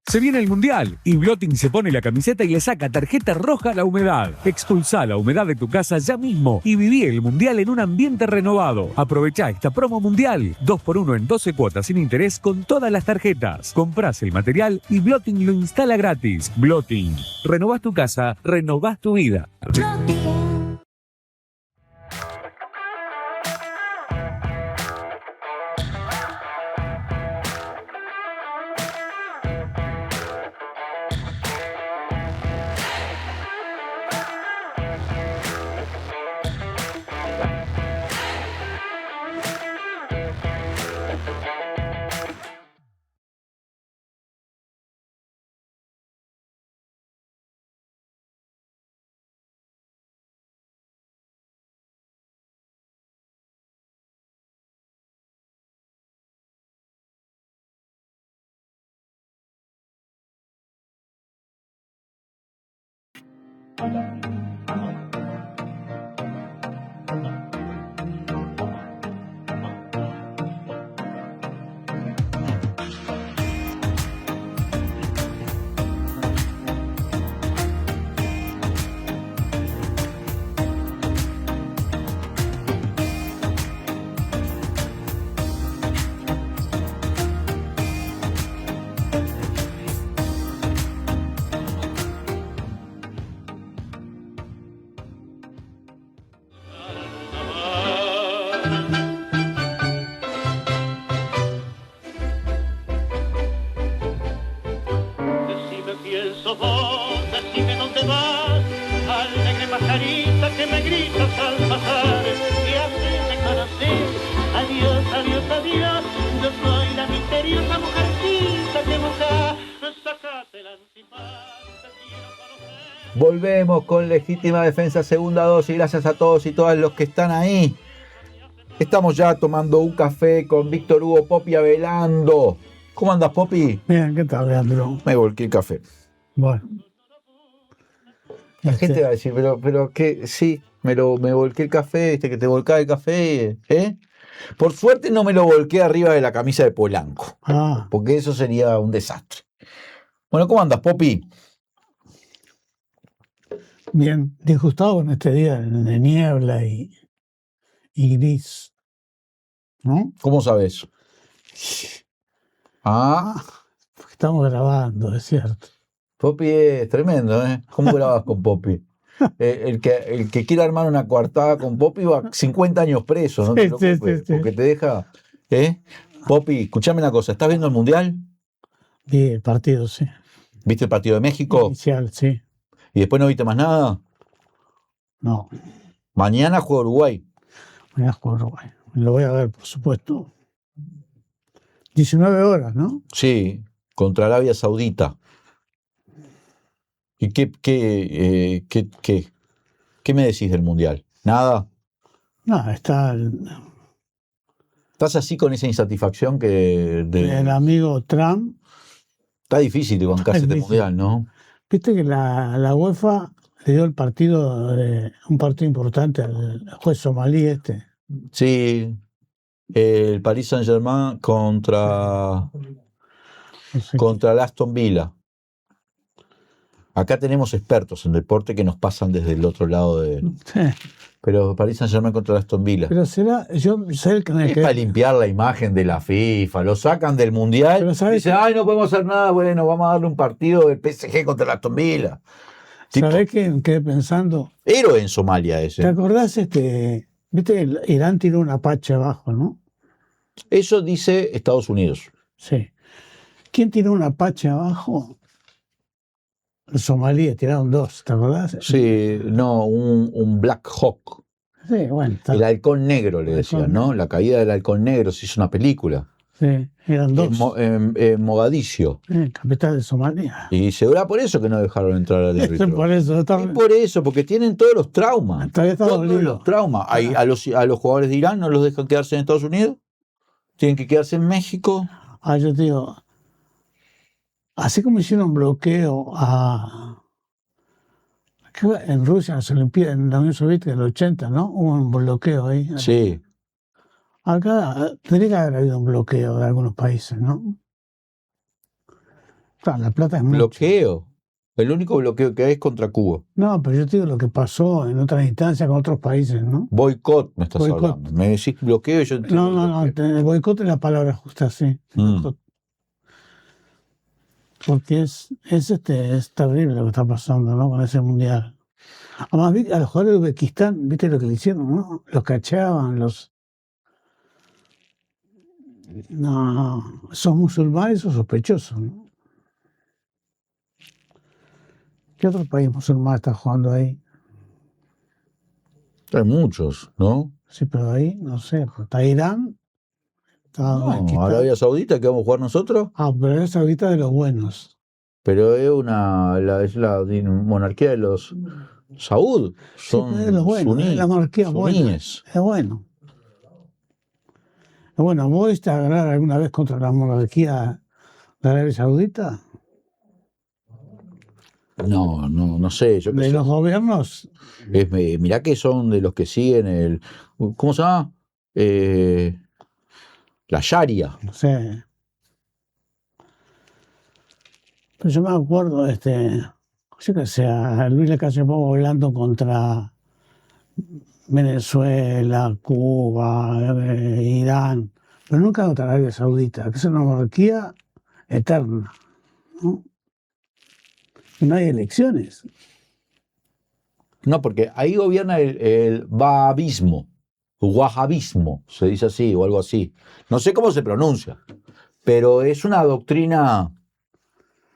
Se viene el Mundial y Blotin se pone la camiseta y le saca tarjeta roja a la humedad. Expulsá la humedad de tu casa ya mismo y viví el Mundial en un ambiente renovado. Aprovechá esta promo Mundial. 2x1 en 12 cuotas sin interés con todas las tarjetas. Comprás el material y Blotin lo instala gratis. Blotin. Renovás tu casa, renovás tu vida. Decime quién sos vos, decime dónde vas, alegre pajarita que me gritas al pasar, que haces de conocer, adiós, adiós, adiós, yo soy la misteriosa mujercita que busca, sacátela encima. Volvemos con Legítima Defensa segunda dosis. Gracias a todos y todas los que están ahí. Estamos ya tomando un café con Víctor Hugo Popia velando. ¿Cómo andas, Popi? Bien, ¿qué tal, Leandro? Me volqué el café. Bueno. La gente va a decir, pero que sí, me volqué el café, viste que te volcaba el café, ¿eh? Por suerte no me lo volqué arriba de la camisa de Polanco. Porque eso sería un desastre. Bueno, ¿cómo andas, Popi? Bien, disgustado en este día de niebla y gris. ¿No? ¿Cómo sabes? Ah, Estamos grabando, es cierto. Poppy es tremendo, ¿eh? ¿Cómo grabas con Poppy? El que quiera armar una coartada con Poppy va 50 años preso, no te preocupes, porque te deja. Poppy, escuchame una cosa, ¿estás viendo el Mundial? Vi el partido, sí. ¿Viste el partido de México? Inicial, sí. ¿Y después no viste más nada? No. Mañana juega Uruguay. Mañana juega Uruguay. Lo voy a ver, por supuesto. 19 horas, ¿no? Sí, contra Arabia Saudita. ¿Y qué me decís del Mundial? ¿Nada? No, está ¿Estás así con esa insatisfacción el amigo Trump. Está difícil de bancarse este Mundial, ¿no? Viste que la UEFA le dio un partido importante al juez somalí este. Sí, el Paris Saint-Germain contra el Aston Villa. Acá tenemos expertos en deporte que nos pasan desde el otro lado de... Sí. Pero Paris Saint-Germain contra el Aston Villa. Pero será, yo sé el canal Es para limpiar la imagen de la FIFA, lo sacan del Mundial y dicen, ay, no podemos hacer nada, bueno, vamos a darle un partido del PSG contra el Aston Villa. ¿Sabés qué quedé pensando? Héroe en Somalia ese. ¿Te acordás viste que Irán tiró un Apache abajo, no? Eso dice Estados Unidos. Sí. ¿Quién tiró un Apache abajo? Los somalíes tiraron 2, ¿te acordás? Sí, no, un Black Hawk. Sí, bueno. El halcón negro, le decían, ¿no? La caída del halcón negro se hizo una película. Sí, eran 2. En Mogadiscio. Capital de Somalia. Y seguro por eso que no dejaron entrar al árbitro. Por eso, es por eso, porque tienen todos los traumas. Todos los traumas. A los jugadores de Irán no los dejan quedarse en Estados Unidos. Tienen que quedarse en México. Yo te digo, así como hicieron bloqueo en Rusia, en las Olimpiadas, en la Unión Soviética del 80, ¿no? Hubo un bloqueo ahí. Sí. Acá tendría que haber habido un bloqueo de algunos países, ¿no? Claro, la plata es mucho. ¿Bloqueo? El único bloqueo que hay es contra Cuba. No, pero yo te digo lo que pasó en otras instancias con otros países, ¿no? Boicot me estás hablando. Me decís bloqueo y yo entiendo. No, el boicot es la palabra justa, sí. Porque es terrible lo que está pasando, ¿no? Con ese mundial. Además, a los jugadores de Uzbekistán, ¿viste lo que le hicieron, no? Los cachaban, No, son musulmanes o sospechosos, ¿no? ¿Qué otro país musulmán está jugando ahí? Hay muchos, ¿no? Sí, pero ahí, no sé, está Irán. Arabia Saudita, ¿que vamos a jugar nosotros? Pero Arabia Saudita de los buenos. Pero es la monarquía de los Saud. Son de los buenos, es la monarquía buena. Es bueno. Bueno, ¿vos viste a ganar alguna vez contra la monarquía de Arabia Saudita? No sé. ¿De los gobiernos? Mirá que son de los que siguen ¿cómo se llama? La Sharia. Sí. Pero yo me acuerdo, yo que sé, a Luis le cayó volando contra Venezuela, Cuba, Irán, pero nunca contra Arabia Saudita, que es una monarquía eterna, ¿no? Y no hay elecciones. No, porque ahí gobierna el wahabismo, se dice así o algo así. No sé cómo se pronuncia, pero es una doctrina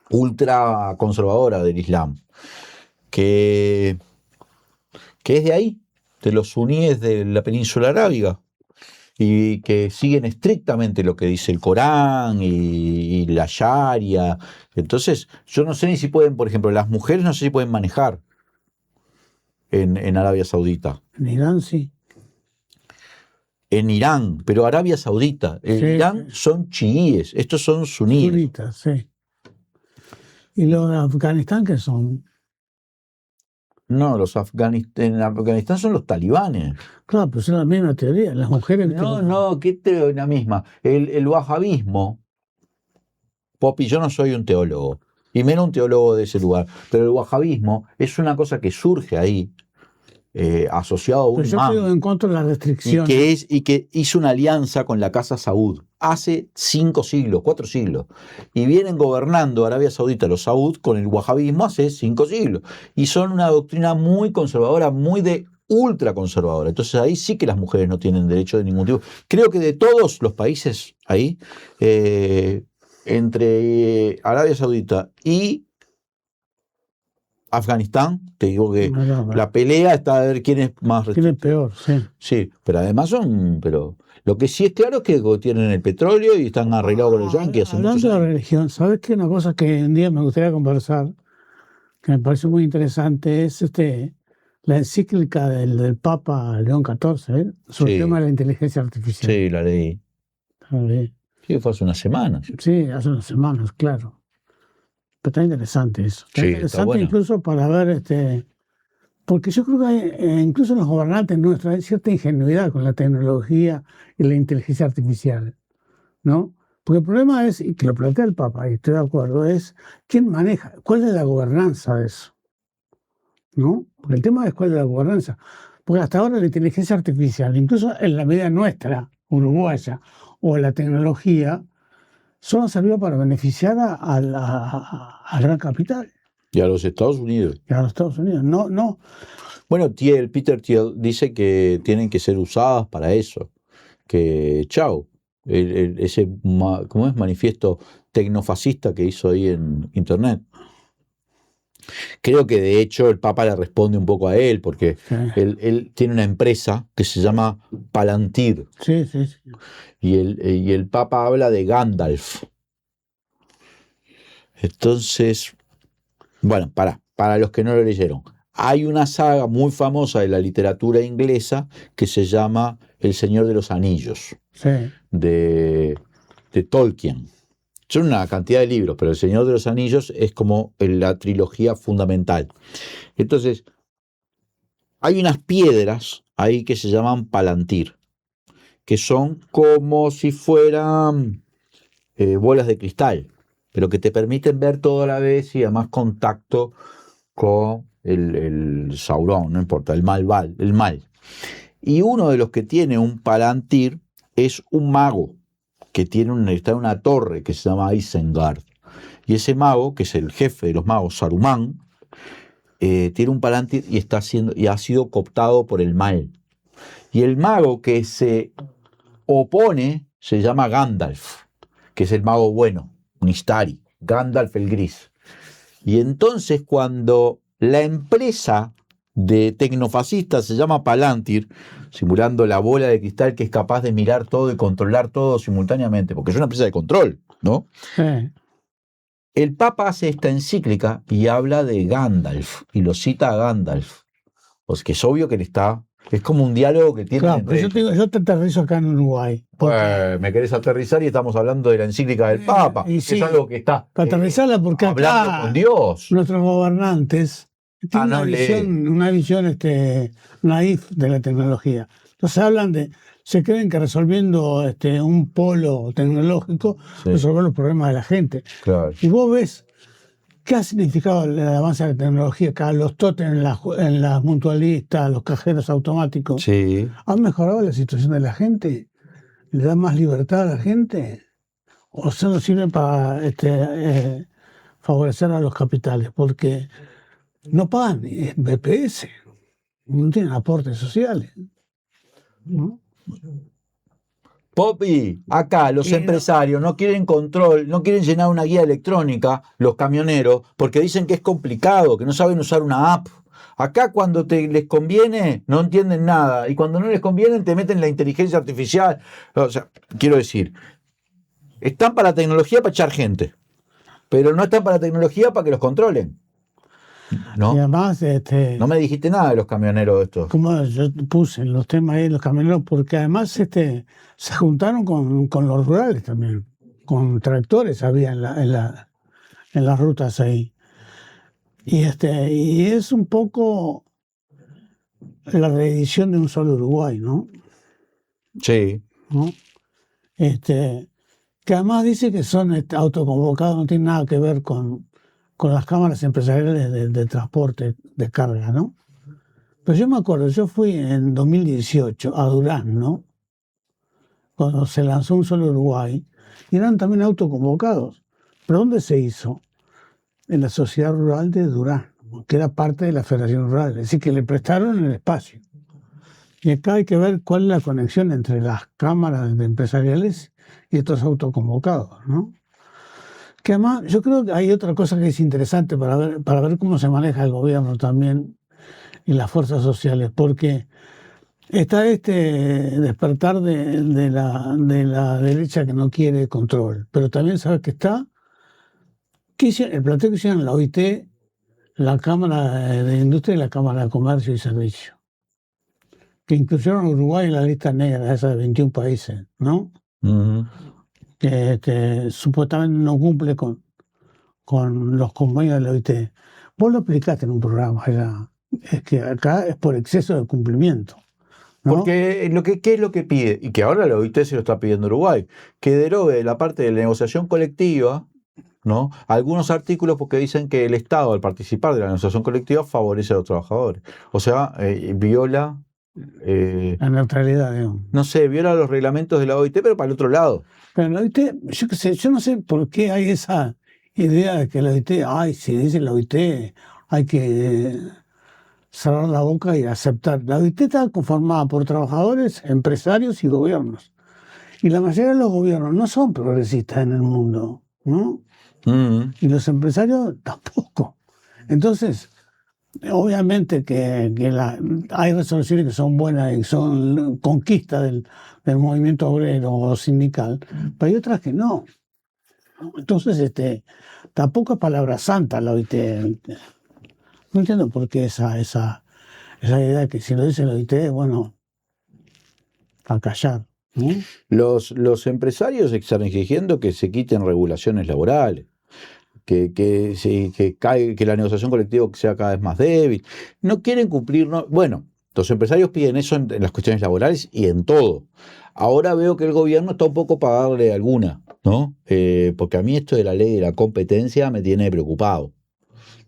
ultra conservadora del Islam, que es de ahí, de los suníes de la península arábiga, y que siguen estrictamente lo que dice el Corán y la Sharia. Entonces, yo no sé ni si pueden, por ejemplo, las mujeres no sé si pueden manejar en Arabia Saudita. En Irán sí. En Irán, pero Arabia Saudita. En Irán son chiíes, estos son suníes. Sunitas, sí. ¿Y los de Afganistán qué son? No, en Afganistán son los talibanes. Claro, pero es la misma teoría. Las mujeres... No, ¿qué teoría? La misma. El wahabismo, Poppy, yo no soy un teólogo, y menos un teólogo de ese lugar, pero el wahabismo es una cosa que surge ahí, asociado a un Pero yo imán. creo en contra de las Y restricciones. que hizo una alianza con la Casa Saud hace 5 siglos, 4 siglos. Y vienen gobernando Arabia Saudita los Saud con el wahabismo hace 5 siglos. Y son una doctrina muy conservadora, muy de ultraconservadora. Entonces ahí sí que las mujeres no tienen derecho de ningún tipo. Creo que de todos los países ahí, entre Arabia Saudita y Afganistán, te digo que la pelea está a ver quién es más Tiene peor, sí. Sí, pero además pero lo que sí es claro es que tienen el petróleo y están arreglados con los yanquis hace muchos Hablando de años. religión, ¿sabes qué? Una cosa que un día me gustaría conversar, que me parece muy interesante, es la encíclica del Papa León XIV, sobre Sí. el tema de la inteligencia artificial. Sí, la leí. La leí. Sí, fue hace unas semanas. Sí, hace unas semanas, claro. Pero está interesante eso. Está Sí, está interesante bueno. incluso para ver, porque yo creo que hay, incluso en los gobernantes nuestros hay cierta ingenuidad con la tecnología y la inteligencia artificial, ¿no? Porque el problema es, y que lo plantea el Papa, y estoy de acuerdo, es quién maneja, cuál es la gobernanza de eso, ¿no? Porque el tema es cuál es la gobernanza. Porque hasta ahora la inteligencia artificial, incluso en la medida nuestra, uruguaya, o la tecnología, solo ha servido para beneficiar a la gran capital Y a los Estados Unidos. y a los Estados Unidos. No. Bueno, Peter Thiel dice que tienen que ser usadas para eso. Que chau. ¿Cómo es? Manifiesto tecnofascista que hizo ahí en internet. Creo que de hecho el Papa le responde un poco a él, porque él tiene una empresa que se llama Palantir. Sí. Y el Papa habla de Gandalf. Entonces, bueno, para los que no lo leyeron, hay una saga muy famosa de la literatura inglesa que se llama El Señor de los Anillos, Sí. de Tolkien. Son una cantidad de libros, pero El Señor de los Anillos es como la trilogía fundamental. Entonces, hay unas piedras ahí que se llaman Palantir, que son como si fueran bolas de cristal, pero que te permiten ver todo a la vez y además contacto con el Sauron, no importa, el mal. Y uno de los que tiene un Palantir es un mago que está en una torre que se llama Isengard. Y ese mago, que es el jefe de los magos, Saruman, tiene un Palantir y ha sido cooptado por el mal. Y el mago que se opone se llama Gandalf, que es el mago bueno, un Istari, Gandalf el Gris. Y entonces cuando la empresa de tecnofascistas se llama Palantir, simulando la bola de cristal que es capaz de mirar todo y controlar todo simultáneamente, porque es una empresa de control, ¿no? Sí. El Papa hace esta encíclica y habla de Gandalf, y lo cita a Gandalf. O sea, que es obvio que es como un diálogo que tiene Claro, entre pero yo te aterrizo acá en Uruguay. me querés aterrizar y estamos hablando de la encíclica del Papa, y que sí, es algo que está Para aterrizarla, porque hablando acá con Dios. nuestros gobernantes tienen una visión naif de la tecnología. Entonces se creen que resolviendo un polo tecnológico resolver los problemas de la gente. Claro. Y vos ves qué ha significado el avance de la tecnología, acá los tótems en las mutualistas, los cajeros automáticos. Sí. ¿Han mejorado la situación de la gente? ¿Le dan más libertad a la gente? ¿O solo sirve para favorecer a los capitales? Porque no pagan BPS, no tienen aportes sociales, ¿no? Popi, acá los empresarios no quieren control, no quieren llenar una guía electrónica, los camioneros, porque dicen que es complicado, que no saben usar una app. Acá cuando les conviene no entienden nada, y cuando no les conviene te meten la inteligencia artificial. O sea, quiero decir, están para la tecnología para echar gente, pero no están para la tecnología para que los controlen. ¿No? Y además, no me dijiste nada de los camioneros estos. Como yo puse los temas ahí, los camioneros, porque además se juntaron con los rurales también, con tractores había en las rutas ahí. Y es un poco la reedición de Un Solo Uruguay, ¿no? Sí. ¿No? Que además dice que son autoconvocados, no tiene nada que ver con las cámaras empresariales de transporte de carga, ¿no? Pero yo me acuerdo, yo fui en 2018 a Durazno, cuando se lanzó Un Solo Uruguay, y eran también autoconvocados. ¿Pero dónde se hizo? En la Sociedad Rural de Durazno, que era parte de la Federación Rural, es decir, que le prestaron el espacio. Y acá hay que ver cuál es la conexión entre las cámaras empresariales y estos autoconvocados, ¿no? Que además, yo creo que hay otra cosa que es interesante para ver cómo se maneja el gobierno también y las fuerzas sociales, porque está este despertar de la derecha que no quiere control, pero también sabes que está el planteo que hicieron la OIT, la Cámara de Industria y la Cámara de Comercio y Servicio, que incluyeron a Uruguay en la lista negra, esa de 21 países, ¿no? Que supuestamente no cumple con los convenios de la OIT. Vos lo explicaste en un programa allá, es que acá es por exceso de cumplimiento, ¿no? Porque ¿qué es lo que pide? Y que ahora la OIT se lo está pidiendo Uruguay, que derogue la parte de la negociación colectiva, ¿no? Algunos artículos porque dicen que el Estado, al participar de la negociación colectiva, favorece a los trabajadores. O sea, viola... la neutralidad, digamos. No sé, viola los reglamentos de la OIT, pero para el otro lado. Pero la OIT, yo qué sé, yo no sé por qué hay esa idea de que la OIT, si dice la OIT, hay que cerrar la boca y aceptar. La OIT está conformada por trabajadores, empresarios y gobiernos. Y la mayoría de los gobiernos no son progresistas en el mundo, ¿no? Y los empresarios tampoco. Entonces, obviamente que hay resoluciones que son buenas y son conquistas del movimiento obrero o sindical, pero hay otras que no. Entonces, tampoco es palabra santa la OIT. No entiendo por qué esa idea de que si lo dice la OIT, bueno, a callar, ¿no? Los empresarios están exigiendo que se quiten regulaciones laborales, que la negociación colectiva sea cada vez más débil. No quieren cumplir... Bueno, los empresarios piden eso en las cuestiones laborales y en todo. Ahora veo que el gobierno está un poco para darle alguna, ¿no? Porque a mí esto de la ley de la competencia me tiene preocupado.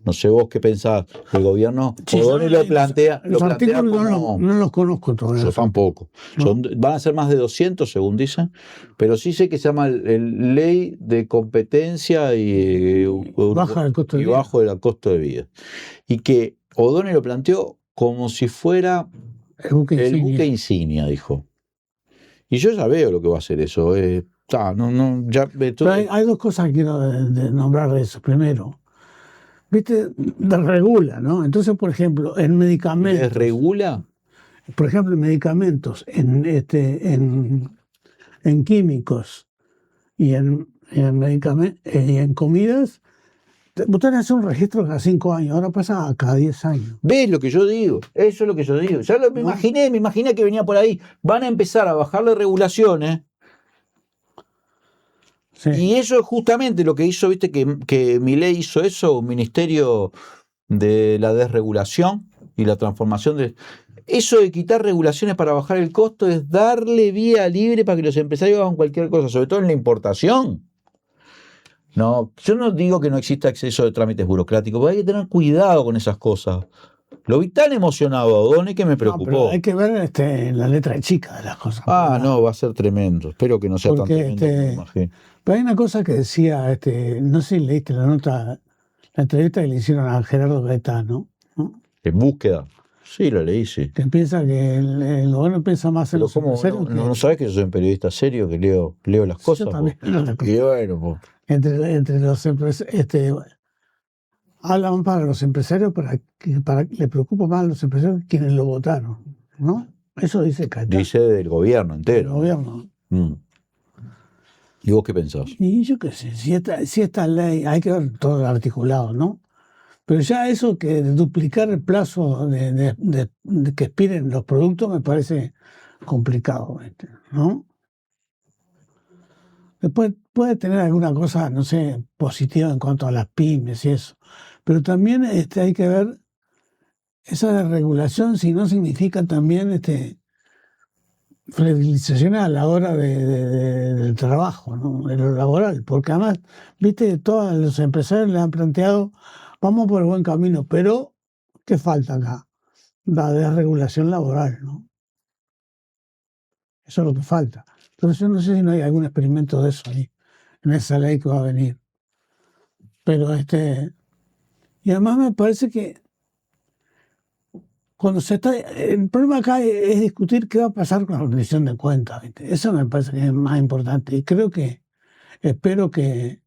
No sé vos qué pensás. El gobierno Odone lo plantea. Los artículos no los conozco todavía. Yo tampoco. No. Van a ser más de 200, según dicen, pero sí sé que se llama Ley de Competencia y baja del costo de vida. bajo del costo de vida. Y que Odone lo planteó como si fuera el buque insignia, dijo. Y yo ya veo lo que va a hacer eso. Pero hay dos cosas que quiero nombrar de eso. Primero, ¿viste? Desregula, ¿no? Entonces, por ejemplo, en medicamentos. ¿Desregula? Por ejemplo, en medicamentos, en químicos y en comidas, vos tenés que hacer un registro cada 5 años, ahora pasa a cada 10 años. ¿Ves lo que yo digo? Eso es lo que yo digo. Ya me imaginé que venía por ahí. Van a empezar a bajarle regulaciones. Sí. Y eso es justamente lo que hizo, viste, que Milei hizo eso, un ministerio de la desregulación y la transformación de... Eso de quitar regulaciones para bajar el costo es darle vía libre para que los empresarios hagan cualquier cosa, sobre todo en la importación. No, yo no digo que no exista exceso de trámites burocráticos, pero hay que tener cuidado con esas cosas. Lo vi tan emocionado a Odone que me preocupó. No, pero hay que ver la letra chica de las cosas. No, va a ser tremendo. Espero que no sea tan tremendo como me imagino. Pero hay una cosa que decía, no sé si leíste la entrevista que le hicieron a Gerardo Gaetano, ¿no? En búsqueda. Sí, lo leí, sí. Que piensa que el gobierno piensa más en los empresarios. No sabes que yo soy un periodista serio, que leo las cosas. Yo también. Y bueno, entre los empresarios, hablan para los empresarios, le preocupa más a los empresarios quienes lo votaron, ¿no? Eso dice Gaetano. Dice del gobierno entero. Del gobierno. ¿Y vos qué pensás? Y yo qué sé, si esta ley, hay que ver todo el articulado, ¿no? Pero ya eso que duplicar el plazo de que expiren los productos me parece complicado, ¿no? Después puede tener alguna cosa, no sé, positiva en cuanto a las pymes y eso. Pero también hay que ver esa desregulación si no significa también flexibilizaciones a la hora del trabajo, ¿no? De lo laboral. Porque además, viste, todos los empresarios le han planteado, vamos por el buen camino, pero ¿qué falta acá? la desregulación laboral, ¿no? Eso es lo que falta. Entonces yo no sé si no hay algún experimento de eso ahí, en esa ley que va a venir. Pero y además me parece que cuando el problema acá es discutir qué va a pasar con la rendición de cuentas, ¿viste? Eso me parece que es más importante. Y espero que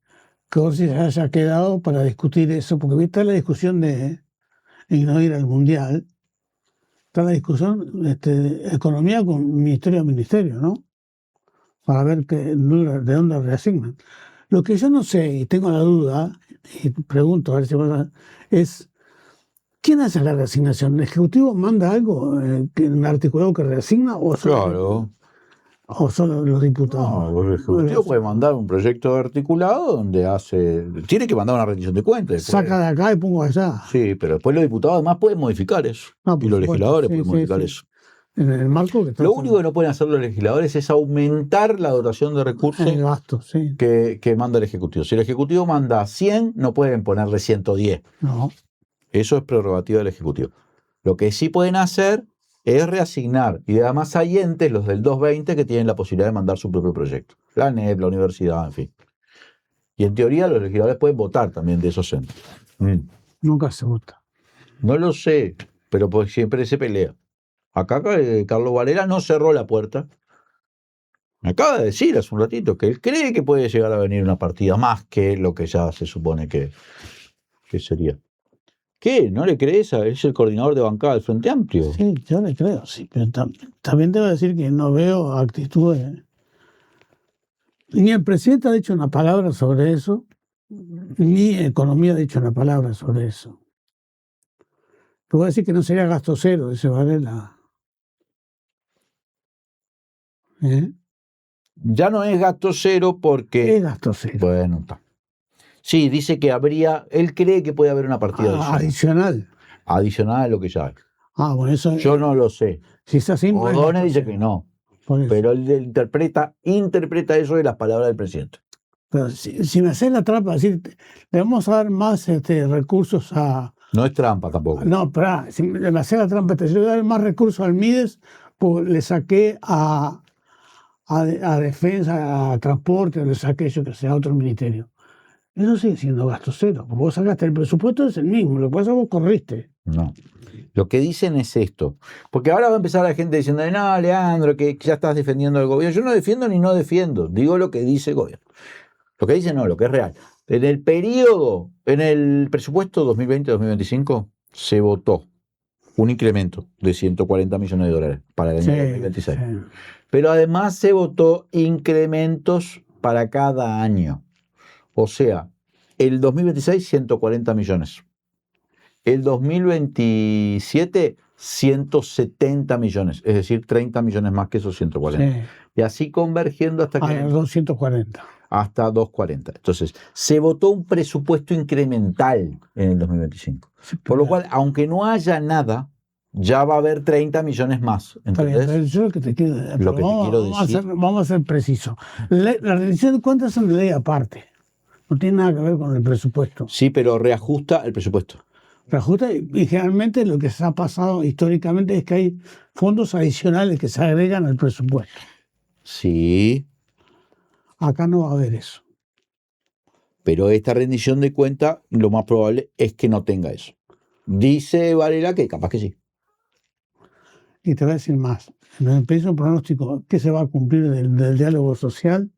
Orsi se haya quedado para discutir eso, porque viste la discusión de no ir al Mundial, está la discusión de economía con ministerio a ministerio, ¿no? Para ver de dónde reasignan. Lo que yo no sé, y tengo la duda, y pregunto a ver si es ¿quién hace la reasignación? ¿El Ejecutivo manda algo, un articulado que reasigna o solo los diputados? No, el Ejecutivo puede mandar un proyecto articulado donde tiene que mandar una rendición de cuentas. Saca de acá y pongo allá. Sí, pero después los diputados además pueden modificar eso. Y los legisladores pueden modificar eso. En el marco Lo único que no pueden hacer los legisladores es aumentar la dotación de recursos que manda el Ejecutivo. Si el Ejecutivo manda 100, no pueden ponerle 110. No. Eso es prerrogativa del Ejecutivo. Lo que sí pueden hacer es reasignar. Y además hay entes, los del 220, que tienen la posibilidad de mandar su propio proyecto. La ANEP, la universidad, en fin. Y en teoría los legisladores pueden votar también de esos entes. Nunca se vota. No lo sé, pero pues siempre se pelea. Acá Carlos Varela no cerró la puerta. Me acaba de decir hace un ratito que él cree que puede llegar a venir una partida más que lo que ya se supone que sería. ¿Qué? ¿No le crees? Es el coordinador de bancada del Frente Amplio. Sí, yo le creo, sí. Pero también debo decir que no veo actitudes. Ni el presidente ha dicho una palabra sobre eso, ni Economía ha dicho una palabra sobre eso. Te voy a decir que no sería gasto cero, ese Varela. Ya no es gasto cero porque... Es gasto cero. Bueno, está. Sí, dice que él cree que puede haber una partida adicional. Adicional a lo que ya hay. Bueno, eso... Yo no lo sé. Si es así, O'Donnell dice que no. Pero él interpreta eso de las palabras del presidente. Pero si me haces la trampa, decir, le vamos a dar más recursos a... No es trampa tampoco. No, pero si me haces la trampa, yo le voy a dar más recursos al MIDES, pues le saqué a defensa, a transporte, le saqué yo que sea a otro ministerio. Eso sigue siendo gasto cero, porque vos sacaste el presupuesto, es el mismo, lo que pasa es que vos corriste. No. Lo que dicen es esto. Porque ahora va a empezar la gente diciendo, no, Leandro, que ya estás defendiendo al gobierno. Yo no defiendo ni no defiendo, digo lo que dice el gobierno. Lo que dice no, lo que es real. En el presupuesto 2020-2025 se votó un incremento de 140 millones de dólares para el año 2026. Sí. Pero además se votó incrementos para cada año. O sea, el 2026, 140 millones. El 2027, 170 millones. Es decir, 30 millones más que esos 140. Sí. Y así convergiendo hasta que... 240. Hasta 240. Entonces, se votó un presupuesto incremental en el 2025. Sí, por lo cual, aunque no haya nada, ya va a haber 30 millones más. ¿Entendés? Bien, yo lo que te quiero decir. Vamos a ser precisos. La rendición de cuentas es una ley aparte. No tiene nada que ver con el presupuesto. Sí, pero reajusta el presupuesto. Reajusta, y generalmente lo que se ha pasado históricamente es que hay fondos adicionales que se agregan al presupuesto. Sí. Acá no va a haber eso. Pero esta rendición de cuenta, lo más probable es que no tenga eso. Dice Varela que capaz que sí. Y te voy a decir más. En el peso pronóstico que se va a cumplir del diálogo social,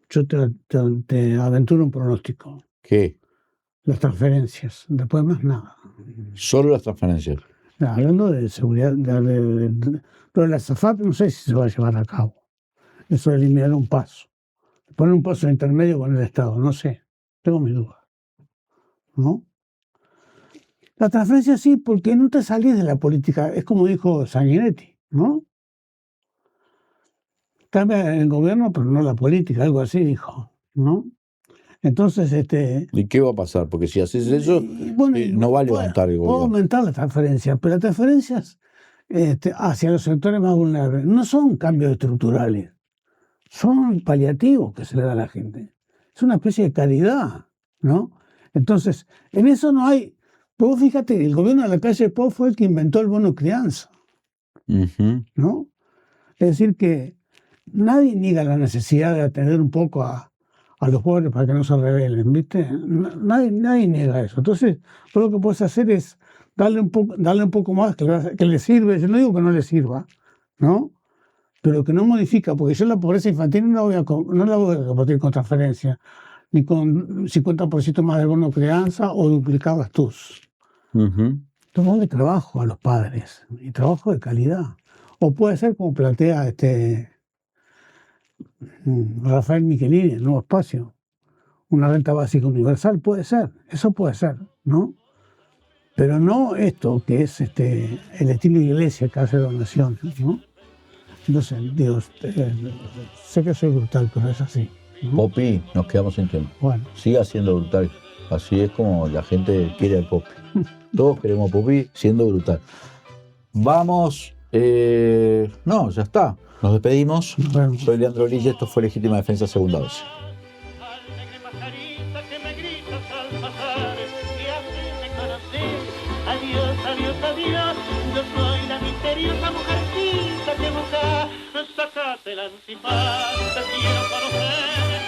yo te aventuro un pronóstico. ¿Qué? Las transferencias, después más nada. Solo las transferencias. Hablando de seguridad, lo de la SAFAP no sé si se va a llevar a cabo. Eso de eliminar un paso. Poner un paso intermedio con el Estado, no sé. Tengo mis dudas. ¿No? La transferencia sí, porque no te salís de la política. Es como dijo Sanguinetti, ¿no? Cambia el gobierno, pero no la política, algo así dijo, ¿no? Entonces, ¿y qué va a pasar? Porque si haces eso, no va a levantar el gobierno. Puede aumentar las transferencias, pero las transferencias hacia los sectores más vulnerables no son cambios estructurales, son paliativos que se le da a la gente. Es una especie de caridad, ¿no? Entonces, en eso no hay Pero vos fíjate, el gobierno de la calle Pou fue el que inventó el bono crianza, ¿no? Es decir, que nadie niega la necesidad de atender un poco a los pobres para que no se rebelen, ¿viste? Nadie niega eso. Entonces, todo lo que puedes hacer es darle un poco más que le sirve. Yo no digo que no le sirva, ¿no? Pero que no modifica, porque yo la pobreza infantil no la voy a combatir con transferencia, ni con 50% más de bono crianza o duplicar las TUS. Tomar de trabajo a los padres, y trabajo de calidad. O puede ser como plantea Rafael Michelini, el Nuevo Espacio, una renta básica universal, puede ser, eso puede ser, ¿no? Pero no esto que es el estilo iglesia que hace donaciones, ¿no? Entonces, digo, sé que soy brutal, pero es así, ¿no? Popi, nos quedamos sin tiempo. Bueno. Siga siendo brutal. Así es como la gente quiere al Popi. Todos queremos Popi siendo brutal. Vamos. No, ya está. Nos despedimos. Soy Leandro Lille, esto fue Legítima Defensa Segunda Dosis. Adiós, adiós, adiós, yo soy la misteriosa mujercita que busca. Sácate el antifaz, te quiero conocer,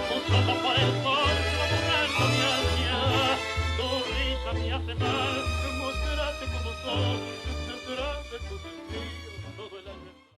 buscando por el polvo, buscando mi ansia. Tu risa me hace mal, mostrate como sos, mostrate tus sentidos todo el año.